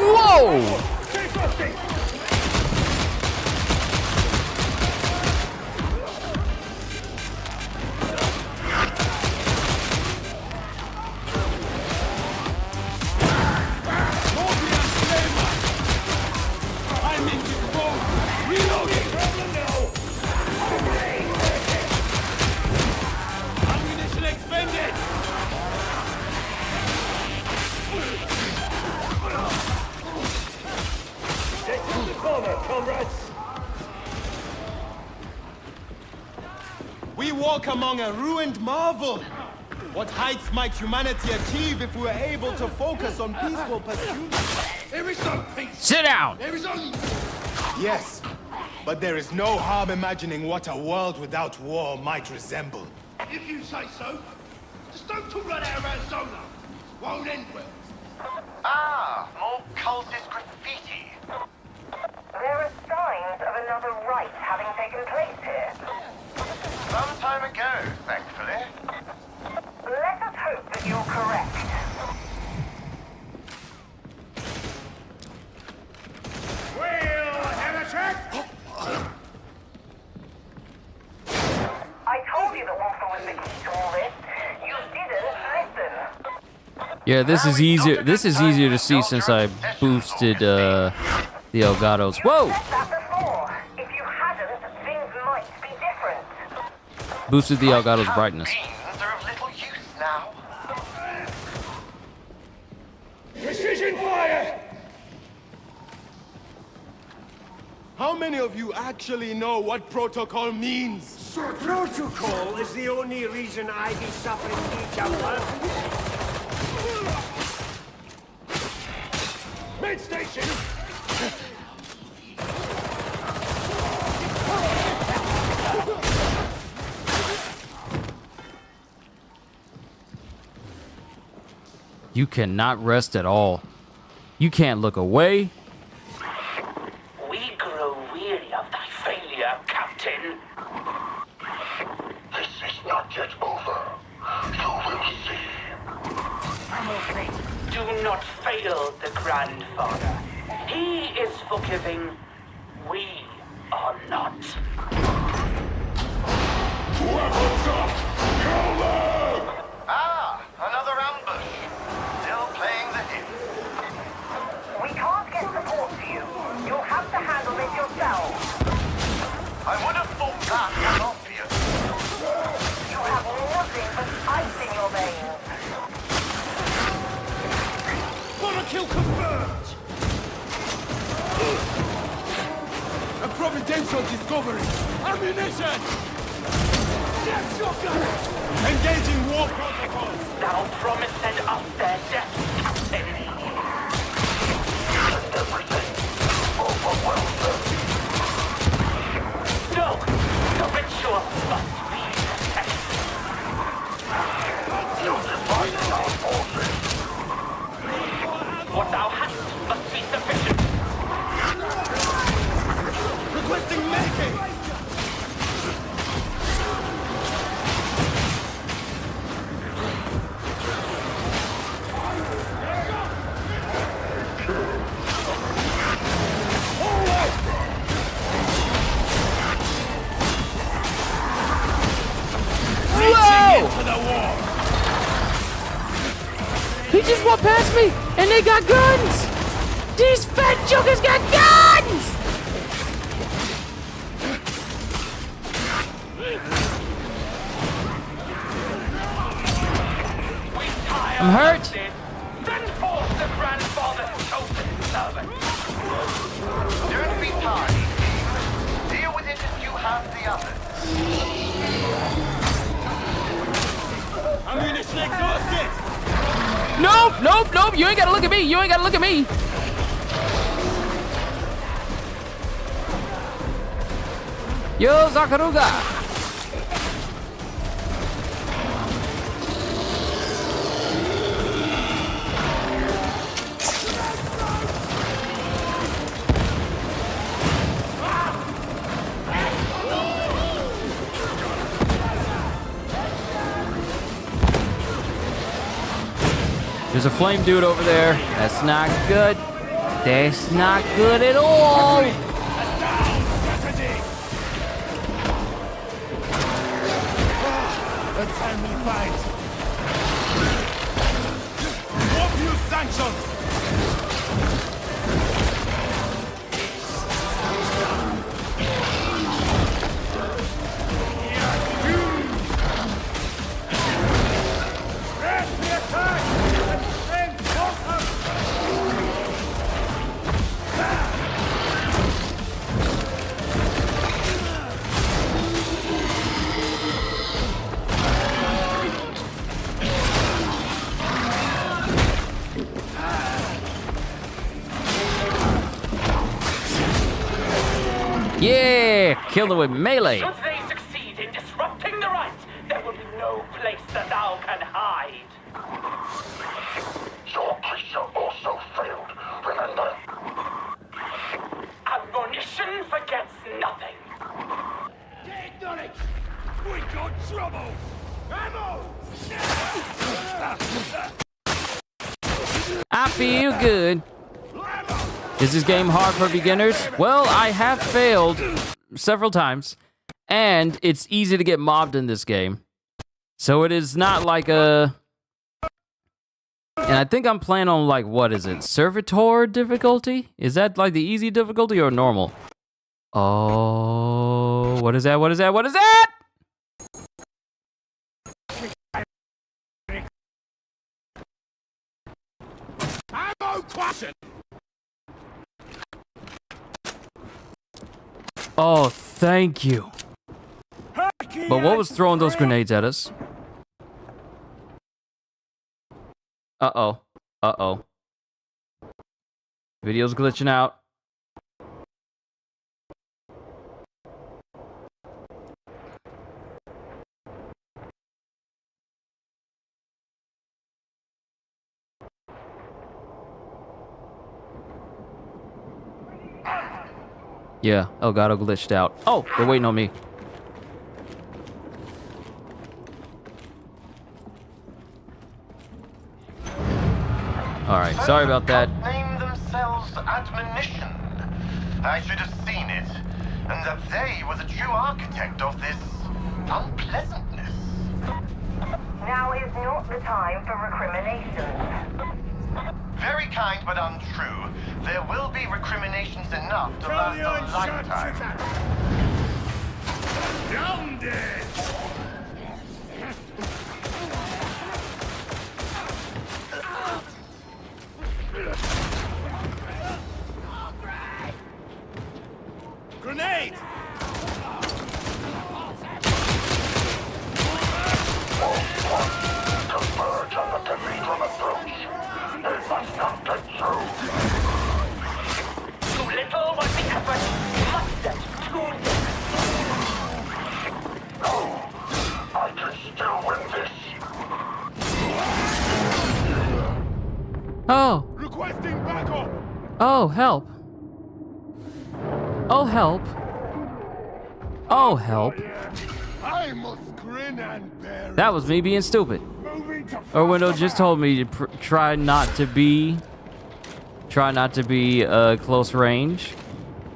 Whoa! Ammunition expended! Take to the corner, comrades! We walk among a ruined marvel. What heights might humanity achieve if we were able to focus on peaceful pursuits? There is no peace. Sit down. There is only... Yes, but there is no harm imagining what a world without war might resemble. If you say so. Just don't talk like that around Zola. Won't end well. Ah, more cultist graffiti. There are signs of another rite having taken place here. Some time ago, thankfully. Let us hope that you're correct. We'll have a check! I told you that Walker was the key to all this. You didn't listen. Yeah, this is easier. This is easier to see since I boosted the Elgatos. Whoa! Before, if you hadn't, things might be different. Boosted the Elgato's brightness. They're of little use now. Precision fire! How many of you actually know what protocol means? Protocol is the only reason I be suffering each other. Mid station! You cannot rest at all. You can't look away. We grow weary of thy failure, Captain. This is not yet over. You will see. Hamilton, do not fail the grandfather. He is forgiving. We are not. Weapons up! Cover! Ah, another ambush. Still playing the hit. We can't get support to you. You'll have to handle it yourself. I would have thought that was obvious. You have nothing but ice in your veins. Wanna kill confirmed! A providential discovery! Ammunition! Yes, shotgun! Engaging war protocols! Thou promised us their death, Captain. No! The ritual must be protected. You divided our forces. What thou hast must be sufficient. Requesting medicate! He just walked past me, and they got guns! These fat jokers got guns! I'm hurt. Send forth the grandfather's chosen servant. Don't be tardy. Deal with it as you have the others. Ammunition exhausted! Nope, nope, nope. You ain't gotta look at me. You ain't gotta look at me. Yo, Zakaruga. There's a flame dude over there. That's not good. That's not good at all. Let's time we fight. Warp you sanctions! Yeah, kill it with melee. Should they succeed in disrupting the rite, there will be no place that thou can hide. Your creature also failed, remember? Admonition forgets nothing. Ignorant! We got trouble! Ammo! I feel good. Is this game hard for beginners? Well, I have failed several times, and it's easy to get mobbed in this game. So it is not like a... And I think I'm playing on, like, what is it? Servitor difficulty? Is that, like, the easy difficulty or normal? Oh, what is that? What is that? What is that? Ammo question! Oh, thank you. But what was throwing those grenades at us? Uh-oh. Uh-oh. Video's glitching out. Yeah, Elgato glitched out. Oh, they're waiting on me. Alright, sorry about that. Name themselves Admonition. I should have seen it, and that they were the true architect of this unpleasantness. Now is not the time for recriminations. Very kind, but untrue. There will be recriminations enough to last a lifetime. Down dead! Grenade! Converge on the cathedral approach. They must not get through. Too little was the effort, mustered too little. No, I can still win this. Oh. Requesting backup! Oh, help. Oh, help. Oh, help. I must grin and bear it. That was me being stupid. Or Window just told me to try not to be close range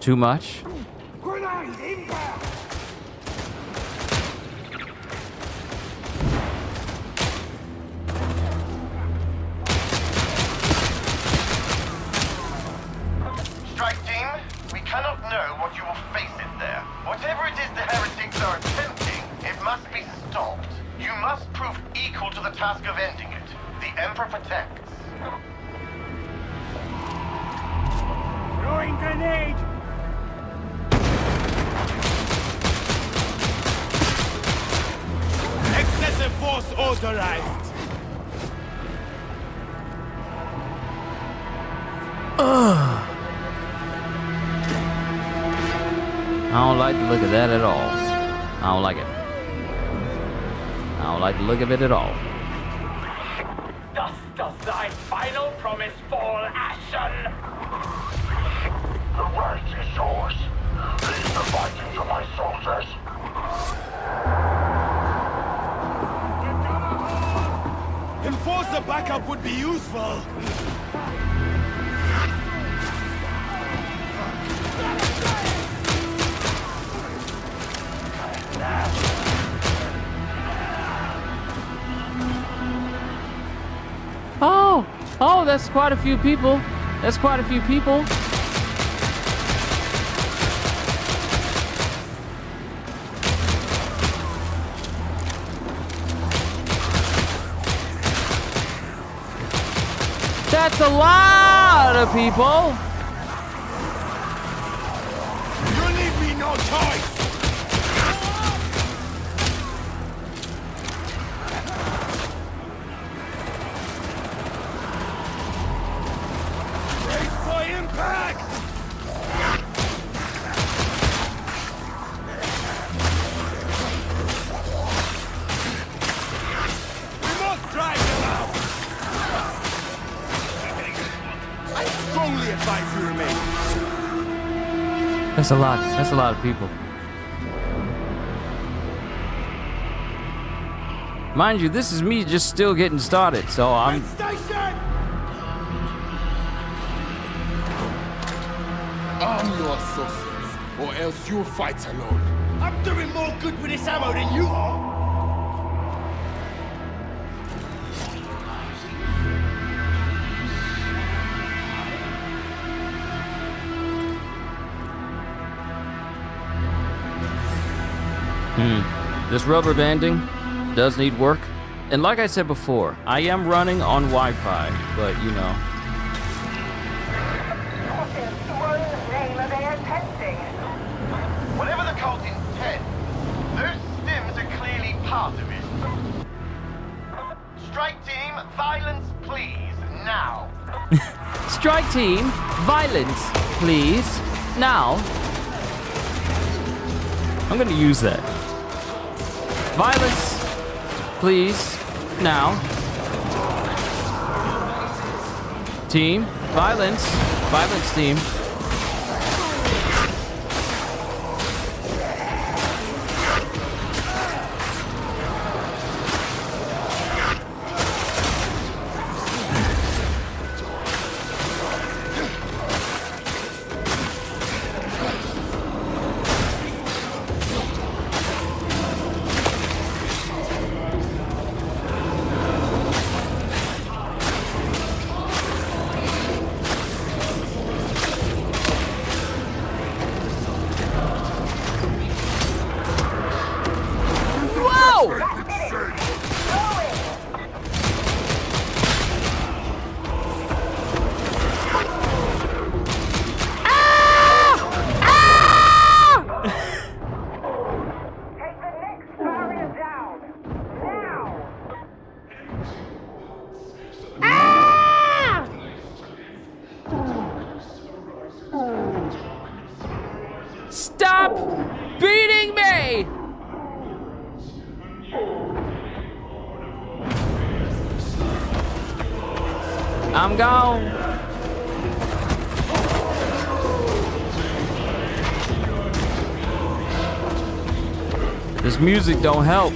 too much. Grenade inbound! Strike team, we cannot know what you will face in there. Whatever it is the heretics are attempting, it must be stopped. You must prove equal to the task of ending it. The Emperor protects. Throwing grenade! Excessive force authorized! I don't like the look of that at all. I don't like it. I don't like the look of it at all. Thus does thy final promise fall ashen. The right is yours. Leave the fighting to my soldiers. course a backup would be useful. Oh, that's quite a few people. That's quite a few people. That's a lot of people. You leave me no choice. Brace for impact. We must drive them out. I strongly advise you remain. That's a lot. That's a lot of people. Mind you, this is me just still getting started, so I'm... Station! Arm your associates, or else you'll fight alone. I'm doing more good with this ammo than you are. This rubber banding does need work. And like I said before, I am running on Wi-Fi, but you know. Name of air testing. Whatever the cult intends, those stims are clearly part of it. Strike team, violence, please, now. Strike team, violence, please, now. I'm gonna use that. Violence, please, now. Team, violence, violence team. Stop beating me! I'm gone. This music don't help.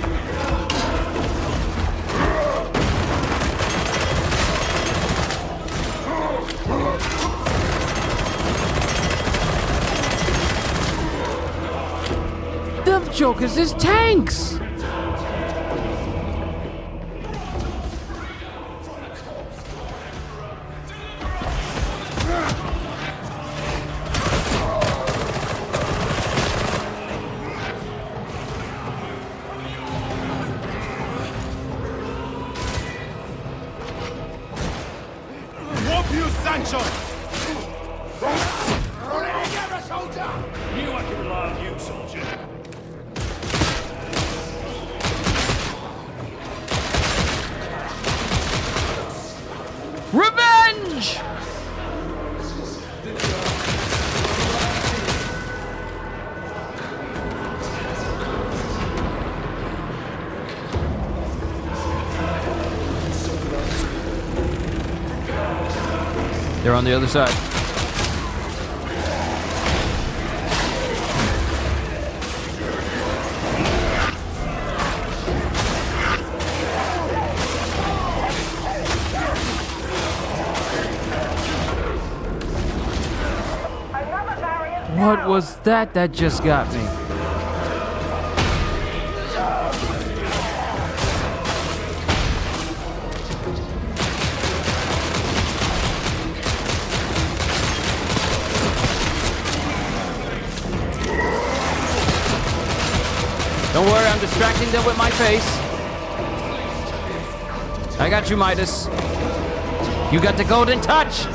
Them jokers is tanks. Whoop you, Sancho! You, I can rely on you, soldier. Revenge! They're on the other side. What was that that just got me? Don't worry, I'm distracting them with my face. I got you, Midas. You got the golden touch.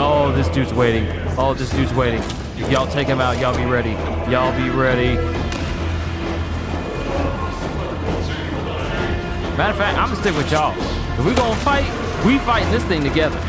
Oh, this dude's waiting. Oh, this dude's waiting. Y'all take him out. Y'all be ready. Y'all be ready. Matter of fact, I'm gonna stick with y'all. If we gonna fight, we fighting this thing together.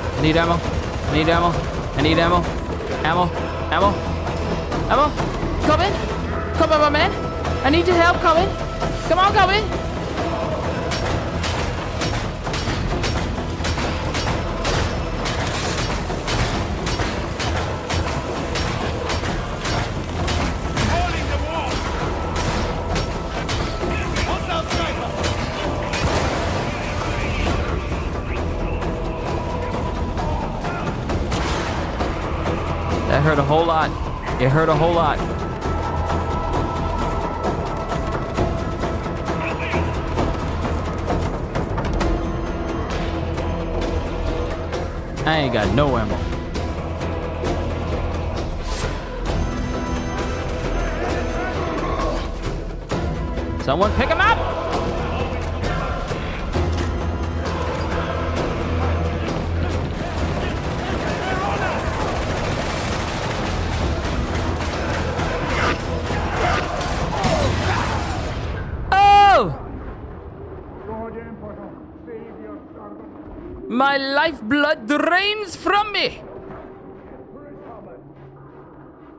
I need ammo. I need ammo. I need ammo. Ammo. Ammo. Ammo. Come in. Come on, my man. I need your help. Come in. Come on, come in. That hurt a whole lot. It hurt a whole lot. I ain't got no ammo. Someone pick him up! My lifeblood drains from me!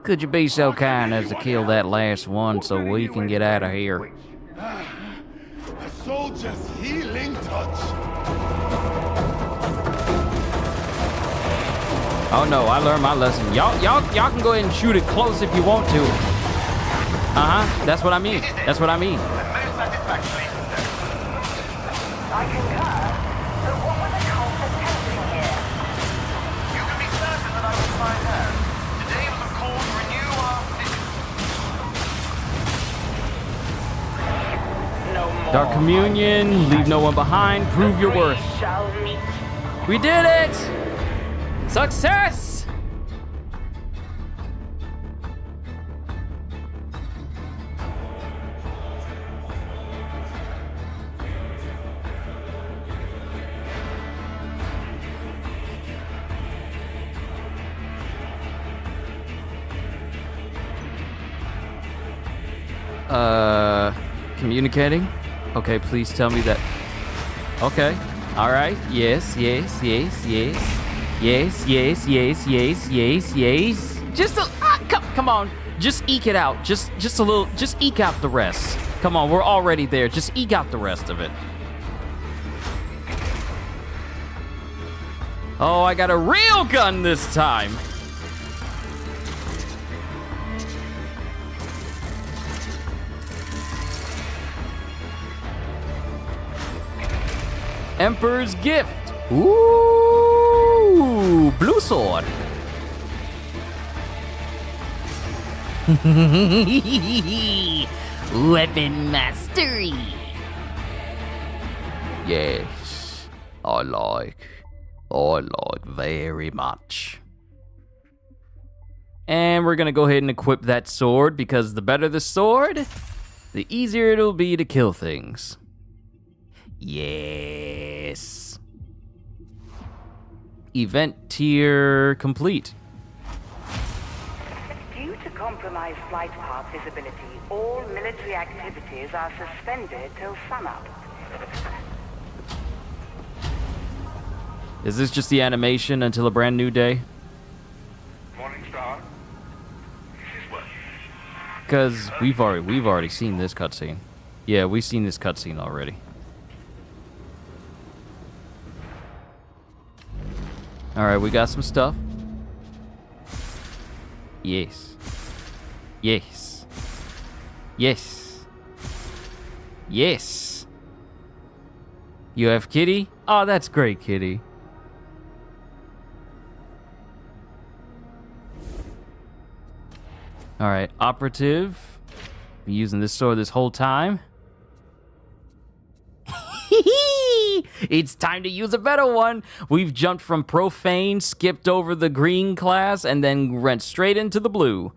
Could you be so kind as to kill that last one so we can get out of here? A soldier's healing touch. Oh no, I learned my lesson. Y'all can go ahead and shoot it close if you want to. Uh-huh, that's what I mean. That's what I mean. I concur. So what were the cult attempting here? You can be certain that I will find out. Today was a call to renew our position. No more. Dark Communion, leave no one behind, prove your worth. Shall meet. We did it! Success! Communicating? Okay, please tell me that. Okay. All right. Yes, yes, yes, yes. Yes, yes, yes, yes, yes, yes. Just a come on. Just eke it out. Just a little. Just eke out the rest. Come on, we're already there. Just eke out the rest of it. Oh, I got a real gun this time. Emperor's Gift. Ooh, blue sword. Weapon mastery. Yes, I like very much. And we're gonna go ahead and equip that sword because the better the sword, the easier it'll be to kill things. Yes. Event tier complete. Due to compromise flight path visibility, all military activities are suspended till sunup. Is this just the animation until a brand new day? Morning Star. This is what? Because we've already seen this cutscene. Yeah, we've seen this cutscene already. All right, we got some stuff. Yes. Yes. Yes. Yes. You have Kitty? Oh, that's great, Kitty. All right, operative. Been using this sword this whole time. It's time to use a better one. We've jumped from profane, skipped over the green class, and then went straight into the blue.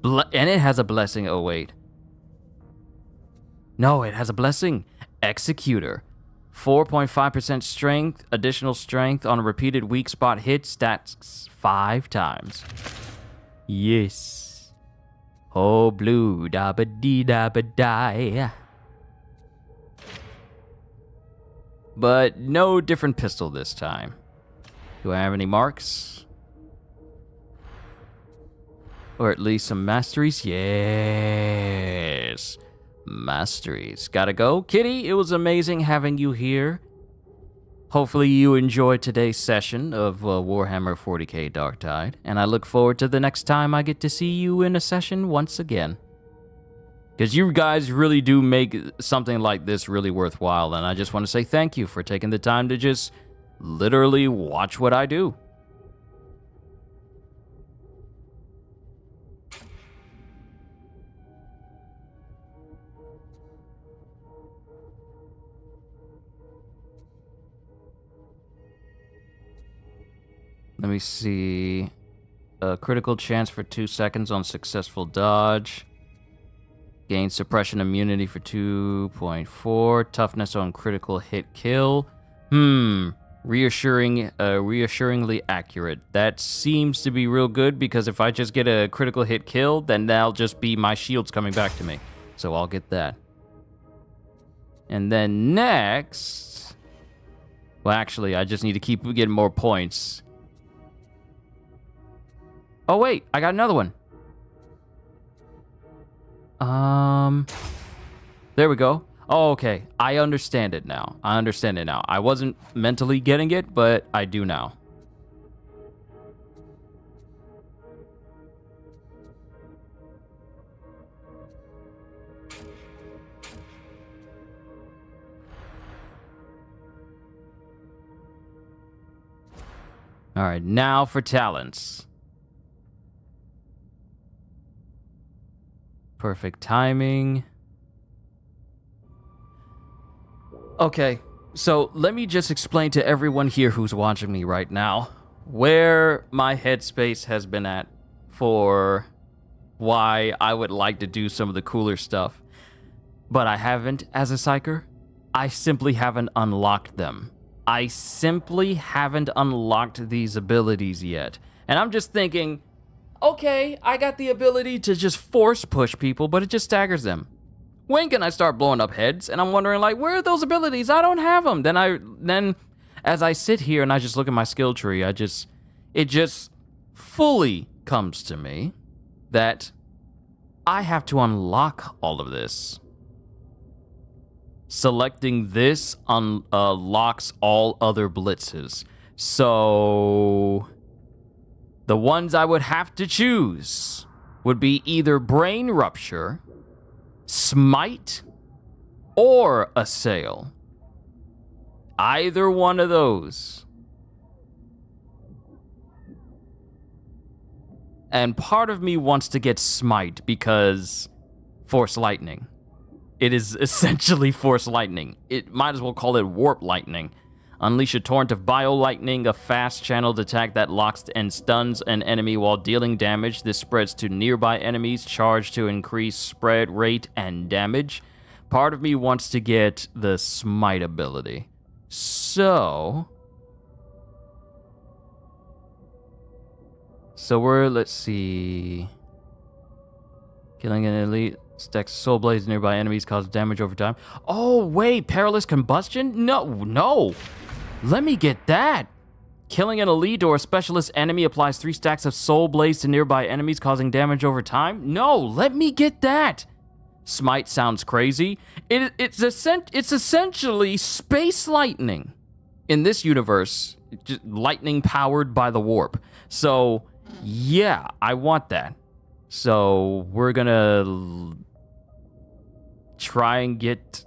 And it has a blessing. Oh, wait. No, it has a blessing. Executor. 4.5% strength, additional strength on a repeated weak spot hit, stats 5 times. Yes. Oh, blue, da ba dee da ba die. But no different pistol this time. Do I have any marks? Or at least some masteries? Yes. Masteries. Gotta go. Kitty, it was amazing having you here. Hopefully you enjoyed today's session of Warhammer 40K Darktide, and I look forward to the next time I get to see you in a session once again. Because you guys really do make something like this really worthwhile, and I just want to say thank you for taking the time to just literally watch what I do. Let me see. A critical chance for 2 seconds on successful dodge. Gain suppression immunity for 2.4. Toughness on critical hit kill. Reassuringly accurate. That seems to be real good because if I just get a critical hit kill, then that'll just be my shields coming back to me. So I'll get that. And then next... Well, actually, I just need to keep getting more points. Oh, wait. I got another one. There we go. Oh, okay. I understand it now. I wasn't mentally getting it, but I do now. All right, now for talents. Perfect timing. Okay, so let me just explain to everyone here who's watching me right now where my headspace has been at for why I would like to do some of the cooler stuff. But I haven't as a psyker. I simply haven't unlocked them. I simply haven't unlocked these abilities yet. And I'm just thinking, okay, I got the ability to just force push people, but it just staggers them. When can I start blowing up heads? And I'm wondering, like, where are those abilities? I don't have them. Then as I sit here and I just look at my skill tree, it just fully comes to me that I have to unlock all of this. Selecting this unlocks all other blitzes. So the ones I would have to choose would be either Brain Rupture, Smite, or Assail. Either one of those. And part of me wants to get Smite because Force Lightning. It is essentially Force Lightning. It might as well call it Warp Lightning. Unleash a torrent of Bio Lightning, a fast channeled attack that locks and stuns an enemy while dealing damage. This spreads to nearby enemies, charged to increase spread rate and damage. Part of me wants to get the Smite ability. So let's see. Killing an elite stacks soul blades nearby enemies causes damage over time. Oh, wait, perilous combustion? No. Let me get that. Killing an elite or a specialist enemy applies 3 stacks of soul blades to nearby enemies causing damage over time? No, let me get that. Smite sounds crazy. It's essentially space lightning. In this universe, just lightning powered by the warp. So, yeah, I want that. So, we're gonna try and get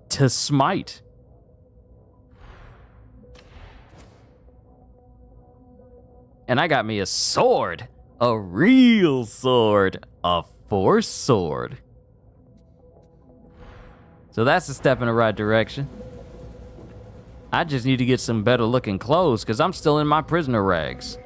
to Smite. And I got me a sword. A real sword. A Force sword. So that's a step in the right direction. I just need to get some better looking clothes because I'm still in my prisoner rags.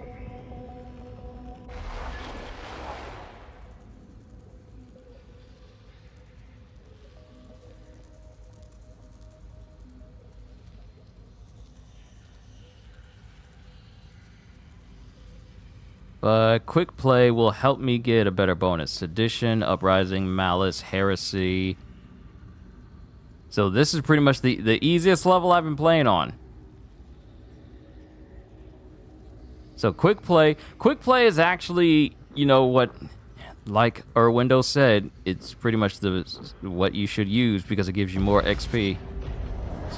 But quick play will help me get a better bonus. Sedition, Uprising, Malice, Heresy. So this is pretty much the easiest level I've been playing on. So quick play is actually, you know what, like Erwindo said, it's pretty much what you should use because it gives you more XP.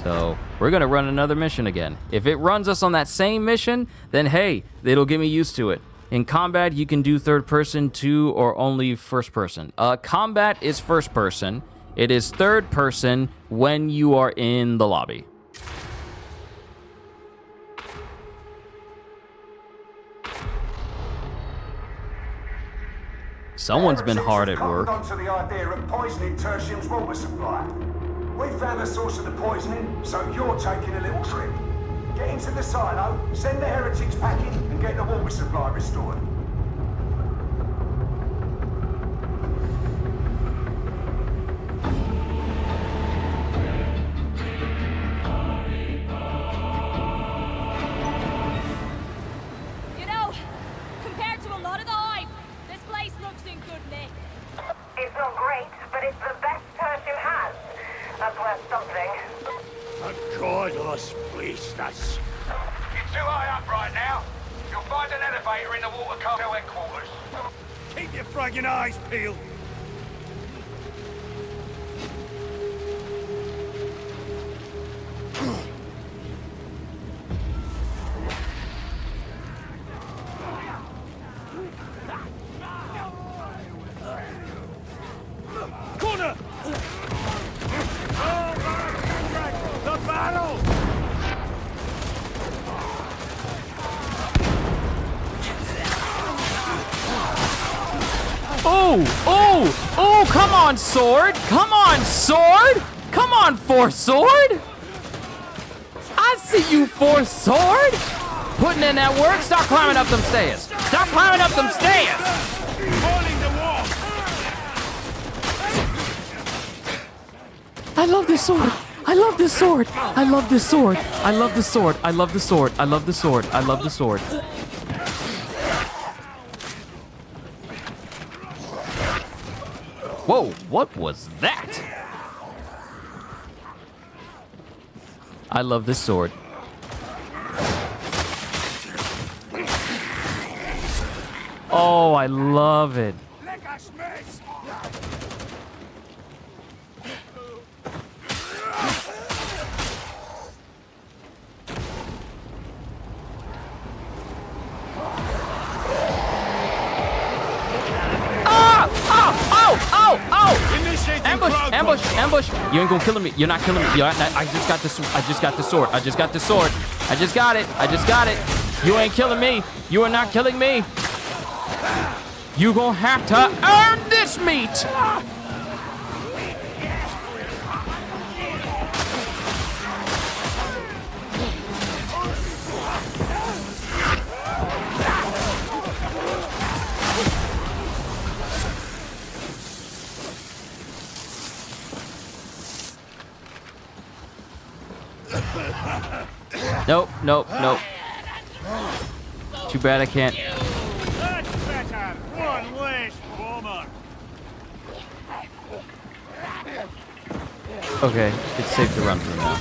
So we're gonna run another mission again. If it runs us on that same mission, then hey, it'll get me used to it. In combat, you can do third person, 2, or only first person. Combat is first person. It is third person when you are in the lobby. Someone's been hard at work. Onto the idea of poisoning Tertium's water supply. We found the source of the poisoning, so you're taking a little trip. Get into the silo, send the heretics packing, and get the water supply restored. You know, compared to a lot of the Hive, this place looks in good nick. It's not great, but it's the best Tertium has. That's worth something. A godless place, that's... You're too high up right now. You'll find an elevator in the water cargo headquarters. Keep your friggin' eyes peeled. Corner! The battle! Oh, come on, sword! Come on, sword! Come on, Force sword! I see you, Force sword! Putting in that work, stop climbing up them stairs! Stop climbing up them stairs! Holding the wall! I love this sword! I love this sword! I love this sword! I love the sword! I love the sword! I love the sword! I love the sword! Whoa, what was that? I love this sword. Oh, I love it. Ambush! You ain't gonna kill me. You're not killing me. I just got this. I just got the sword. I just got the sword. I just got it. I just got it. You ain't killing me. You are not killing me. You gonna have to earn this meat. Nope. Too bad I can't. That's better. One less bomber. Okay, it's safe to run through now.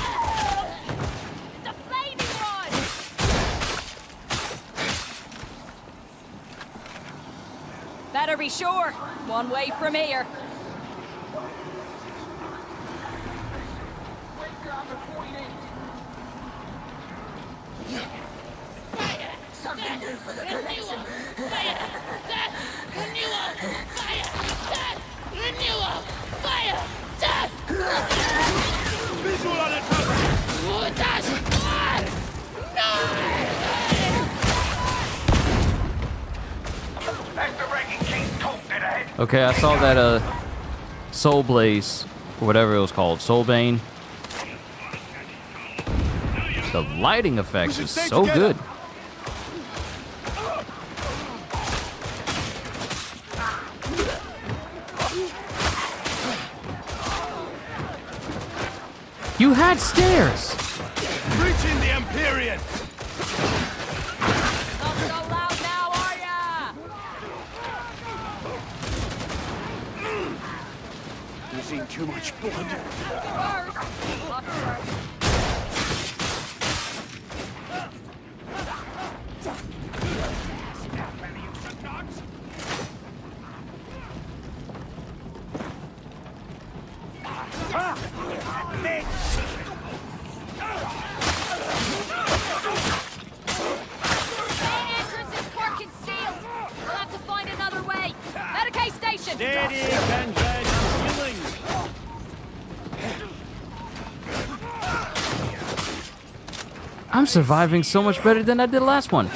Better be sure. One way from here. Something new for the collection. Fire! Death! Renewal! Fire! Death! Renewal! Fire! Death! Visual on it! Death! No! That's the Wrecking King's coat dead ahead. Okay, I saw that Soul Blaze, or whatever it was called, Soul Bane. The lighting effects is so good. You had stairs. Reaching the Empyrean. Not so loud now, are ya? You've seen too much blood. I'm surviving so much better than I did last one.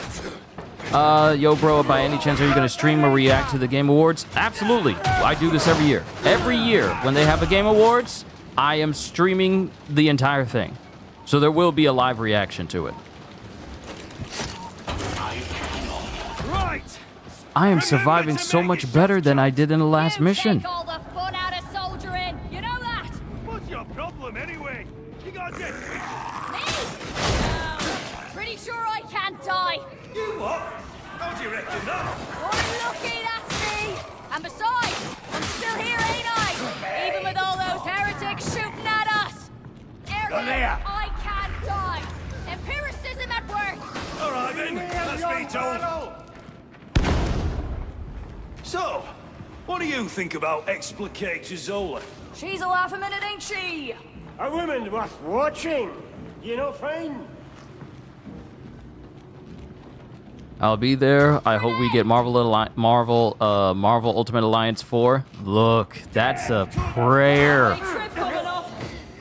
Yo, bro, by any chance are you going to stream or react to the Game Awards? Absolutely. I do this every year. Every year when they have a Game Awards, I am streaming the entire thing. So there will be a live reaction to it. Right. I am surviving so much better than I did in the last mission. Take all the fun out of soldiering. You know that? What's your problem anyway? You got this. Pretty sure I can't die. You what? How do you reckon that? You're lucky, that's me. And besides, I'm still here, ain't I? Even with all those heretics shooting at us. Ergo, I can't die. Empiricism at work. All right then, that's me told. So, what do you think about Explicator Zola? She's a laugh a minute, ain't she? A woman worth watching. You know, friend? I'll be there. I hope we get Marvel Ultimate Alliance 4. Look, that's a prayer.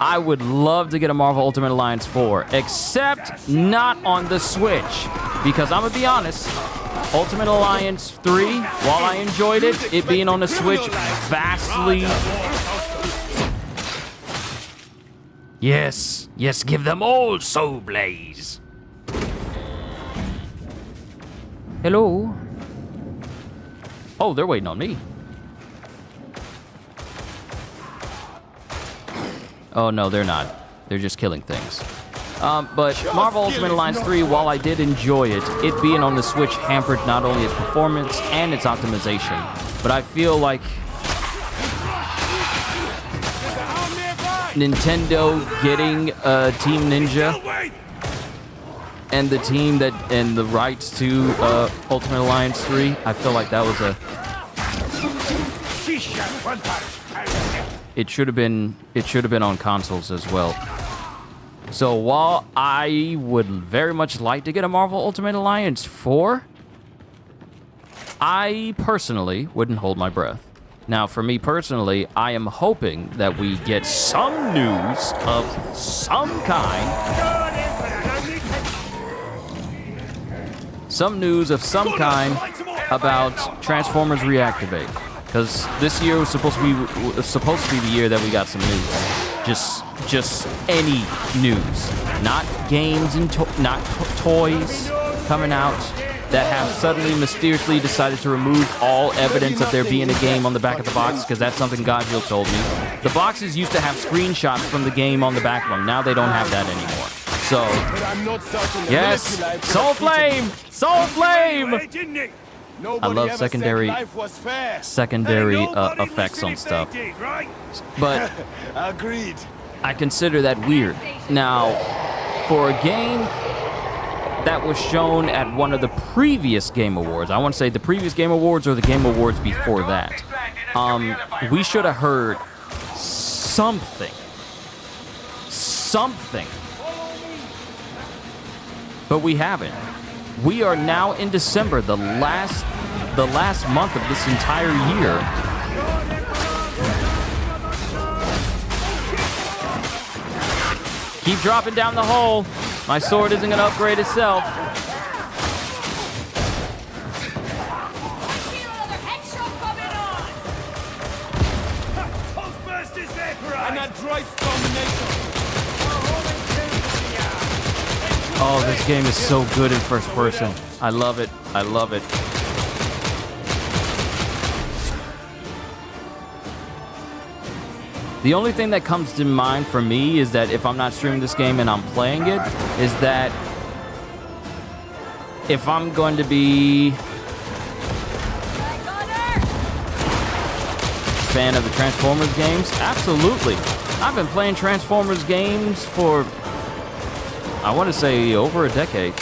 I would love to get a Marvel Ultimate Alliance 4, except not on the Switch. Because I'm gonna be honest, Ultimate Alliance 3, while I enjoyed it, it being on the Switch vastly... Yes, yes, give them all Soul Blaze. Hello? Oh, they're waiting on me. Oh, no, they're not. They're just killing things. But Marvel Ultimate Alliance 3, while I did enjoy it, it being on the Switch hampered not only its performance and its optimization, but I feel like Nintendo getting Team Ninja and the team that and the rights to Ultimate Alliance 3, I feel like that was a... It should have been on consoles as well. So while I would very much like to get a Marvel Ultimate Alliance 4, I personally wouldn't hold my breath. Now, for me personally, I am hoping that we get some news of some kind. Some news of some kind about Transformers Reactivate. Because this year was supposed to be the year that we got some news. Just any news, not games and not toys coming out that have suddenly mysteriously decided to remove all evidence of there being a game on the back of the box, because that's something Godjill told me. The boxes used to have screenshots from the game on the back of them. Now they don't have that anymore. So, yes, Soul Flame! Soul Flame! I love secondary effects on stuff. But agreed. I consider that weird. Now, for a game that was shown at one of the previous Game Awards, I want to say the previous Game Awards or the Game Awards before that, we should have heard something. But we haven't. We are now in December, the last month of this entire year. Keep dropping down the hole. My sword isn't gonna upgrade itself. Oh, this game is so good in first person. I love it. I love it. The only thing that comes to mind for me is that if I'm not streaming this game and I'm playing it, is that if I'm going to be a fan of the Transformers games, absolutely. I've been playing Transformers games for, I want to say, over a decade.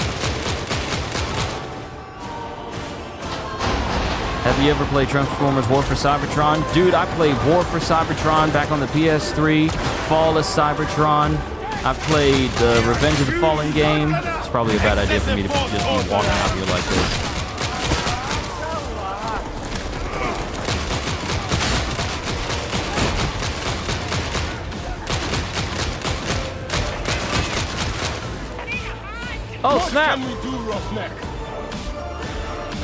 Have you ever played Transformers War for Cybertron? Dude, I played War for Cybertron back on the PS3, Fall of Cybertron. I've played the Revenge of the Fallen game. It's probably a bad idea for me to just be walking out here like this. Oh, snap!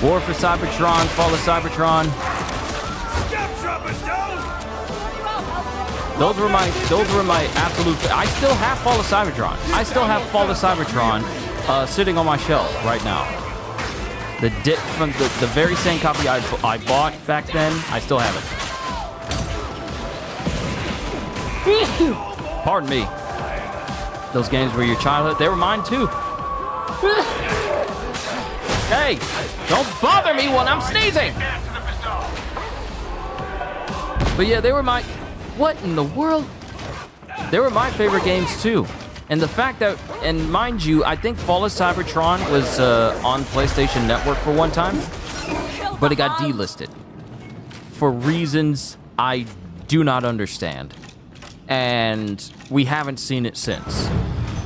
War for Cybertron, Fall of Cybertron. Those were my absolute. I still have Fall of Cybertron. I still have Fall of Cybertron sitting on my shelf right now. From the very same copy I bought back then. I still have it. Pardon me. Those games were your childhood. They were mine too. Hey, don't bother me when I'm sneezing. But yeah, they were my... What in the world? They were my favorite games too. And the fact that... And mind you, I think Fall of Cybertron was on PlayStation Network for one time. But it got delisted. For reasons I do not understand. And we haven't seen it since.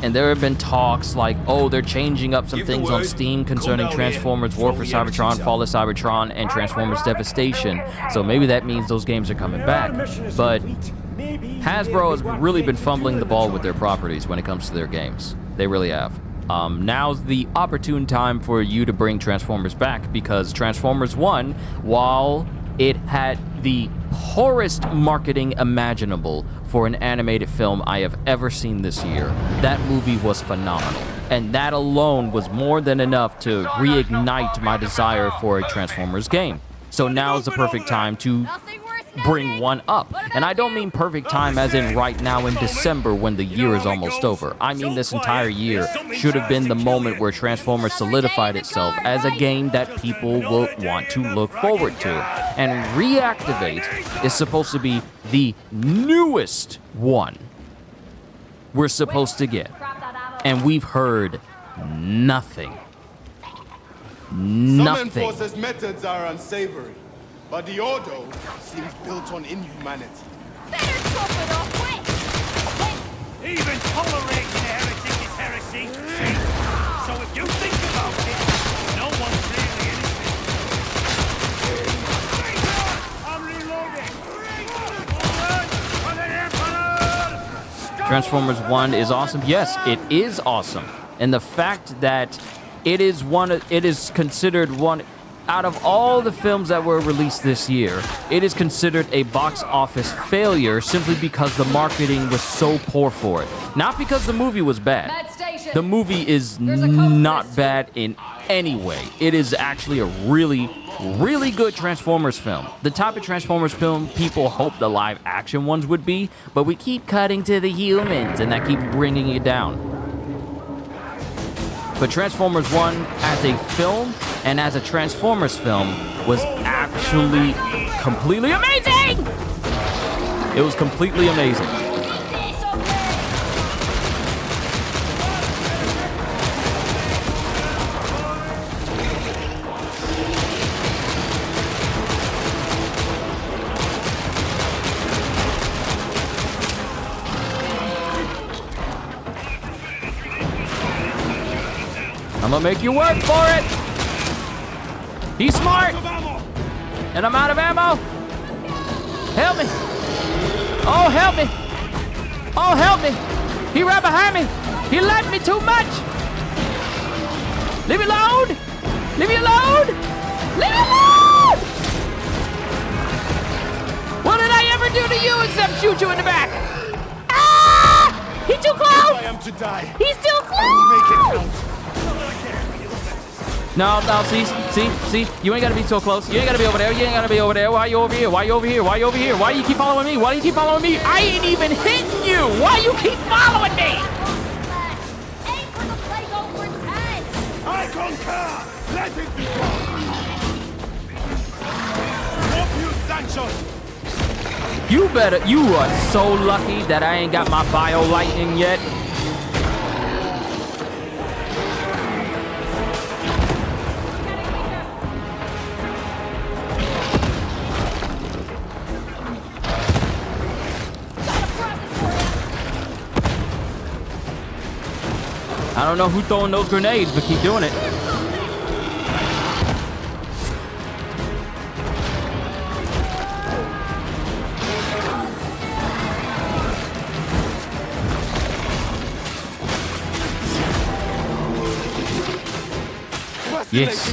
And there have been talks like, oh, they're changing up some things on Steam concerning Transformers War for Cybertron, Fall of Cybertron, and Transformers Devastation. So maybe that means those games are coming back. But Hasbro has really been fumbling the ball with their properties when it comes to their games. They really have. Now's the opportune time for you to bring Transformers back, because Transformers 1, while it had the poorest marketing imaginable for an animated film I have ever seen this year, that movie was phenomenal. And that alone was more than enough to reignite my desire for a Transformers game. So now is the perfect time to bring one up. And I don't mean perfect time as in right now in December when the year is almost over. I mean this entire year should have been the moment where Transformers solidified itself as a game that people will want to look forward to. And Reactivate is supposed to be the newest one we're supposed to get. And we've heard nothing. Some enforcers' methods are unsavory, but the Ordo seems built on inhumanity. Even tolerating heretic is heresy. See? So if you think about it, no one's really innocent. I'm reloading. Transformers 1 is awesome. Yes, it is awesome. And the fact that it is considered one out of all the films that were released this year, it is considered a box office failure simply because the marketing was so poor for it. Not because the movie was bad. The movie is not bad in any way. It is actually a really, really good Transformers film. The type of Transformers film people hope the live action ones would be, but we keep cutting to the humans and that keeps bringing it down. But Transformers 1 as a film and as a Transformers film was actually completely amazing! It was completely amazing. gonna make you work for it. He's smart. And I'm out of ammo. Help me. Oh, help me. Oh, help me. He right behind me. He liked me too much. Leave me alone. Leave me alone. Leave me alone. What did I ever do to you except shoot you in the back? Ah! He's too close. I am to die. He's too close. No, see, you ain't gotta be so close. You ain't gotta be over there. You ain't gotta be over there. Why you over here? Why you over here? Why you over here? Why you keep following me? Why do you keep following me? I ain't even hitting you. Why you keep following me? Aim for the plague over its head! I concur! Let it be done! Stop you, Sancho! You are so lucky that I ain't got my bio lightning yet. I don't know who's throwing those grenades, but keep doing it. Yes.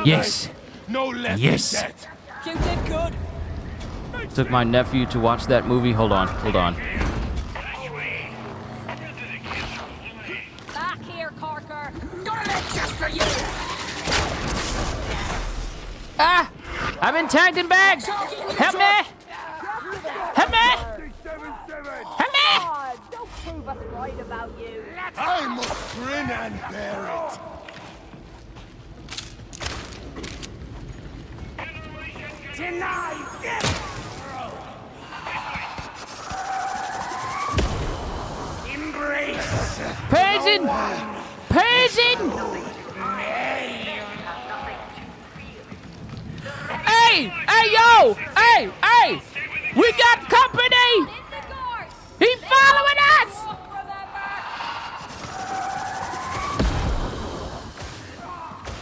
Yes. No less yes. than that. You did good. Took my nephew to watch that movie. Hold on. Back here, Corker. Gonna make just for you. Ah! I've been tagged and bagged. Help me! Help me! Help me! Don't prove us right about you. I must grin and bear it. Denied! Embrace! Paging! Paging! Hey! Hey, yo! Hey! Hey! We got company! He's following us!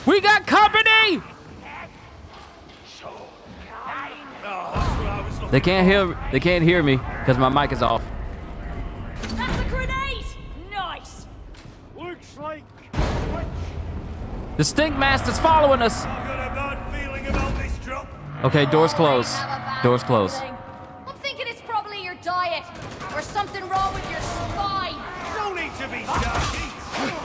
We got company! They can't hear me because my mic is off. That's a grenade! Nice! Looks like The stink master's following us. I've got a bad feeling about this drop. Okay, doors closed. Doors closed. I'm thinking it's probably your diet, or something wrong with your spine. No need to be darky.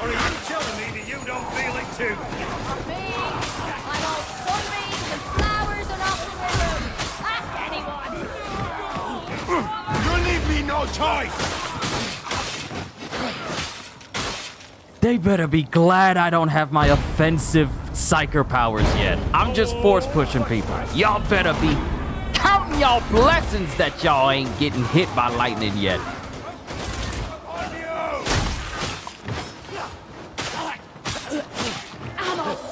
Or are you telling me that you don't feel it too? For me, I'm all sunbeams and flowers and off the room. Ask anyone. You leave me no choice. They better be glad I don't have my offensive psyker powers yet. I'm just force pushing people. Y'all better be counting y'all blessings that y'all ain't getting hit by lightning yet.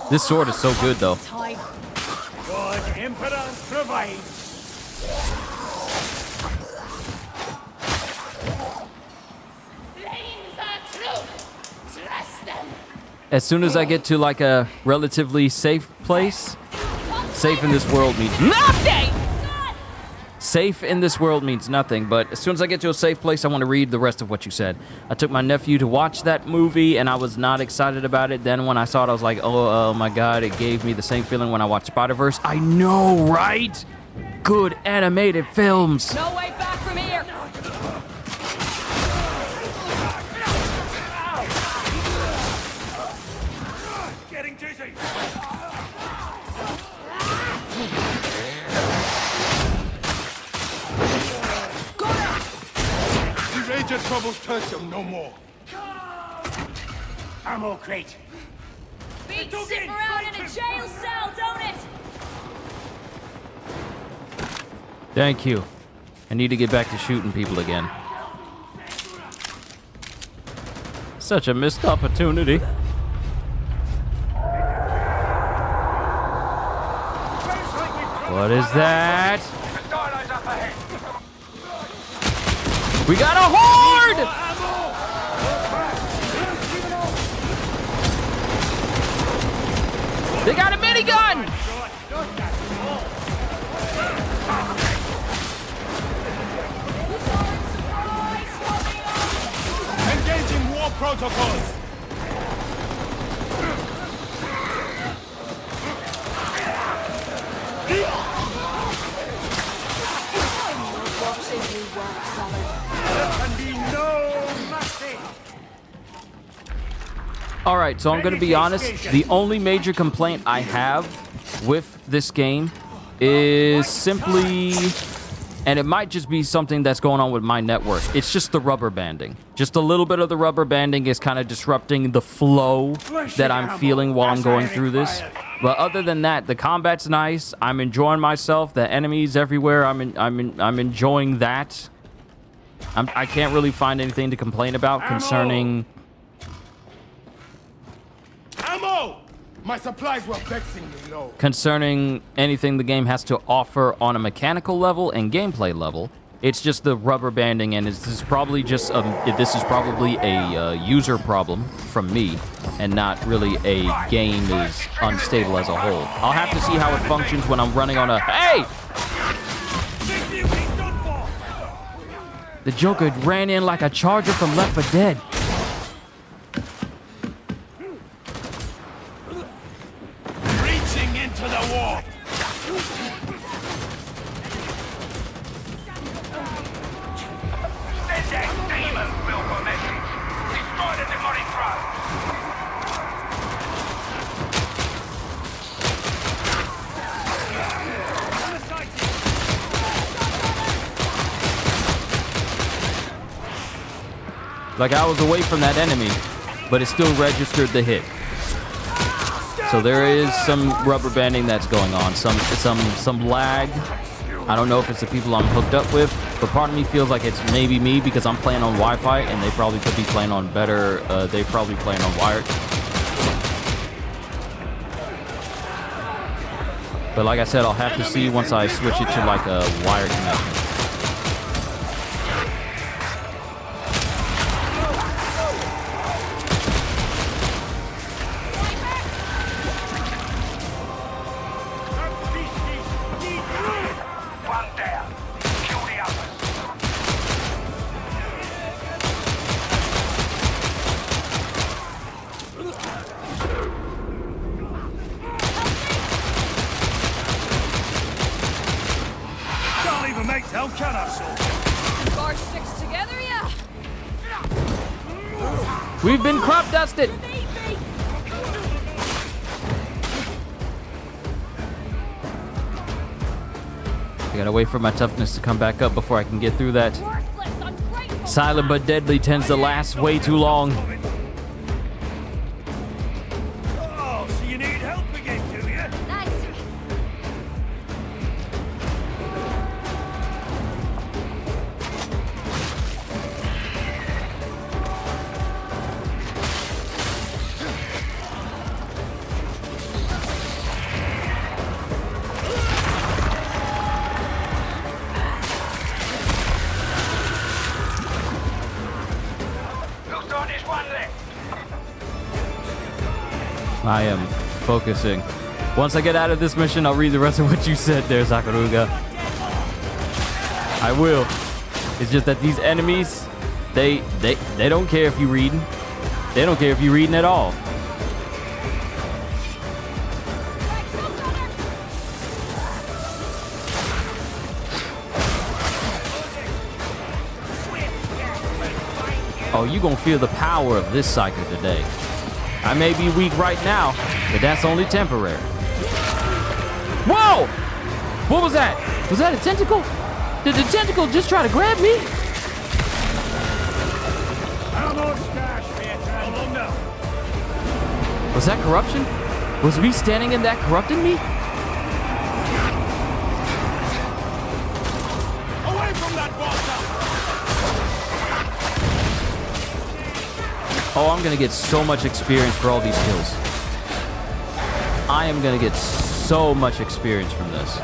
This sword is so good though. God, Emperor provides. As soon as I get to like a relatively safe place, safe in this world means nothing! Safe in this world means nothing, but as soon as I get to a safe place, I want to read the rest of what you said. I took my nephew to watch that movie, and I was not excited about it. Then when I saw it, I was like, oh my God, it gave me the same feeling when I watched Spider-Verse. I know, right? Good animated films. No way back from here. Getting dizzy. The rage of troubles tertium no more. Ammo crate. Beats sitting around in a jail cell, don't it? Thank you. I need to get back to shooting people again. Such a missed opportunity. What is that? We got a horde! They got a minigun! Engaging war protocols. There can be no mercy. All right, so I'm going to be honest. The only major complaint I have with this game is simply, and it might just be something that's going on with my network, it's just the rubber banding. Just a little bit of the rubber banding is kind of disrupting the flow that I'm feeling while I'm going through this. But other than that, the combat's nice. I'm enjoying myself. The enemies everywhere. I'm enjoying that. I can't really find anything to complain about concerning. Ammo! My supplies were vexing me low. Concerning anything the game has to offer on a mechanical level and gameplay level. It's just the rubber banding, and this is probably just a user problem from me, and not really a game is unstable as a whole. I'll have to see how it functions when I'm running on a. Hey! The Joker ran in like a charger from Left 4 Dead. Reaching into the war. Send that demon, Bill, for message. Destroy the demonic drone. Like I was away from that enemy, but it still registered the hit. So there is some rubber banding that's going on, some lag. I don't know if it's the people I'm hooked up with, but part of me feels like it's maybe me because I'm playing on Wi-Fi and they probably could be playing on better. They probably playing on wired. But like I said, I'll have to see once I switch it to like a wired connection. We've been crop dusted. I gotta wait for my toughness to come back up before I can get through that. Silent but deadly tends to last way too long. Oh, so you need help again, do you? I am focusing. Once I get out of this mission, I'll read the rest of what you said there, Sakaruga. I will. It's just that these enemies, they don't care if you're reading. They don't care if you're reading at all. Oh, you gonna feel the power of this psyker today. I may be weak right now, but that's only temporary. Whoa! What was that? Was that a tentacle? Did the tentacle just try to grab me? Was that corruption? Was me standing in that corrupting me? Away from that water! Oh, I'm gonna get so much experience for all these kills. I am gonna get so much experience from this.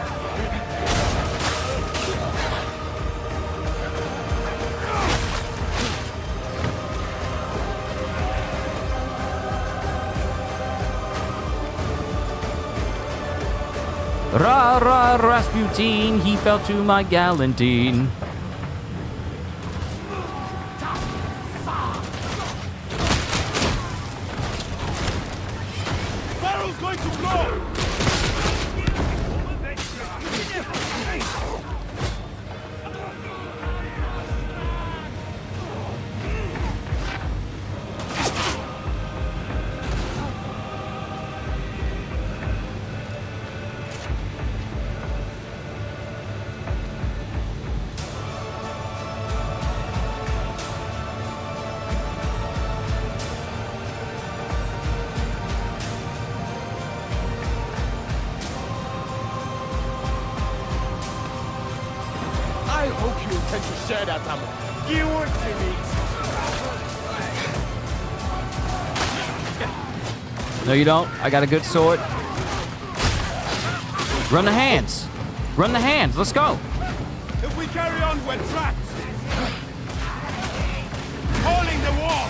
Ra ra Rasputin, he fell to my galantine. Barrel's going to blow! I hope you intend to share that ammo. Give it to me. No, you don't. I got a good sword. Run the hands. Run the hands. Let's go. If we carry on, we're trapped. Holding the wall.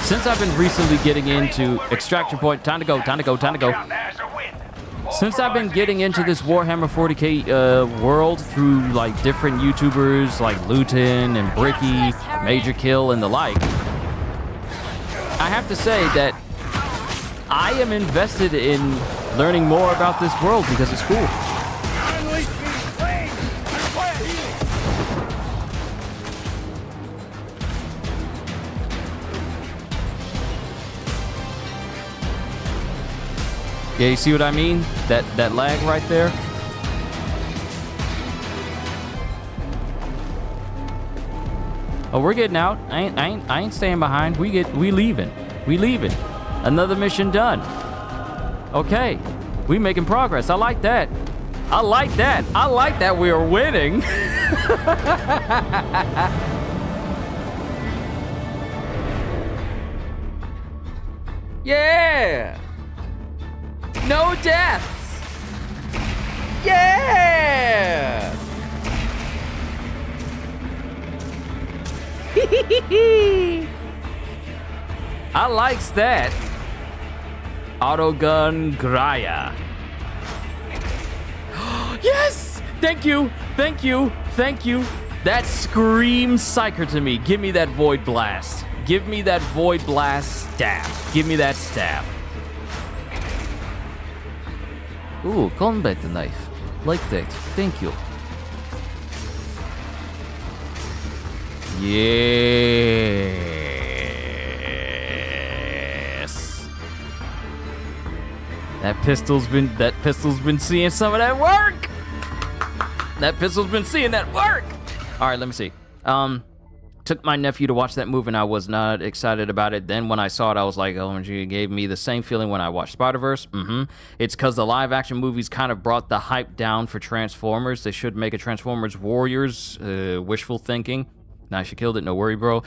Since I've been recently getting into extraction point, time to go, time to go, time to go. Since I've been getting into this Warhammer 40K world through like different YouTubers like Luton and Bricky, Major Kill, and the like, I have to say that I am invested in learning more about this world because it's cool. Yeah, you see what I mean? That lag right there? Oh, we're getting out. I ain't staying behind. We leaving. We leaving. Another mission done. Okay. We making progress. I like that. I like that. I like that we are winning. Yeah. No deaths! Yeah! I likes that. Autogun Graya. Yes! Thank you! Thank you! Thank you! That screams Psyker to me. Give me that Void Blast. Give me that Void Blast staff. Give me that staff. Ooh, combat knife. Like that. Thank you. Yes. That pistol's been seeing some of that work. That pistol's been seeing that work. All right, let me see. Took my nephew to watch that movie and I was not excited about it. Then when I saw it, I was like, oh, it gave me the same feeling when I watched Spider-Verse. It's because the live action movies kind of brought the hype down for Transformers. They should make a Transformers Warriors. Wishful thinking. Nice, you killed it. No worry, bro.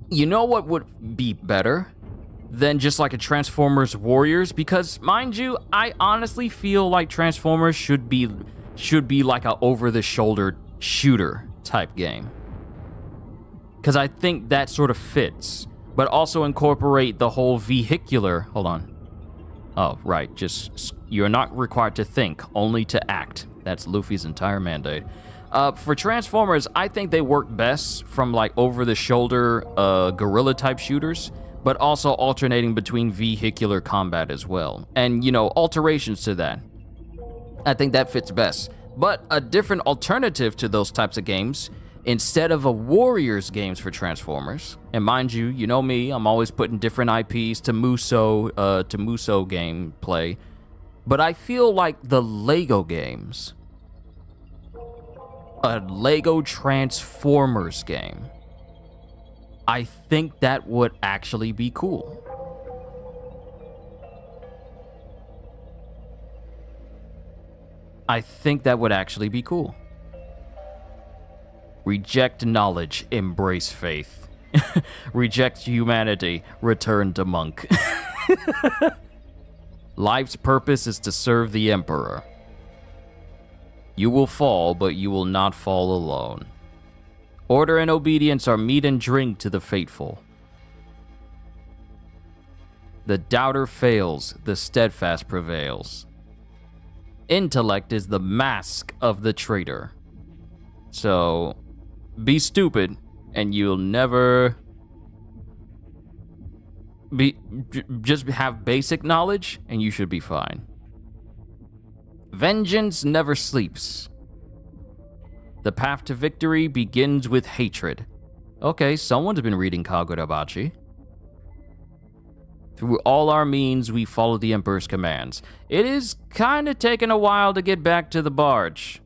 You know what would be better than just like a Transformers Warriors? Because mind you, I honestly feel like Transformers should be like a over-the-shoulder shooter type game, because I think that sort of fits, but also incorporate the whole vehicular. Hold on. Oh, right. Just you're not required to think, only to act. That's Luffy's entire mandate. For Transformers, I think they work best from like over-the-shoulder guerrilla type shooters, but also alternating between vehicular combat as well, and you know, alterations to that. I think that fits best. But a different alternative to those types of games, instead of a Warriors games for Transformers, and mind you, you know me, I'm always putting different IPs to Muso gameplay, but I feel like the Lego games, a Lego Transformers game, I think that would actually be cool. I think that would actually be cool. Reject knowledge, embrace faith. Reject humanity, return to monk. Life's purpose is to serve the Emperor. You will fall, but you will not fall alone. Order and obedience are meat and drink to the faithful. The doubter fails, the steadfast prevails. Intellect is the mask of the traitor. So, be stupid, and you'll never just have basic knowledge, and you should be fine. Vengeance never sleeps. The path to victory begins with hatred. Okay, someone's been reading Kagurabachi. Through all our means, we follow the Emperor's commands. It is kind of taking a while to get back to the barge.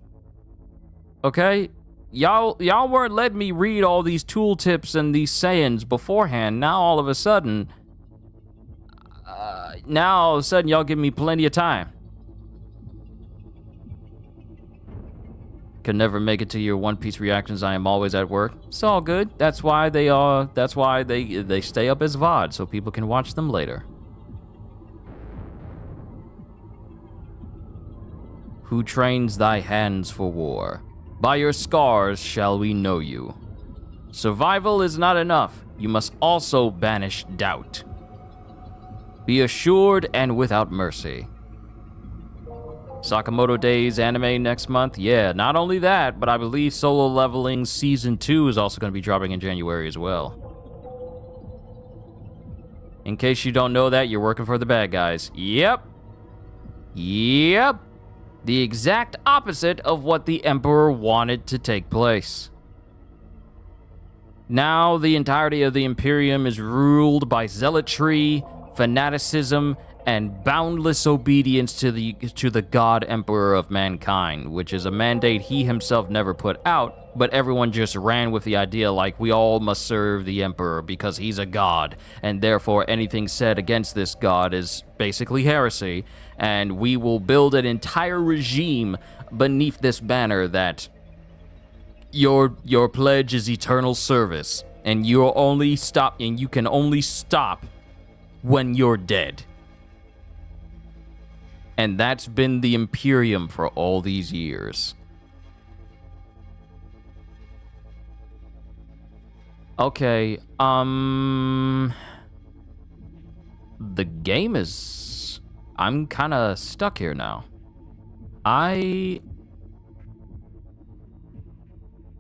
Okay? Y'all weren't letting me read all these tooltips and these sayings beforehand. Now all of a sudden, y'all give me plenty of time. Can never make it to your One Piece reactions. I am always at work. It's all good. That's why they stay up as VOD so people can watch them later. Who trains thy hands for war? By your scars shall we know you. Survival is not enough. You must also banish doubt. Be assured and without mercy. Sakamoto Days anime next month? Yeah, not only that, but I believe Solo Leveling Season 2 is also going to be dropping in January as well. In case you don't know that, you're working for the bad guys. Yep. The exact opposite of what the Emperor wanted to take place. Now, the entirety of the Imperium is ruled by zealotry, fanaticism, and boundless obedience to the God Emperor of mankind, which is a mandate he himself never put out, but everyone just ran with the idea like we all must serve the Emperor because he's a god, and therefore anything said against this god is basically heresy, and we will build an entire regime beneath this banner that your pledge is eternal service, and you can only stop when you're dead. And that's been the Imperium for all these years. Okay, the game is... I'm kind of stuck here now.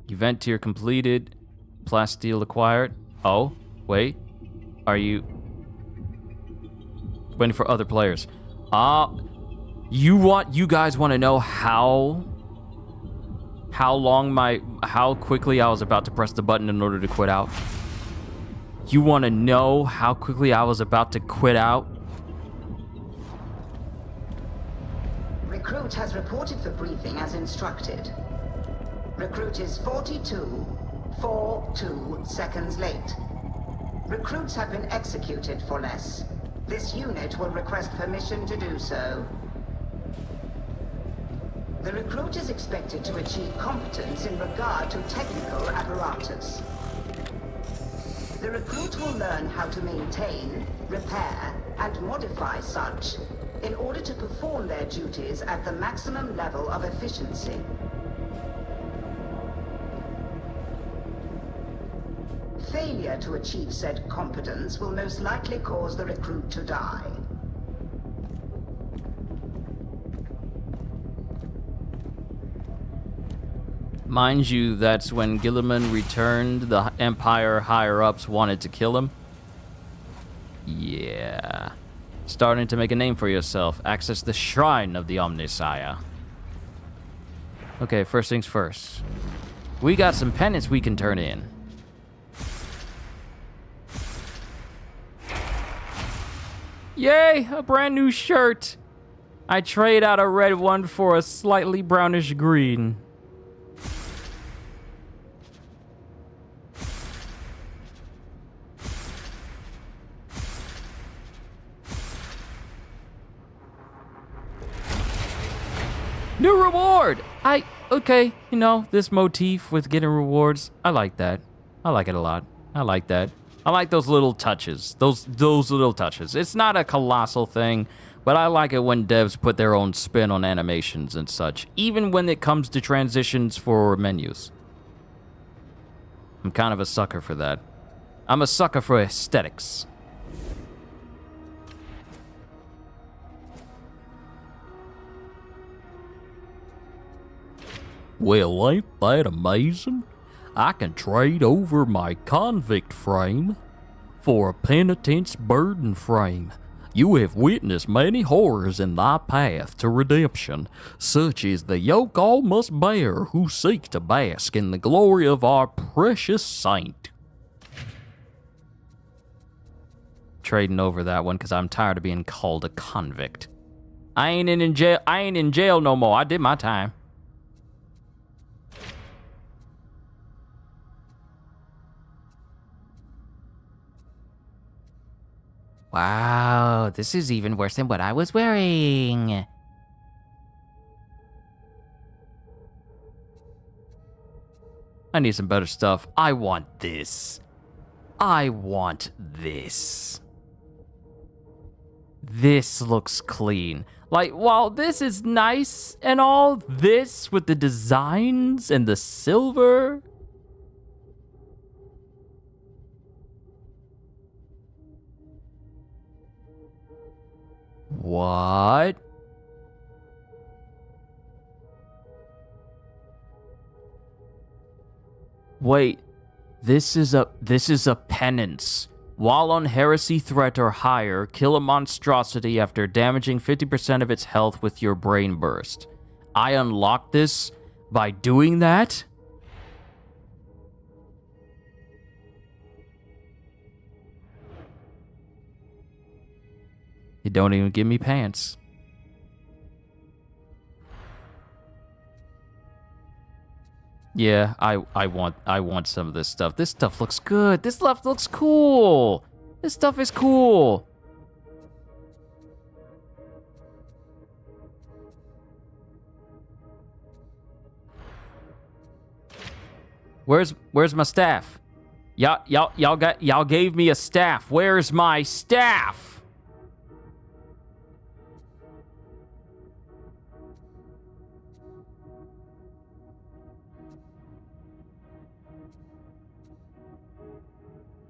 Event tier completed. Plasteel acquired. Oh, wait. Are you... Waiting for other players. You guys want to know how quickly I was about to press the button in order to quit out? You want to know how quickly I was about to quit out? Recruit has reported for briefing as instructed. Recruit is 42 seconds late. Recruits have been executed for less. This unit will request permission to do so. The recruit is expected to achieve competence in regard to technical apparatus. The recruit will learn how to maintain, repair, and modify such in order to perform their duties at the maximum level of efficiency. Failure to achieve said competence will most likely cause the recruit to die. Mind you, that's when Gilliman returned, the Empire higher-ups wanted to kill him. Yeah. Starting to make a name for yourself. Access the Shrine of the Omnissiah. Okay, first things first. We got some penance we can turn in. Yay, a brand new shirt. I trade out a red one for a slightly brownish green. New reward! Okay, you know, this motif with getting rewards, I like that. I like it a lot. I like that. I like those little touches. Those little touches. It's not a colossal thing, but I like it when devs put their own spin on animations and such, even when it comes to transitions for menus. I'm kind of a sucker for that. I'm a sucker for aesthetics. Well, ain't that amazing? I can trade over my convict frame for a penitent's burden frame. You have witnessed many horrors in thy path to redemption, such as the yoke all must bear who seek to bask in the glory of our precious saint. Trading over that one because I'm tired of being called a convict. I ain't in jail no more. I did my time. Wow, this is even worse than what I was wearing. I need some better stuff. I want this. I want this. This looks clean. Like, while this is nice and all, this with the designs and the silver. What? Wait, this is a penance. While on heresy threat or higher, kill a monstrosity after damaging 50% of its health with your brain burst. I unlock this by doing that? You don't even give me pants. Yeah, I want some of this stuff. This stuff looks good. This stuff looks cool. This stuff is cool. Where's my staff? Y'all gave me a staff. Where's my staff?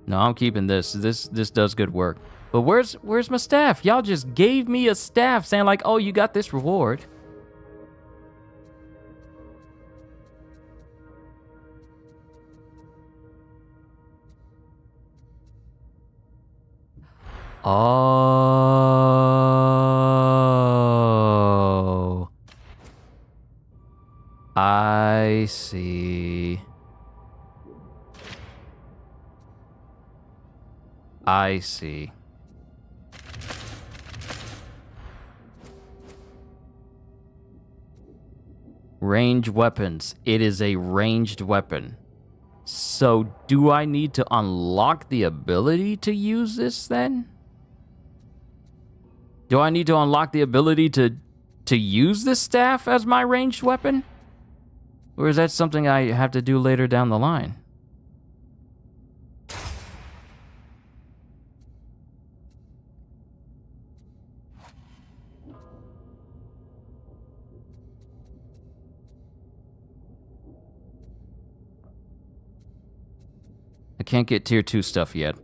No, I'm keeping this. This does good work. But where's my staff? Y'all just gave me a staff saying like, "Oh, you got this reward." Oh. I see. I see. Ranged weapons. It is a ranged weapon. So, do I need to unlock the ability to use this then? Do I need to unlock the ability to use this staff as my ranged weapon? Or is that something I have to do later down the line? I can't get tier 2 stuff yet.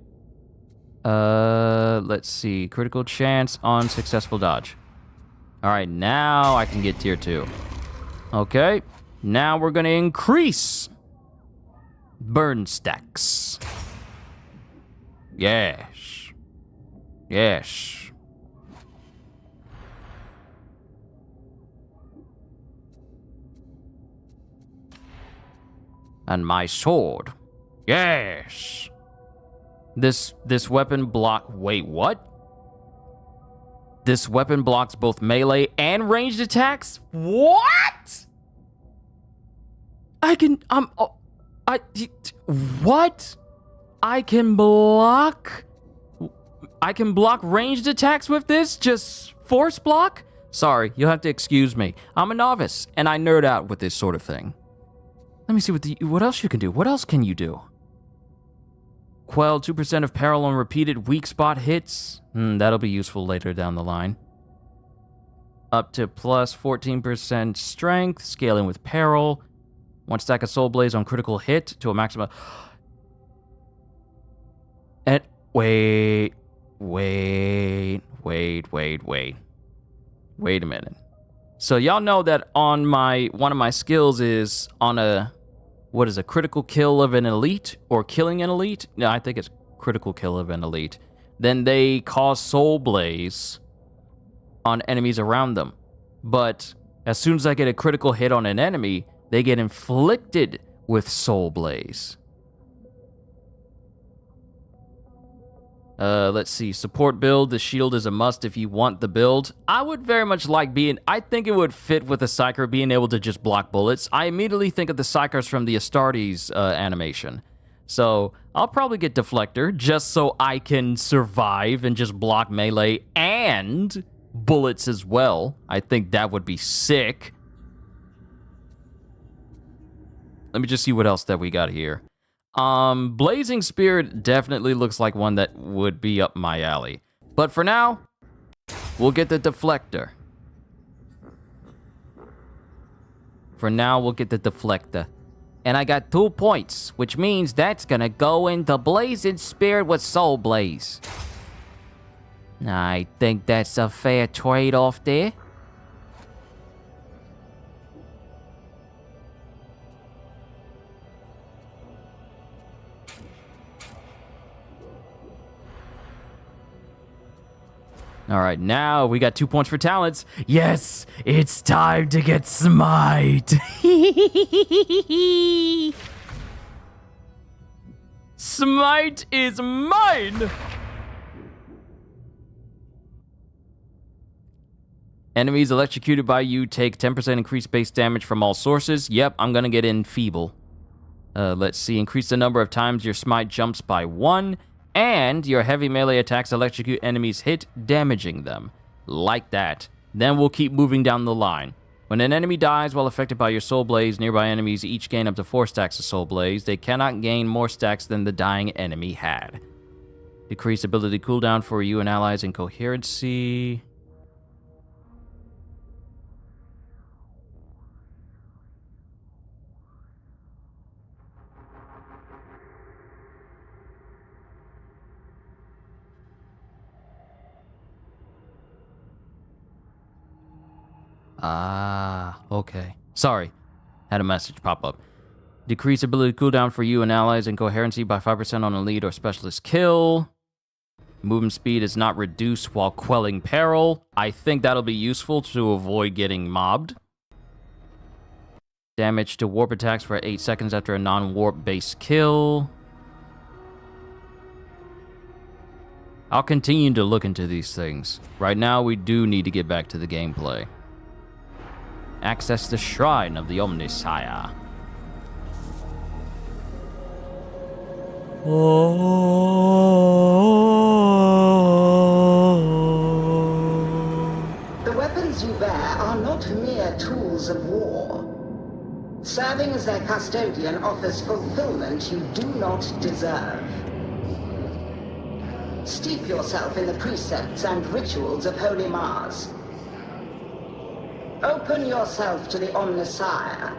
Let's see. Critical chance on successful dodge. Alright, now I can get tier 2. Okay. Now we're gonna increase burn stacks. Yes. Yes. And my sword. Yes. This weapon block. Wait, what? This weapon blocks both melee and ranged attacks? What? I can what? I can block ranged attacks with this? Just force block? Sorry, you'll have to excuse me. I'm a novice and I nerd out with this sort of thing. Let me see what else you can do. What else can you do? Quell 2% of peril on repeated weak spot hits. That'll be useful later down the line. Up to plus 14% strength, scaling with peril. 1 stack of soul blaze on critical hit to a maximum. And wait a minute. So y'all know that on one of my skills is on a critical kill of an elite or killing an elite? No, I think it's critical kill of an elite. Then they cause soul blaze on enemies around them. But as soon as I get a critical hit on an enemy, they get inflicted with soul blaze. Let's see. Support build. The shield is a must if you want the build. I would very much like I think it would fit with the Psyker being able to just block bullets. I immediately think of the Psykers from the Astartes animation. So I'll probably get Deflector just so I can survive and just block melee and bullets as well. I think that would be sick. Let me just see what else that we got here. Blazing Spirit definitely looks like one that would be up my alley. But for now, we'll get the Deflector. And I got 2 points, which means that's gonna go into Blazing Spirit with Soul Blaze. I think that's a fair trade-off there. All right, now we got 2 points for talents. Yes, it's time to get Smite. Smite is mine. Enemies electrocuted by you take 10% increased base damage from all sources. Yep, I'm gonna get Enfeeble. Let's see, increase the number of times your Smite jumps by 1. And your heavy melee attacks electrocute enemies hit, damaging them. Like that. Then we'll keep moving down the line. When an enemy dies while affected by your Soul Blaze, nearby enemies each gain up to 4 stacks of Soul Blaze. They cannot gain more stacks than the dying enemy had. Decrease ability cooldown for you and allies in coherency. Ah, okay. Sorry. Had a message pop up. Decrease ability cooldown for you and allies in coherency by 5% on a lead or specialist kill. Movement speed is not reduced while quelling peril. I think that'll be useful to avoid getting mobbed. Damage to warp attacks for 8 seconds after a non-warp base kill. I'll continue to look into these things. Right now, we do need to get back to the gameplay. Access the Shrine of the Omnissiah. The weapons you bear are not mere tools of war. Serving as their custodian offers fulfillment you do not deserve. Steep yourself in the precepts and rituals of Holy Mars. Open yourself to the Omnissiah,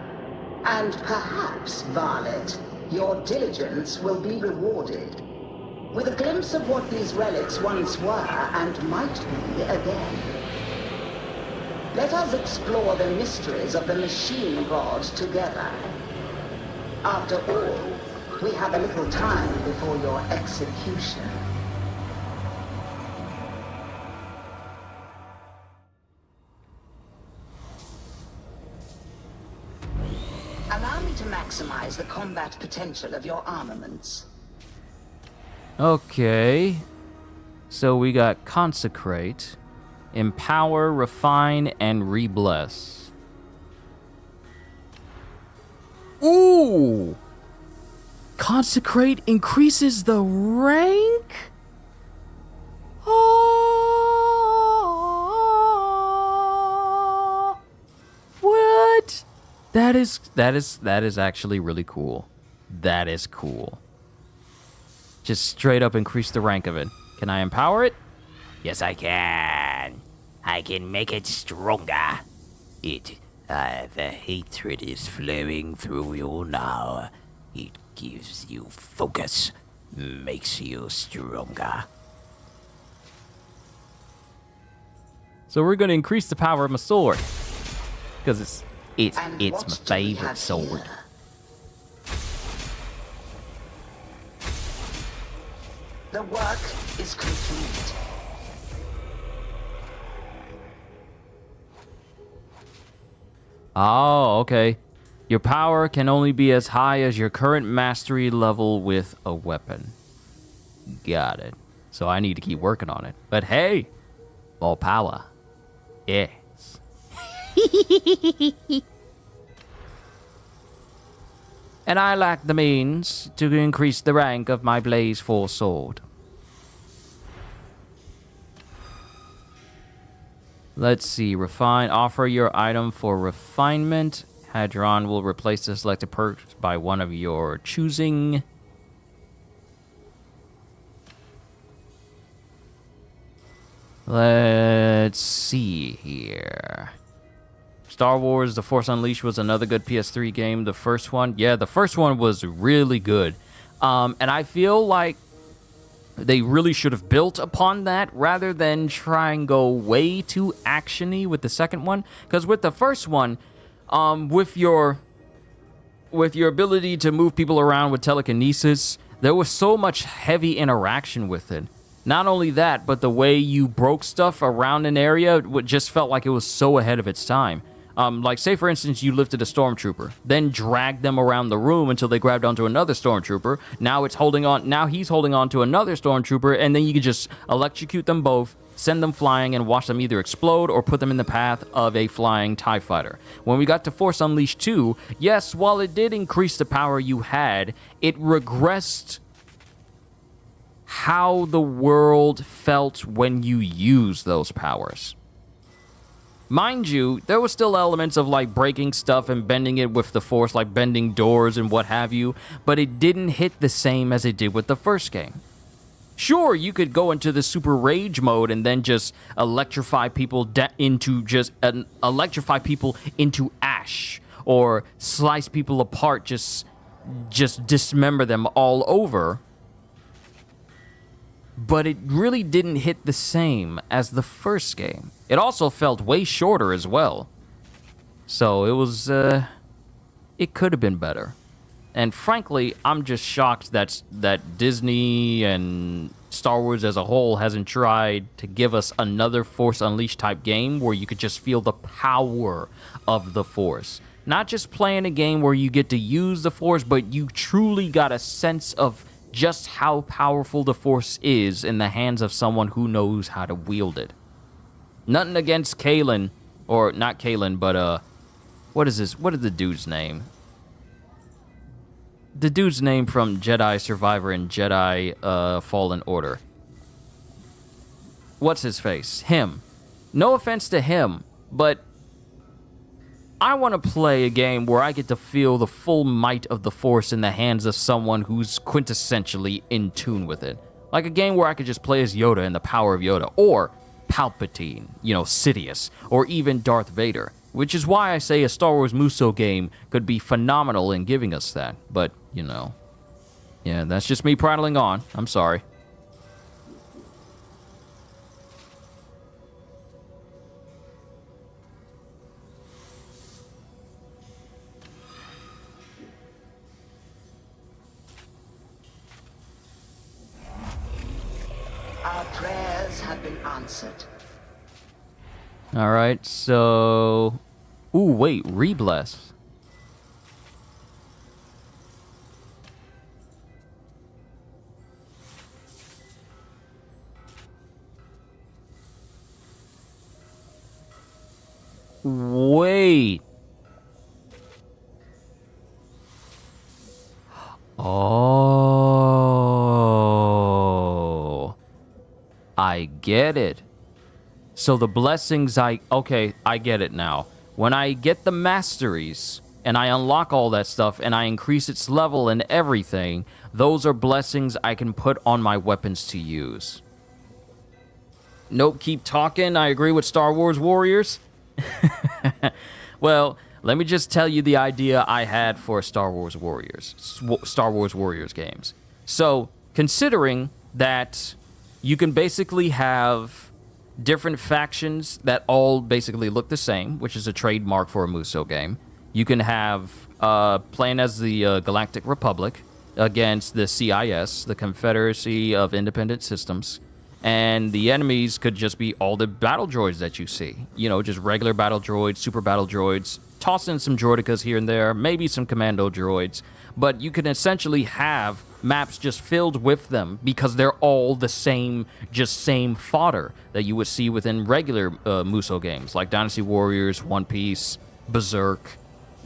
and perhaps, varlet, your diligence will be rewarded. With a glimpse of what these relics once were and might be again. Let us explore the mysteries of the Machine God together. After all, we have a little time before your execution. Allow me to maximize the combat potential of your armaments. Okay. So we got Consecrate, Empower, Refine, and Rebless. Ooh! Consecrate increases the rank? Oh! What? That is actually really cool. That is cool. Just straight up increase the rank of it. Can I empower it? Yes, I can. I can make it stronger. The hatred is flowing through you now. It gives you focus, makes you stronger. So we're going to increase the power of my sword. because it's my favorite sword. The work is complete. Oh, okay. Your power can only be as high as your current mastery level with a weapon. Got it. So I need to keep working on it. But hey, more power. Yes. And I lack the means to increase the rank of my Blaze 4 sword. Let's see. Refine. Offer your item for refinement. Hadron will replace the selected perk by one of your choosing. Let's see here. Star Wars The Force Unleashed was another good PS3 game. The first one, yeah, the first one was really good. And I feel like they really should have built upon that rather than try and go way too action-y with the second one. Because with the first one, with your ability to move people around with telekinesis, there was so much heavy interaction with it. Not only that, but the way you broke stuff around an area just felt like it was so ahead of its time. Like, say, for instance, you lifted a stormtrooper, then dragged them around the room until they grabbed onto another stormtrooper. Now he's holding on to another stormtrooper, and then you could just electrocute them both, send them flying, and watch them either explode or put them in the path of a flying TIE fighter. When we got to Force Unleashed 2, yes, while it did increase the power you had, it regressed how the world felt when you used those powers. Mind you, there were still elements of like breaking stuff and bending it with the Force, like bending doors and what have you, but it didn't hit the same as it did with the first game. Sure, you could go into the super rage mode and then just electrify people into ash, or slice people apart, just dismember them all over. But it really didn't hit the same as the first game. It also felt way shorter as well. So it was, it could have been better. And frankly, I'm just shocked that Disney and Star Wars as a whole hasn't tried to give us another Force Unleashed type game where you could just feel the power of the Force. Not just playing a game where you get to use the Force, but you truly got a sense of just how powerful the Force is in the hands of someone who knows how to wield it. Nothing against Kalen, or not Kalen, but what is the dude's name? The dude's name from Jedi Survivor and Jedi Fallen Order. What's his face? Him. No offense to him, but I want to play a game where I get to feel the full might of the Force in the hands of someone who's quintessentially in tune with it. Like a game where I could just play as Yoda and the power of Yoda, or Palpatine, Sidious, or even Darth Vader. Which is why I say a Star Wars Muso game could be phenomenal in giving us that. But, yeah, that's just me prattling on. I'm sorry. Our prayers have been answered. Alright, so... Ooh, wait, Rebless. Wait. Oh. I get it. So the blessings okay, I get it now. When I get the masteries and I unlock all that stuff and I increase its level and everything, those are blessings I can put on my weapons to use. Nope, keep talking. I agree with Star Wars Warriors. Well, let me just tell you the idea I had for Star Wars Warriors games. So, considering that you can basically have different factions that all basically look the same, which is a trademark for a Muso game. You can have playing as the Galactic Republic against the CIS, the Confederacy of Independent Systems, and the enemies could just be all the battle droids that you see. You know, just regular battle droids, super battle droids, toss in some droidicas here and there, maybe some commando droids, but you can essentially have maps just filled with them because they're all the same, just same fodder that you would see within regular Muso games like Dynasty Warriors, One Piece, Berserk.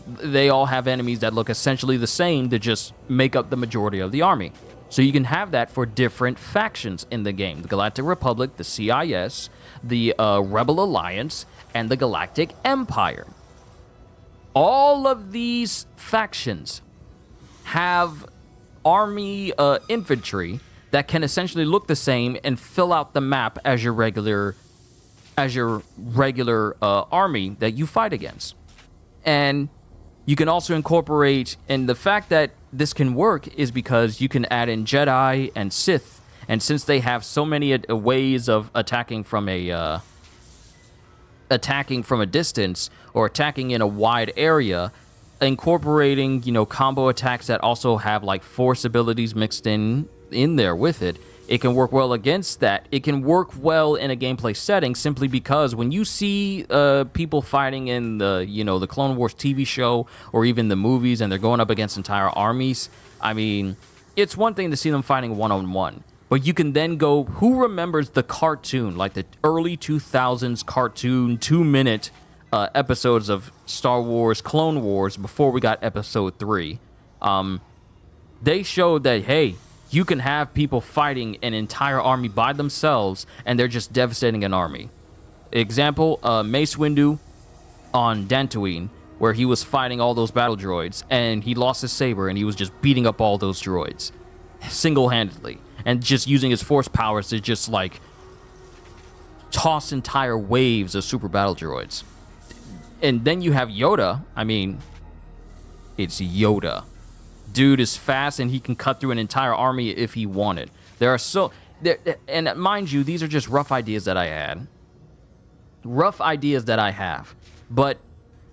They all have enemies that look essentially the same to just make up the majority of the army. So you can have that for different factions in the game. The Galactic Republic, the CIS, the Rebel Alliance, and the Galactic Empire. All of these factions have army infantry that can essentially look the same and fill out the map as your regular army that you fight against. And you can also incorporate, and the fact that this can work is because you can add in Jedi and Sith, and since they have so many ways of attacking from a distance or attacking in a wide area, incorporating, you know, combo attacks that also have like force abilities mixed in there with it, it can work well against that. It can work well in a gameplay setting simply because when you see people fighting in the, you know, the Clone Wars TV show or even the movies and they're going up against entire armies, I mean, it's one thing to see them fighting one-on-one, but you can then go, who remembers the cartoon, like the early 2000s cartoon 2-minute episodes of Star Wars Clone Wars before we got episode 3? They showed that, hey, you can have people fighting an entire army by themselves, and they're just devastating an army. Example, Mace Windu on Dantooine, where he was fighting all those battle droids, and he lost his saber, and he was just beating up all those droids single-handedly, and just using his force powers to just, like, toss entire waves of super battle droids. And then you have Yoda. I mean, it's Yoda. Dude is fast and he can cut through an entire army if he wanted. And mind you, these are just rough ideas that I had. Rough ideas that I have. But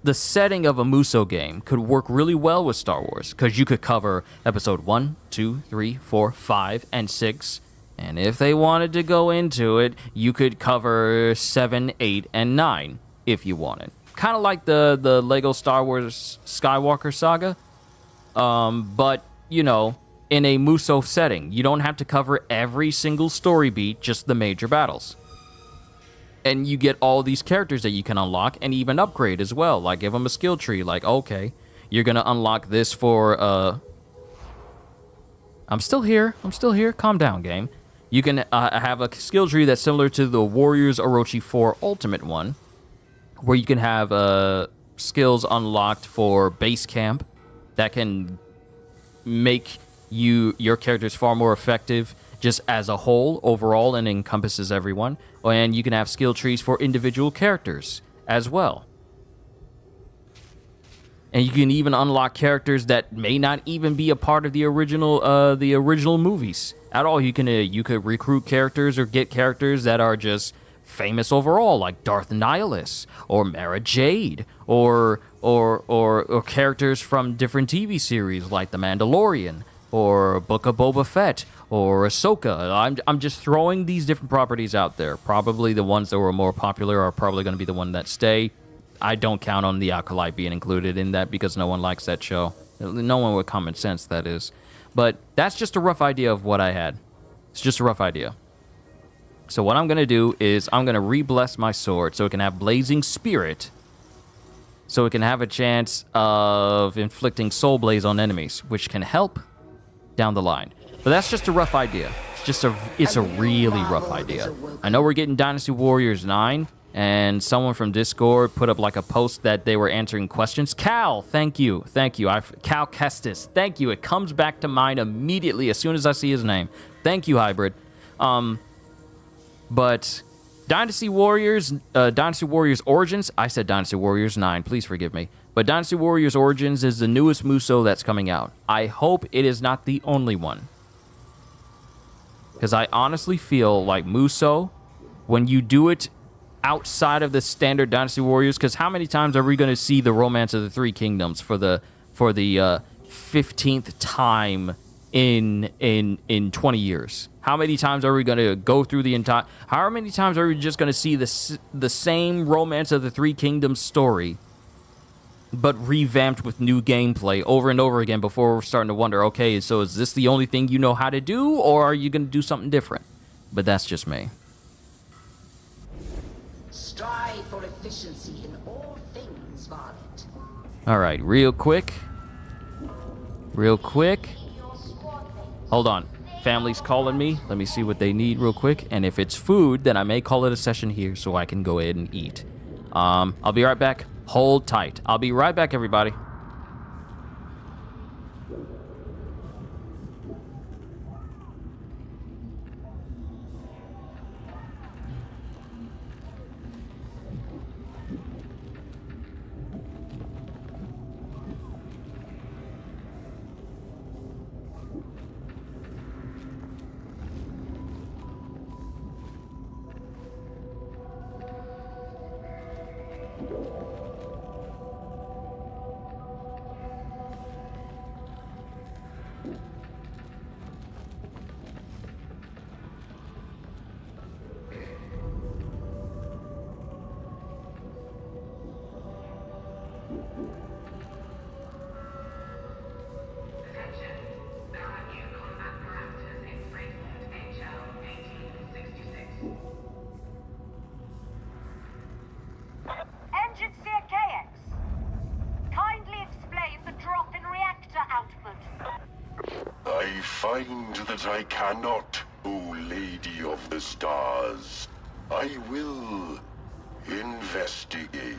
the setting of a Muso game could work really well with Star Wars, because you could cover episode 1, 2, 3, 4, 5, and 6. And if they wanted to go into it, you could cover 7, 8, and 9 if you wanted. Kind of like the Lego Star Wars Skywalker saga. But, you know, in a Muso setting, you don't have to cover every single story beat, just the major battles. And you get all these characters that you can unlock and even upgrade as well. Like, give them a skill tree. Like, okay, you're going to unlock this for, I'm still here. Calm down, game. You can have a skill tree that's similar to the Warriors Orochi 4 Ultimate one, where you can have skills unlocked for base camp that can make your characters far more effective just as a whole overall and encompasses everyone. And you can have skill trees for individual characters as well. And you can even unlock characters that may not even be a part of the original movies at all. You could recruit characters or get characters that are just famous overall, like Darth Nihilus or Mara Jade, or characters from different TV series like The Mandalorian or Book of Boba Fett or Ahsoka. I'm just throwing these different properties out there. Probably the ones that were more popular are probably going to be the one that stay. I don't count on the Acolyte being included in that because no one likes that show. No one with common sense, that is. But that's just a rough idea of what I had. It's just a rough idea. So what I'm going to do is I'm going to re-bless my sword so it can have Blazing Spirit, so it can have a chance of inflicting Soul Blaze on enemies, which can help down the line. But that's just a rough idea. It's a really rough idea. I know we're getting Dynasty Warriors 9, and someone from Discord put up like a post that they were answering questions. Cal, thank you. Cal Kestis, thank you. It comes back to mind immediately as soon as I see his name. Thank you, Hybrid. But Dynasty Warriors Origins, I said Dynasty Warriors 9, please forgive me. But Dynasty Warriors Origins is the newest Muso that's coming out. I hope it is not the only one, because I honestly feel like Muso when you do it outside of the standard Dynasty Warriors, because how many times are we going to see the Romance of the Three Kingdoms for the 15th time in 20 years? How many times are we going to go through the entire... How many times are we just going to see the same Romance of the Three Kingdoms story, but revamped with new gameplay over and over again before we're starting to wonder, okay, so is this the only thing you know how to do, or are you going to do something different? But that's just me. Strive for efficiency in all things, Varlet. All right, real quick. Hold on. Family's calling me. Let me see what they need real quick. And if it's food, then I may call it a session here so I can go ahead and eat. I'll be right back. Hold tight. I'll be right back, everybody. Engine Seer KX, kindly explain the drop in reactor output. I find that I cannot, O Lady of the Stars. I will investigate.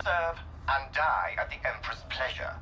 Serve and die at the Emperor's pleasure.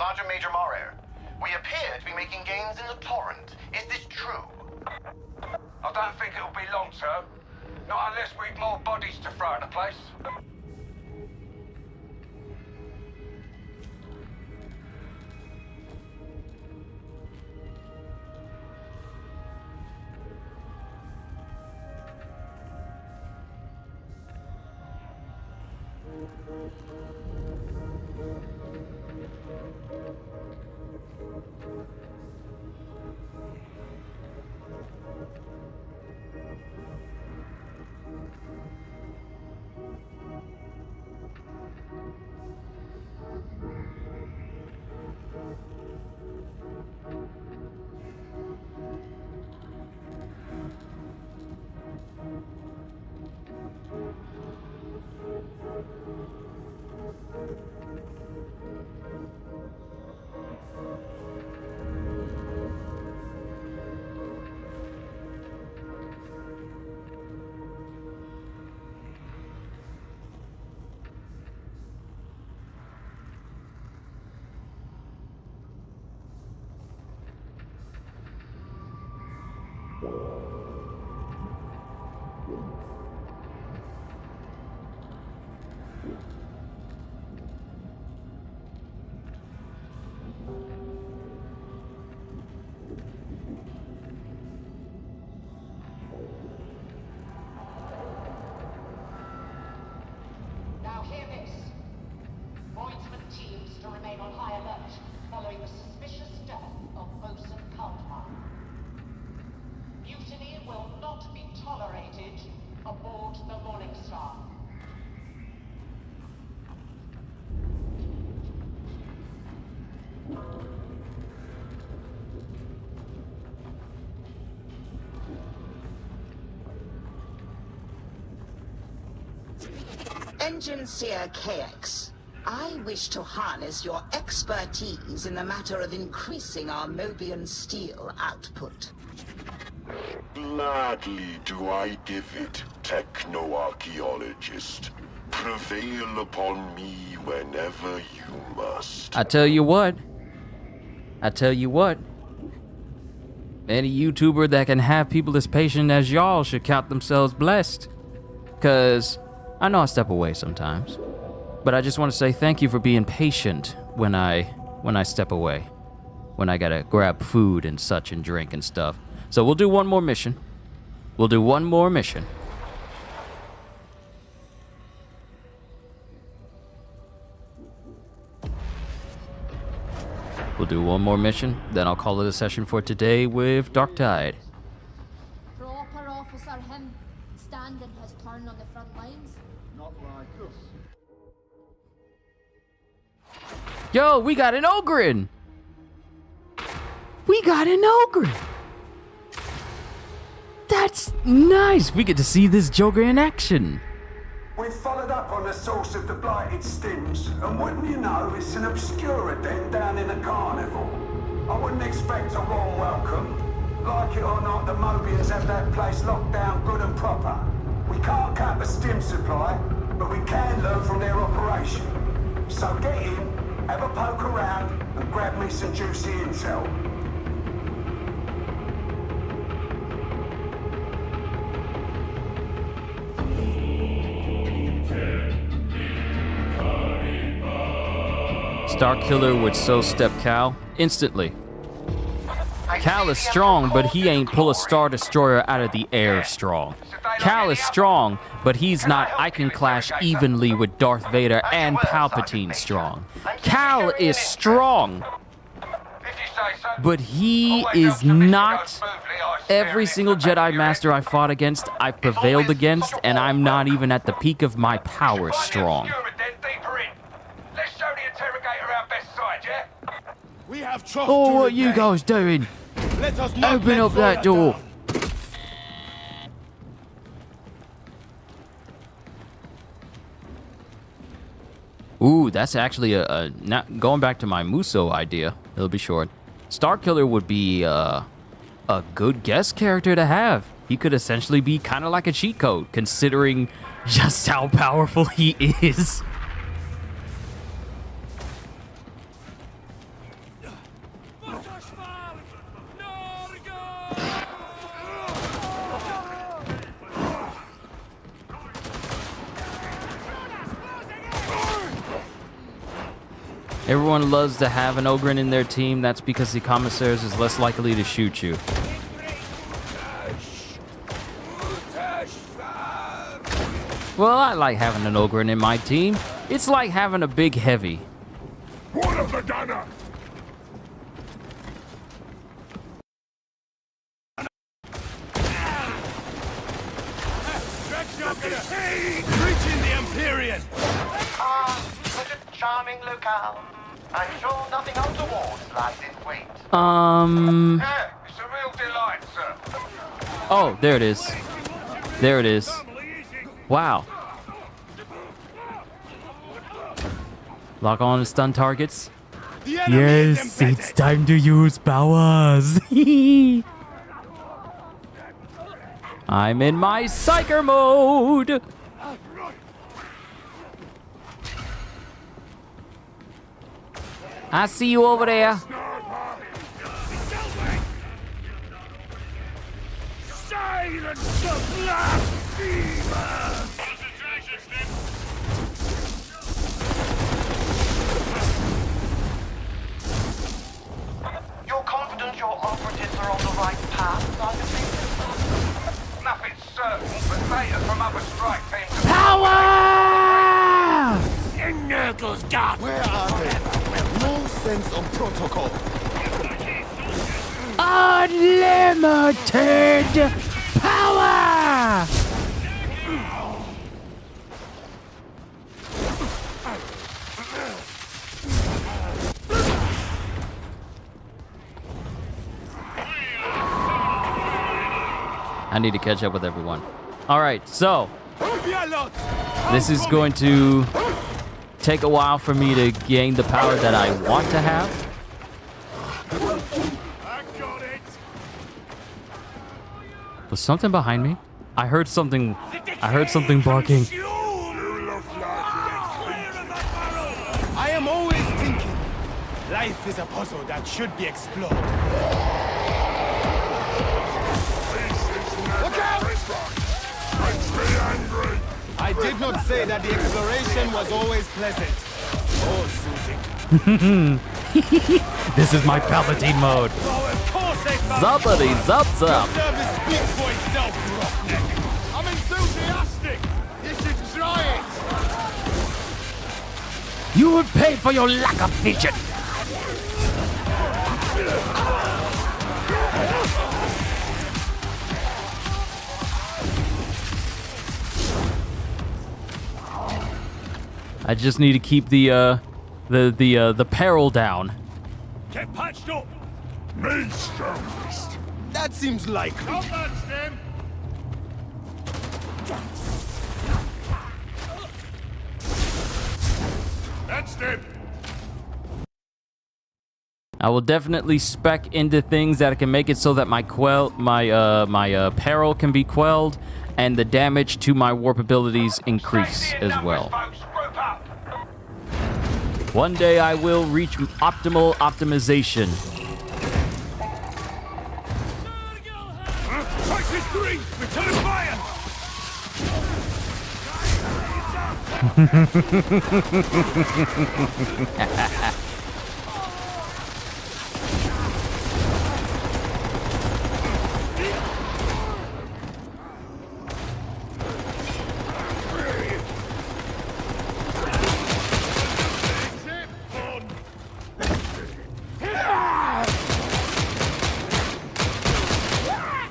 Sergeant Major Marer. We appear to be making gains in the Torrent. Is this true? I don't think it'll be long, sir. Not unless we've more bodies to throw in the place. Now hear this. Voidsman teams to remain on high alert following the suspicious death of Bosun Kaltmar. Mutiny will not be tolerated aboard the Morning Star. Engine Seer KX, I wish to harness your expertise in the matter of increasing our Mobian steel output. Gladly do I give it, techno-archaeologist. Prevail upon me whenever you must. I tell you what. Any YouTuber that can have people as patient as y'all should count themselves blessed. Cause I know I step away sometimes, but I just want to say thank you for being patient when I step away, when I gotta grab food and such and drink and stuff. So we'll do one more mission. We'll do one more mission. We'll do one more mission, then I'll call it a session for today with Darktide. Proper officer him, standing his turn on the front lines. Not like us. Yo, we got an Ogren! We got an Ogren! That's nice! We get to see this Joker in action. We've followed up on the source of the blighted stims, and wouldn't you know, it's an obscura den down in the carnival. I wouldn't expect a warm welcome. Like it or not, the Mobians have that place locked down good and proper. We can't cut the stim supply, but we can learn from their operation. So get in, have a poke around, and grab me some juicy intel. Starkiller would so step Cal instantly. Cal is strong, but he ain't pull a Star Destroyer out of the air strong. Cal is strong, but he's not I can clash evenly with Darth Vader and Palpatine strong. Cal is strong, but he is not every single Jedi Master I fought against, I've prevailed against, and I'm not even at the peak of my power strong. We have trust Oh, what you guys doing? Let us not Open up that door. Ooh, that's actually not going back to my Muso idea. It'll be short. Starkiller would be a good guest character to have. He could essentially be kind of like a cheat code, considering just how powerful he is. Everyone loves to have an Ogryn in their team. That's because the commissaires is less likely to shoot you. Well, I like having an Ogryn in my team. It's like having a big heavy. One of the gunner! Reaching the Empyrean! Such a charming locale. I'm sure nothing untoward lies in wait. Yeah, it's a real delight, sir. Oh, there it is. There it is. Wow. Lock on to stun targets. Yes, it's time to use powers. I'm in my psyker mode. I see you over there. Silence the blasphemer! You're confident your operatives are on the right path, Sergeant Mason? Nothing's certain, but data from other strike teams... Power! Nurgle's got. Where are they? No sense of protocol. Unlimited power! I need to catch up with everyone. All right, so this is going to take a while for me to gain the power that I want to have. Was something behind me? I heard something barking. I am always thinking, life is a puzzle that should be explored. Look out! I did not say that the exploration was always pleasant. Oh, Susie. This is my Palpatine mode. Zuppity zup zup. Service speaks for itself, roughneck. I'm enthusiastic. You should try it. You would pay for your lack of vision. I just need to keep the peril down. Get patched up! Me strongest. That seems likely. Come on, Stem! That's Stem! I will definitely spec into things that can make it so that my peril can be quelled, and the damage to my warp abilities increase as well. One day I will reach optimal optimization. Crisis 3! Return fire!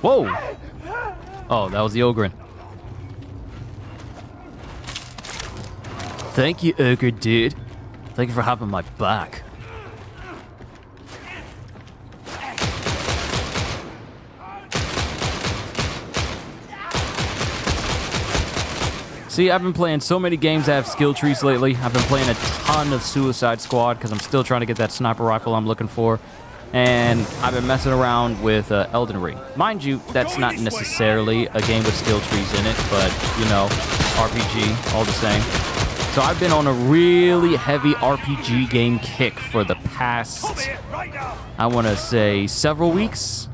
Whoa! Oh, that was the Ogryn. Thank you, Ogre dude. Thank you for having my back. See, I've been playing so many games that have skill trees lately. I've been playing a ton of Suicide Squad because I'm still trying to get that sniper rifle I'm looking for. And I've been messing around with Elden Ring. Mind you, that's not necessarily a game with skill trees in it, but, you know, RPG, all the same. So I've been on a really heavy RPG game kick for the past, I want to say, several weeks.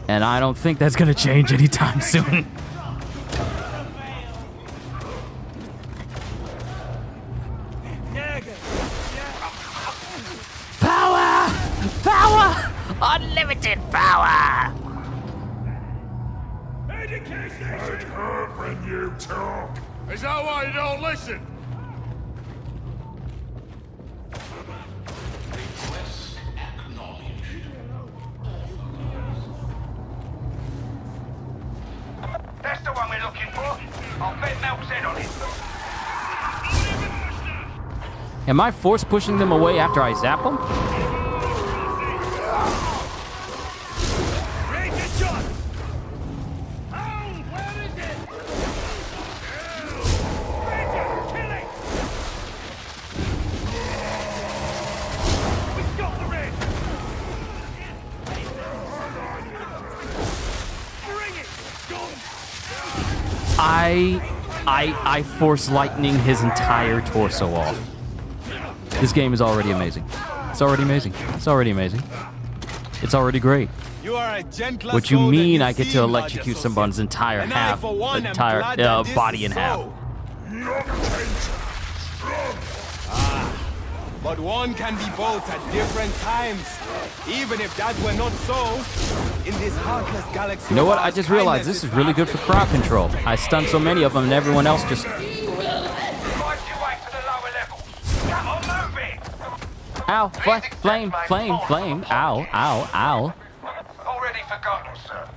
And I don't think that's going to change anytime soon. I'd hurt when you talk. Is that why you don't listen? That's the one we're looking for. I'll bet Mel's head on it. Am I force pushing them away after I zap them? I force lightning his entire torso off. This game is already amazing. It's already amazing. It's already amazing. It's already great. You are a gentler What you soul than mean you I get to seem, electrocute large someone's entire And I, half, for one, am entire glad that this body is in half? so. But one can be both at different times. Even if that were not so, in this heartless galaxy. You know what? I just realized this is really good for crowd control. I stunned so many of them and everyone else just... Ow, flame, flame, flame, ow, ow, ow. Already forgotten, sir.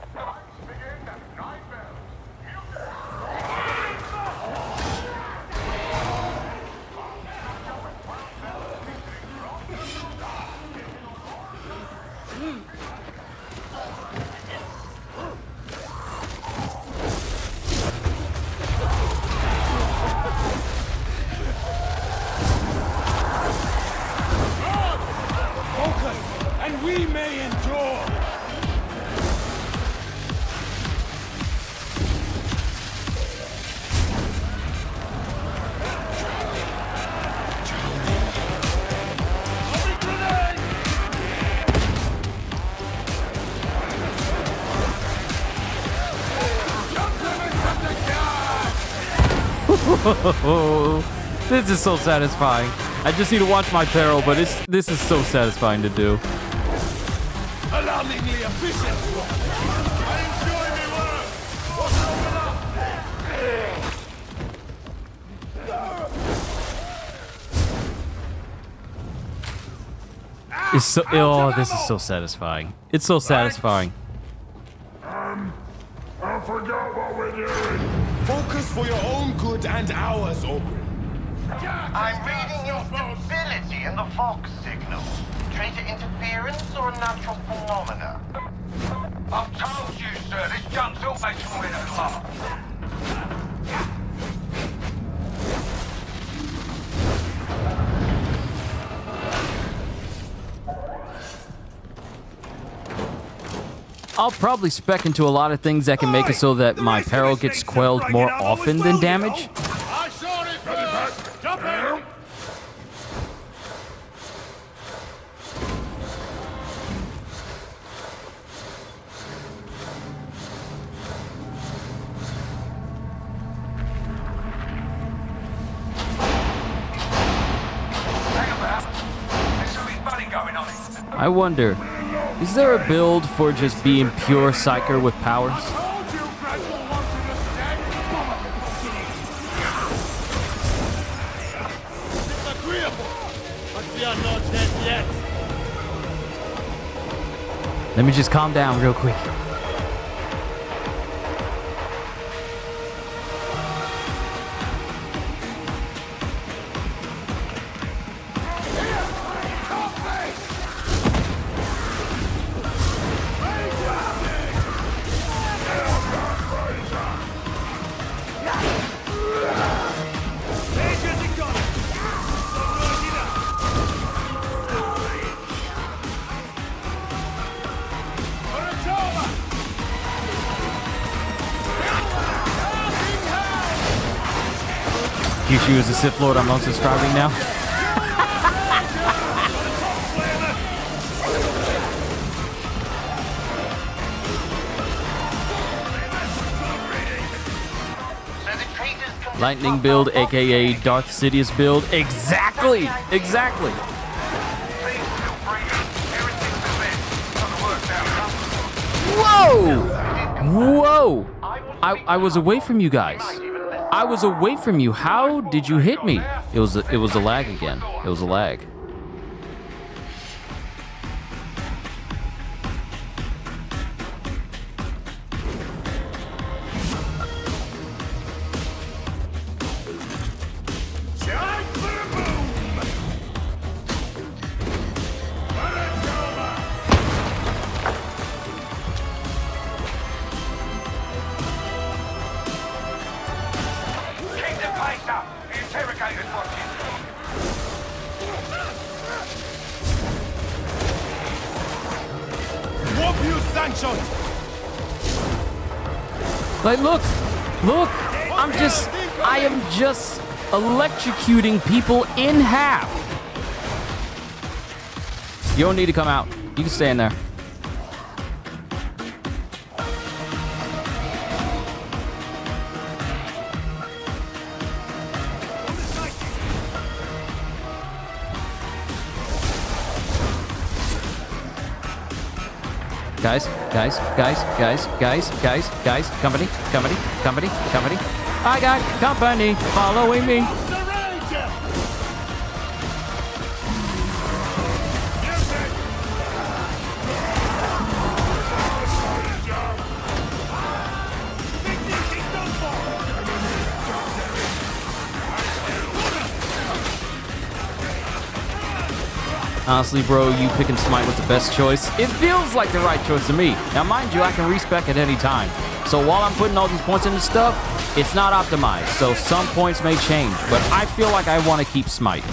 And we may endure. This is so satisfying. I just need to watch my peril, but this is so satisfying to do. Alarmingly efficient. I enjoy my work. It's so, oh, this is so satisfying. It's so satisfying. I forgot what we're doing. Focus for your own good and ours, Aubrey. I'm reading instability in the Vox signal. Traitor interference or a natural phenomena? I've told you, sir, this gun's always falling apart. I'll probably spec into a lot of things that can make it so that my peril gets quelled more often than damage. I saw it first. Jump in. I wonder, is there a build for just being pure Psyker with powers? Let me just calm down real quick. Kyushu is a Sith Lord I'm unsubscribing now. Lightning build, aka Darth Sidious build. Exactly! Exactly! Whoa! Whoa! I was away from you guys. I was away from you. How did you hit me? It was a lag again. It was a lag. Like, look, I am just electrocuting people in half. You don't need to come out. You can stay in there. Guys, company. I got company following me. Honestly, bro, you picking Smite was the best choice. It feels like the right choice to me. Now, mind you, I can respec at any time. So while I'm putting all these points into stuff, it's not optimized. So some points may change, but I feel like I want to keep Smite.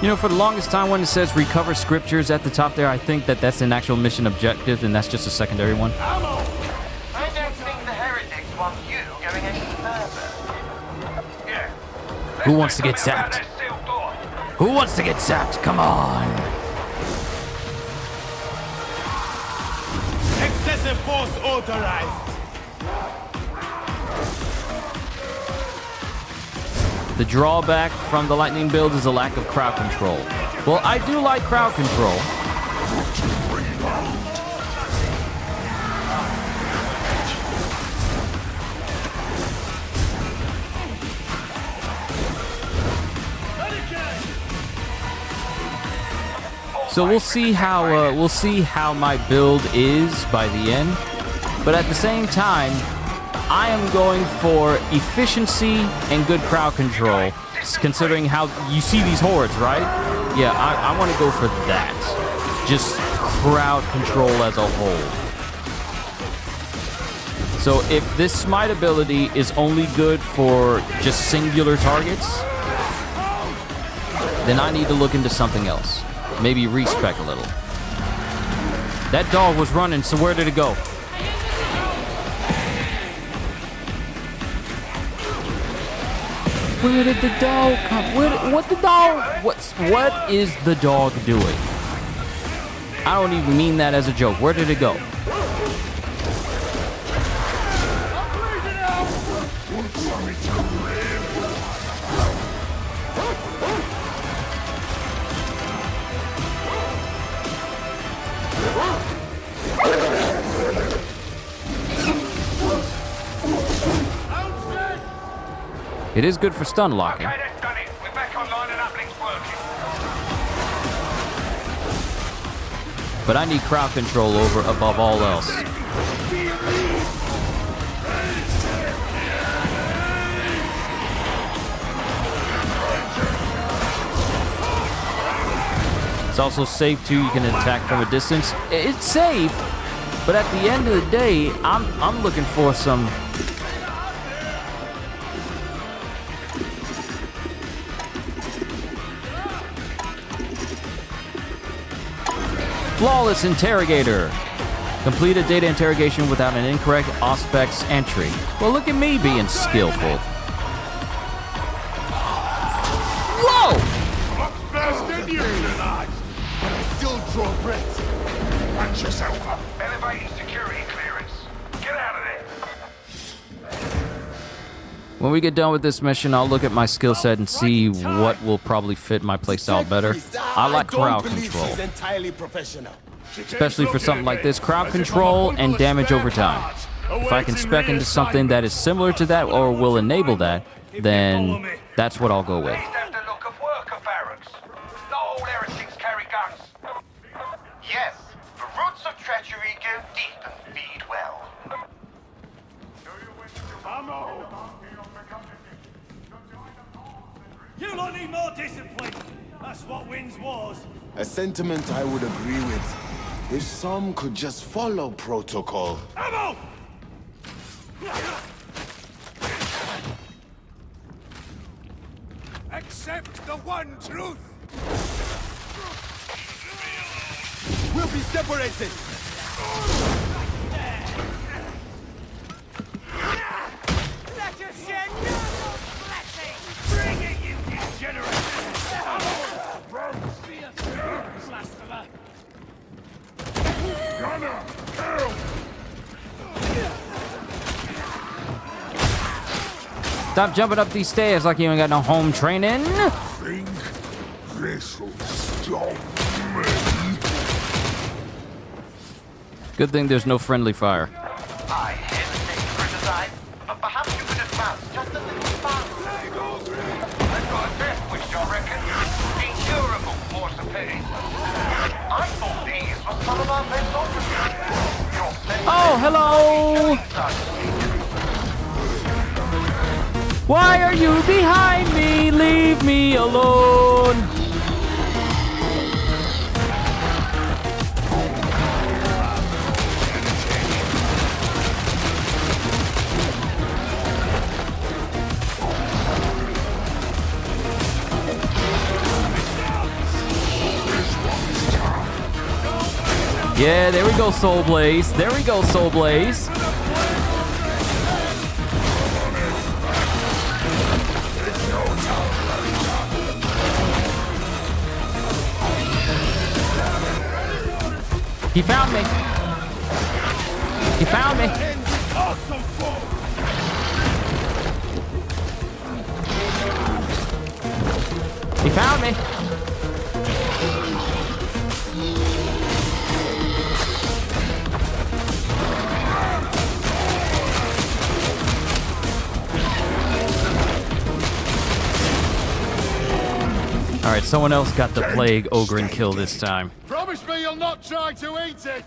You know, for the longest time when it says recover scriptures at the top there, I think that that's an actual mission objective and that's just a secondary one. I don't think the heretics want you going any further. Yeah. Who wants to get zapped? Who wants to get zapped? Come on. Excessive force authorized. The drawback from the lightning build is a lack of crowd control. Well, I do like crowd control. So we'll see how my build is by the end. But at the same time, I am going for efficiency and good crowd control, considering how you see these hordes, right? Yeah, I want to go for that. Just crowd control as a whole. So if this Smite ability is only good for just singular targets, then I need to look into something else. Maybe respec a little. That dog was running, so where did it go? Where did the dog come? What the dog? What is the dog doing? I don't even mean that as a joke. Where did it go? It is good for stun locking. Okay, that's done it. We're back online and uplink's working. But I need crowd control above all else. It's also safe too. You can attack from a distance. It's safe, but at the end of the day, I'm looking for some. Flawless interrogator. Complete a data interrogation without an incorrect Auspex entry. Well, look at me being skillful. Whoa! Faster than you tonight. But I still draw breath. Watch yourself up. Elevating security clearance. Get out of there. When we get done with this mission, I'll look at my skill set and see what will probably fit my playstyle better. I like crowd control, She's entirely professional. especially for something like this. Crowd control and damage over time. If I can spec into something that is similar to that or will enable that, then that's what I'll go with. Have the look of worker barracks. Not all heretics carry guns. Yes, the roots of treachery go deep and feed well. You lot need more discipline. That's what wins wars. A sentiment I would agree with. If some could just follow protocol. Ammo! Accept the one truth. We'll be separated. Let us share no blessing. Bring it, you degenerate. Blasphemer. Gunner, help! Stop jumping up these stairs like you ain't got no home training. Think this'll stop me? Good thing there's no friendly fire. I hesitate to criticize, but perhaps you could advance just a little faster. I've got a death wish, I reckon. Incurable force of pity. I thought these were some of our best officers. Oh, hello! Why are you behind me? Leave me alone! Yeah, there we go, Soul Blaze. There we go, Soul Blaze. He found me. He found me. He found me. All right, someone else got the plague ogre and kill this time. Promise me you'll not try to eat it!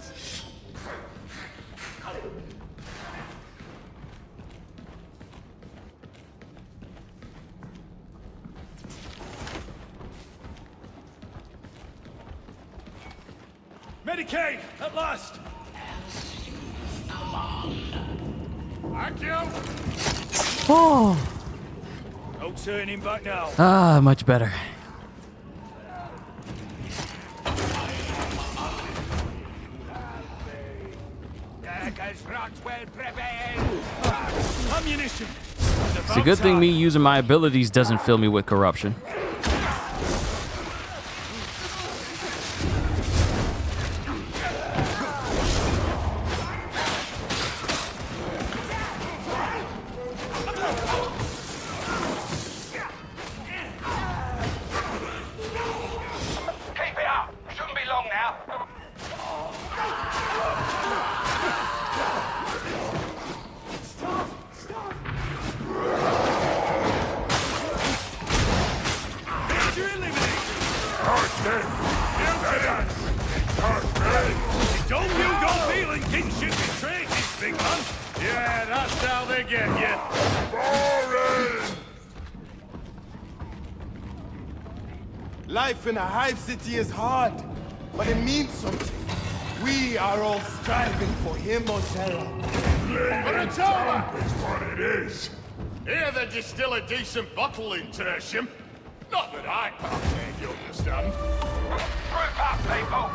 Medicaid, at last. Thank you! Oh. No turning back now. Ah, much better. Ammunition. It's a good thing me using my abilities doesn't fill me with corruption. Keep it up. Shouldn't be long now. Don't you go feeling kinship betrayed, this big man? Yeah, that's how they get you. Boring! Life in a hive city is hard, but it means something. We are all striving for him or Sarah. But it's over! It's what it is. Here they distill a decent bottle in tertium. Not that I can't, you understand. Group up, people.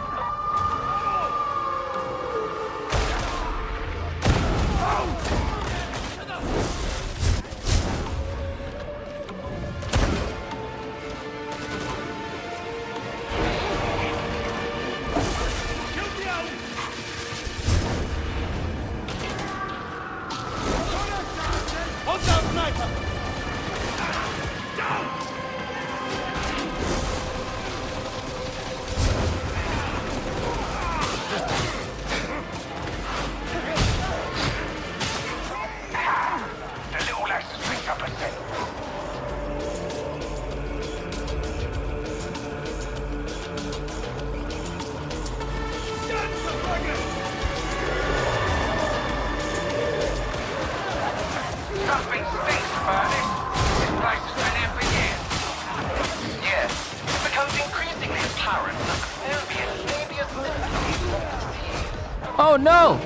Oh no!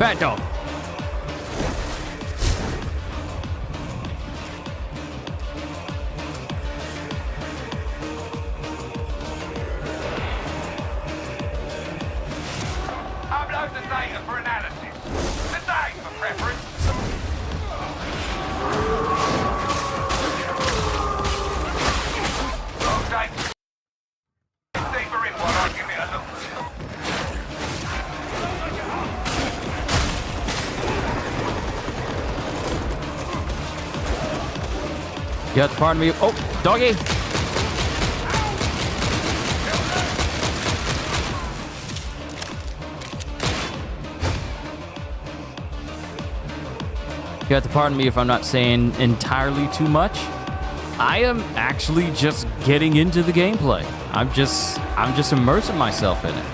Bad dog. Upload the data for analysis. Today, for preference. Okay. Deeper in while I give it a look. You have to pardon me. Oh, doggy! You have to pardon me if I'm not saying entirely too much. I am actually just getting into the gameplay. I'm just immersing myself in it.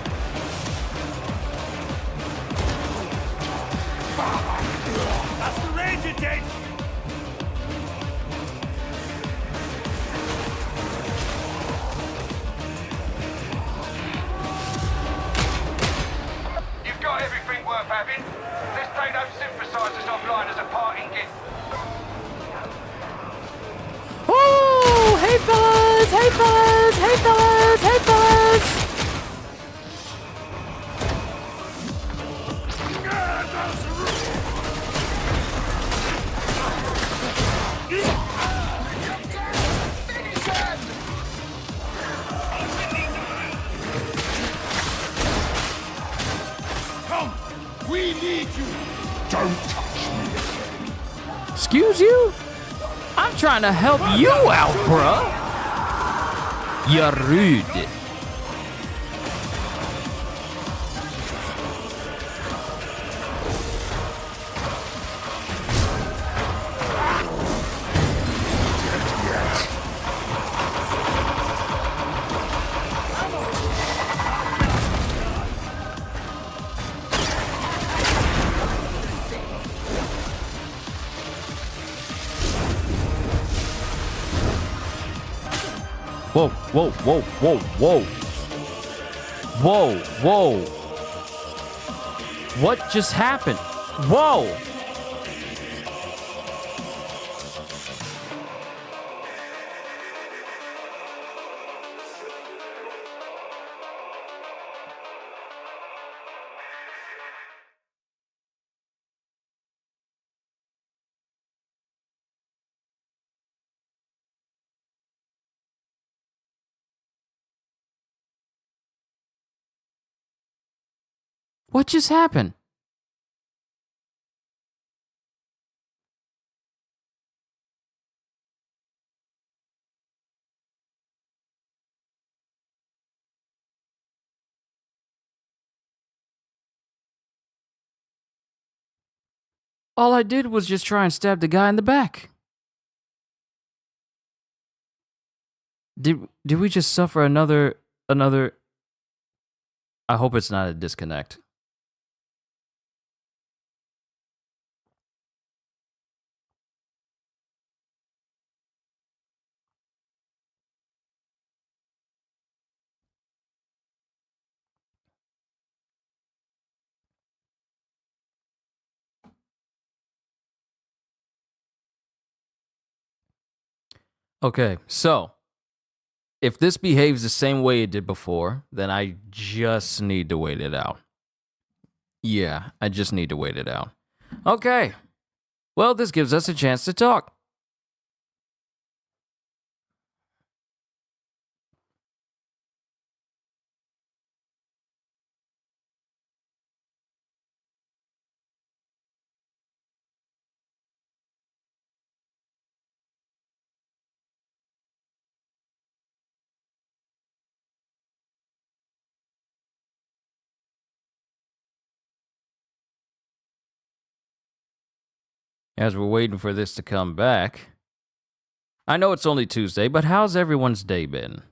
That's the ranger dead! You've got everything worth having. Let's take those synthesizers offline as a parting gift. Oh, hey fellas, hey fellas, hey fellas, hey fellas. Come, we need you. Don't touch me. Excuse you? I'm trying to help you out, bruh. You're rude. Whoa, whoa, whoa, whoa, whoa. Whoa, whoa. What just happened? Whoa. What just happened? All I did was just try and stab the guy in the back. Did we just suffer another I hope it's not a disconnect. Okay, so if this behaves the same way it did before, then I just need to wait it out. Yeah, I just need to wait it out. Okay. Well, this gives us a chance to talk. As we're waiting for this to come back. I know it's only Tuesday, but how's everyone's day been?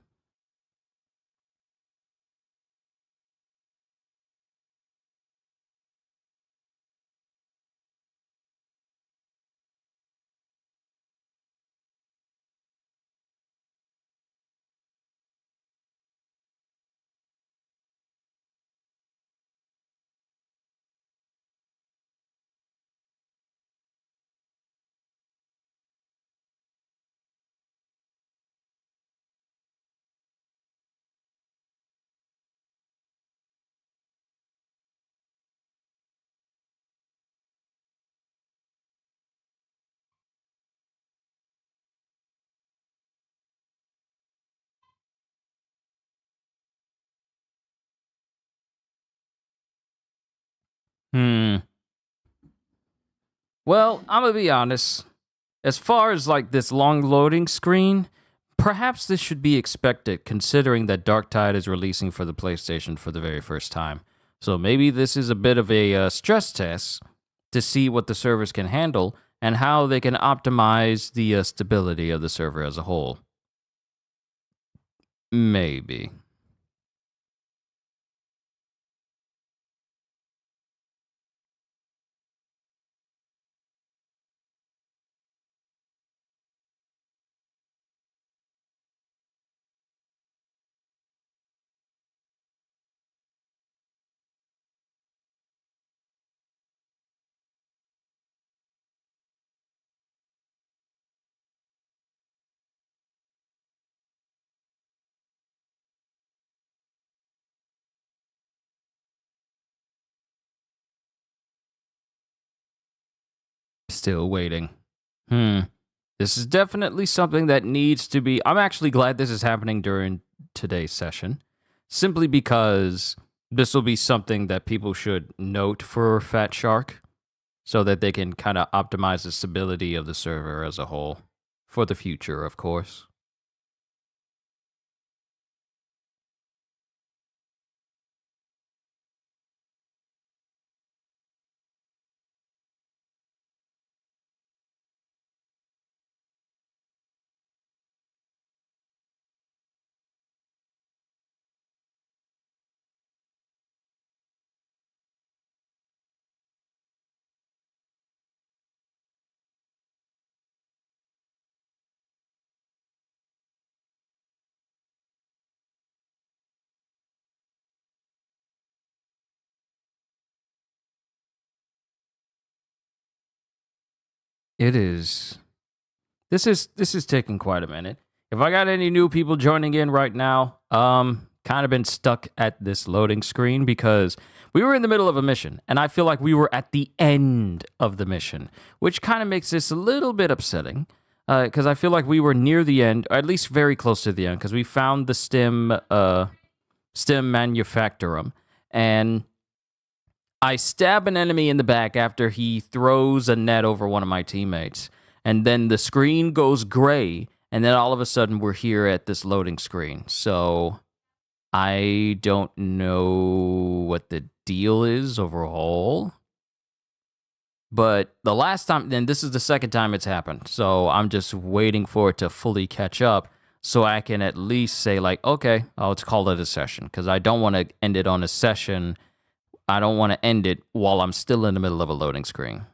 Well, I'm gonna be honest. As far as like this long loading screen, perhaps this should be expected considering that Darktide is releasing for the PlayStation for the very first time. So maybe this is a bit of a stress test to see what the servers can handle and how they can optimize the stability of the server as a whole. Maybe. Still waiting. This is definitely something that needs to be... I'm actually glad this is happening during today's session, simply because this will be something that people should note for Fat Shark, so that they can kind of optimize the stability of the server as a whole, for the future, of course. It is. This is taking quite a minute. If I got any new people joining in right now, kind of been stuck at this loading screen because we were in the middle of a mission, and I feel like we were at the end of the mission, which kind of makes this a little bit upsetting, because I feel like we were near the end, or at least very close to the end, because we found the stem manufactorum, and I stab an enemy in the back after he throws a net over one of my teammates. And then the screen goes gray, and then all of a sudden we're here at this loading screen. So I don't know what the deal is overall. But the last time, then this is the second time it's happened. So I'm just waiting for it to fully catch up so I can at least say like, okay, let's call it a session. Because I don't want to end it on a session. I don't want to end it while I'm still in the middle of a loading screen.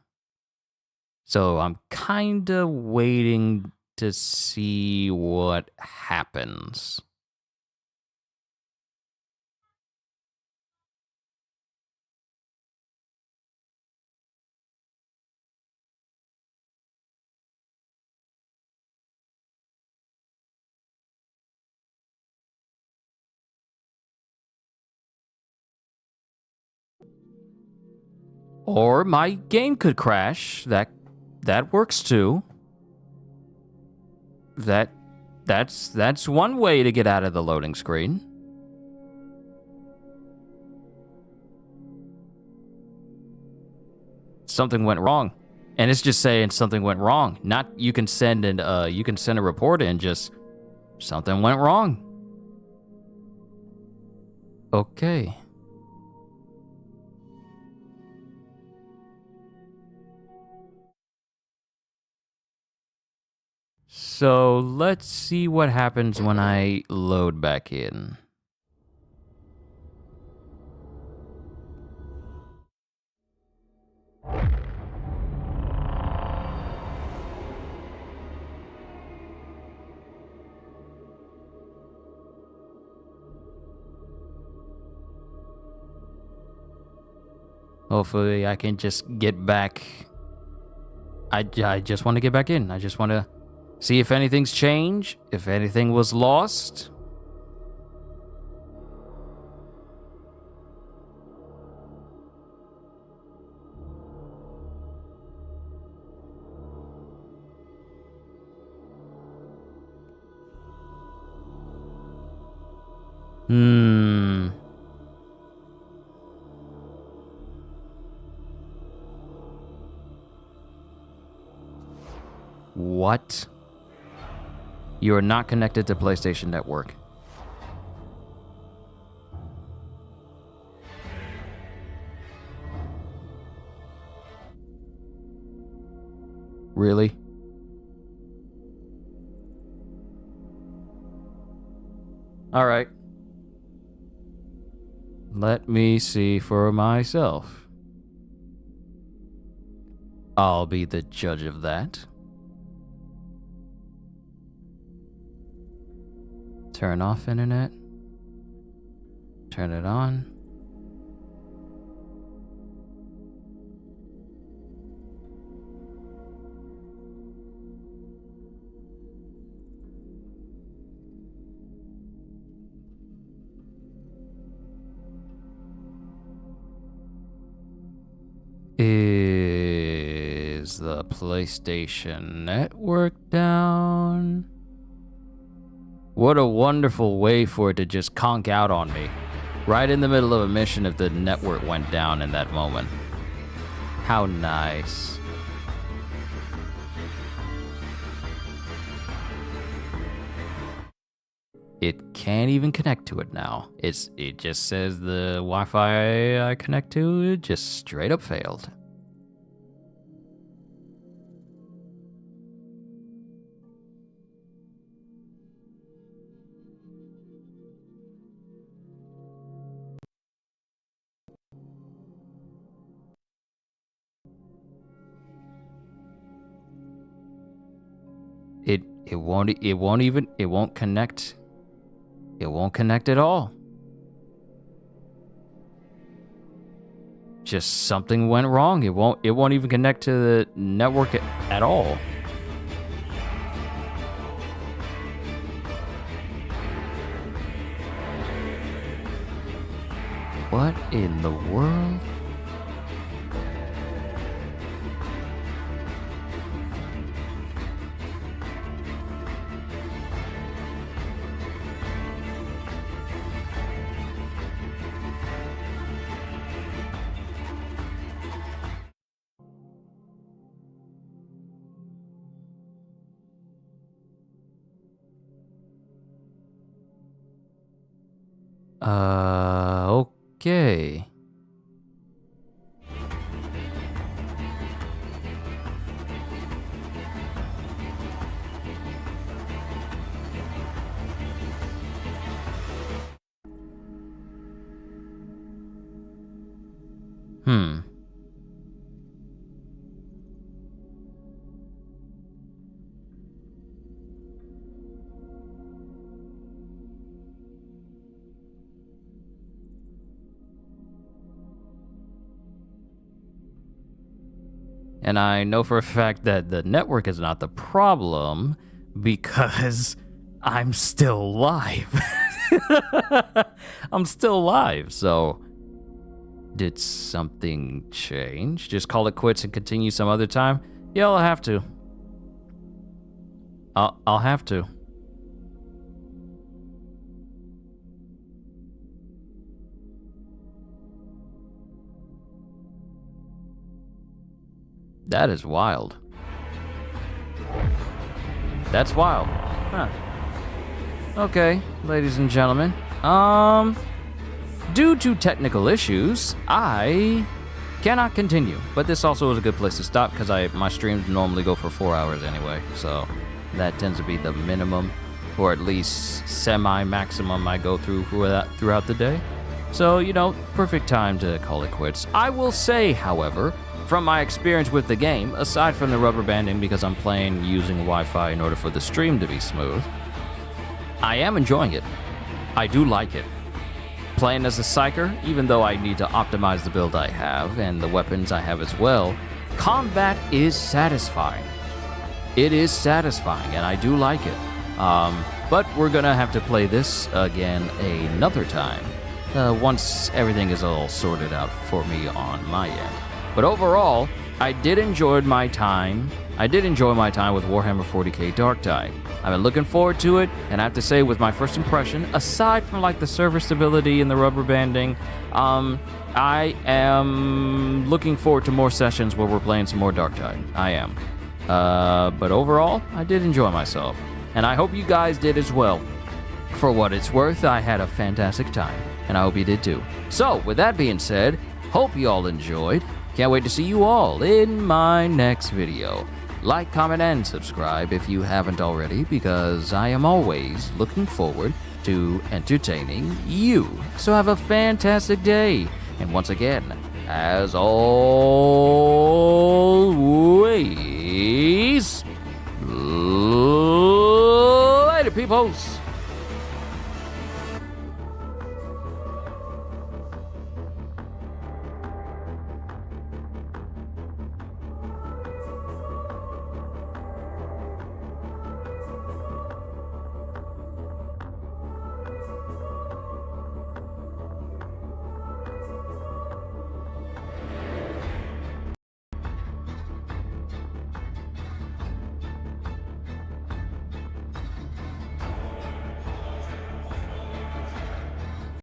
So I'm kind of waiting to see what happens. Or my game could crash. That works too. That's one way to get out of the loading screen. Something went wrong. And it's just saying something went wrong. Not you can send a report in, just something went wrong. Okay. So let's see what happens when I load back in. Hopefully I can just get back. I just want to get back in. I just want to see if anything's changed, if anything was lost. What? You are not connected to PlayStation Network. Really? All right. Let me see for myself. I'll be the judge of that. Turn off internet. Turn it on. Is the PlayStation Network down? What a wonderful way for it to just conk out on me. Right in the middle of a mission if the network went down in that moment. How nice. It can't even connect to it now. It just says the Wi-Fi I connect to, it just straight up failed. It won't connect. It won't connect at all. Just something went wrong. It won't even connect to the network at all. What in the world? Okay. And I know for a fact that the network is not the problem because I'm still live. I'm still live, so did something change? Just call it quits and continue some other time? Yeah, I'll have to. I'll have to. That is wild. That's wild. Huh. Okay, ladies and gentlemen. Due to technical issues, I cannot continue. But this also is a good place to stop because my streams normally go for 4 hours anyway. So that tends to be the minimum, or at least semi-maximum I go through throughout the day. So, you know, perfect time to call it quits. I will say, however, from my experience with the game, aside from the rubber banding because I'm playing using Wi-Fi in order for the stream to be smooth, I am enjoying it. I do like it. Playing as a psyker, even though I need to optimize the build I have and the weapons I have as well, combat is satisfying. It is satisfying, and I do like it. But we're gonna have to play this again another time, once everything is all sorted out for me on my end. But overall, I did enjoy my time with Warhammer 40K Darktide. I've been looking forward to it, and I have to say, with my first impression, aside from like the server stability and the rubber banding, I am looking forward to more sessions where we're playing some more Darktide. I am. But overall, I did enjoy myself, and I hope you guys did as well. For what it's worth, I had a fantastic time, and I hope you did too. So, with that being said, hope you all enjoyed. Can't wait to see you all in my next video. Like, comment, and subscribe if you haven't already, because I am always looking forward to entertaining you. So have a fantastic day, and once again, as always,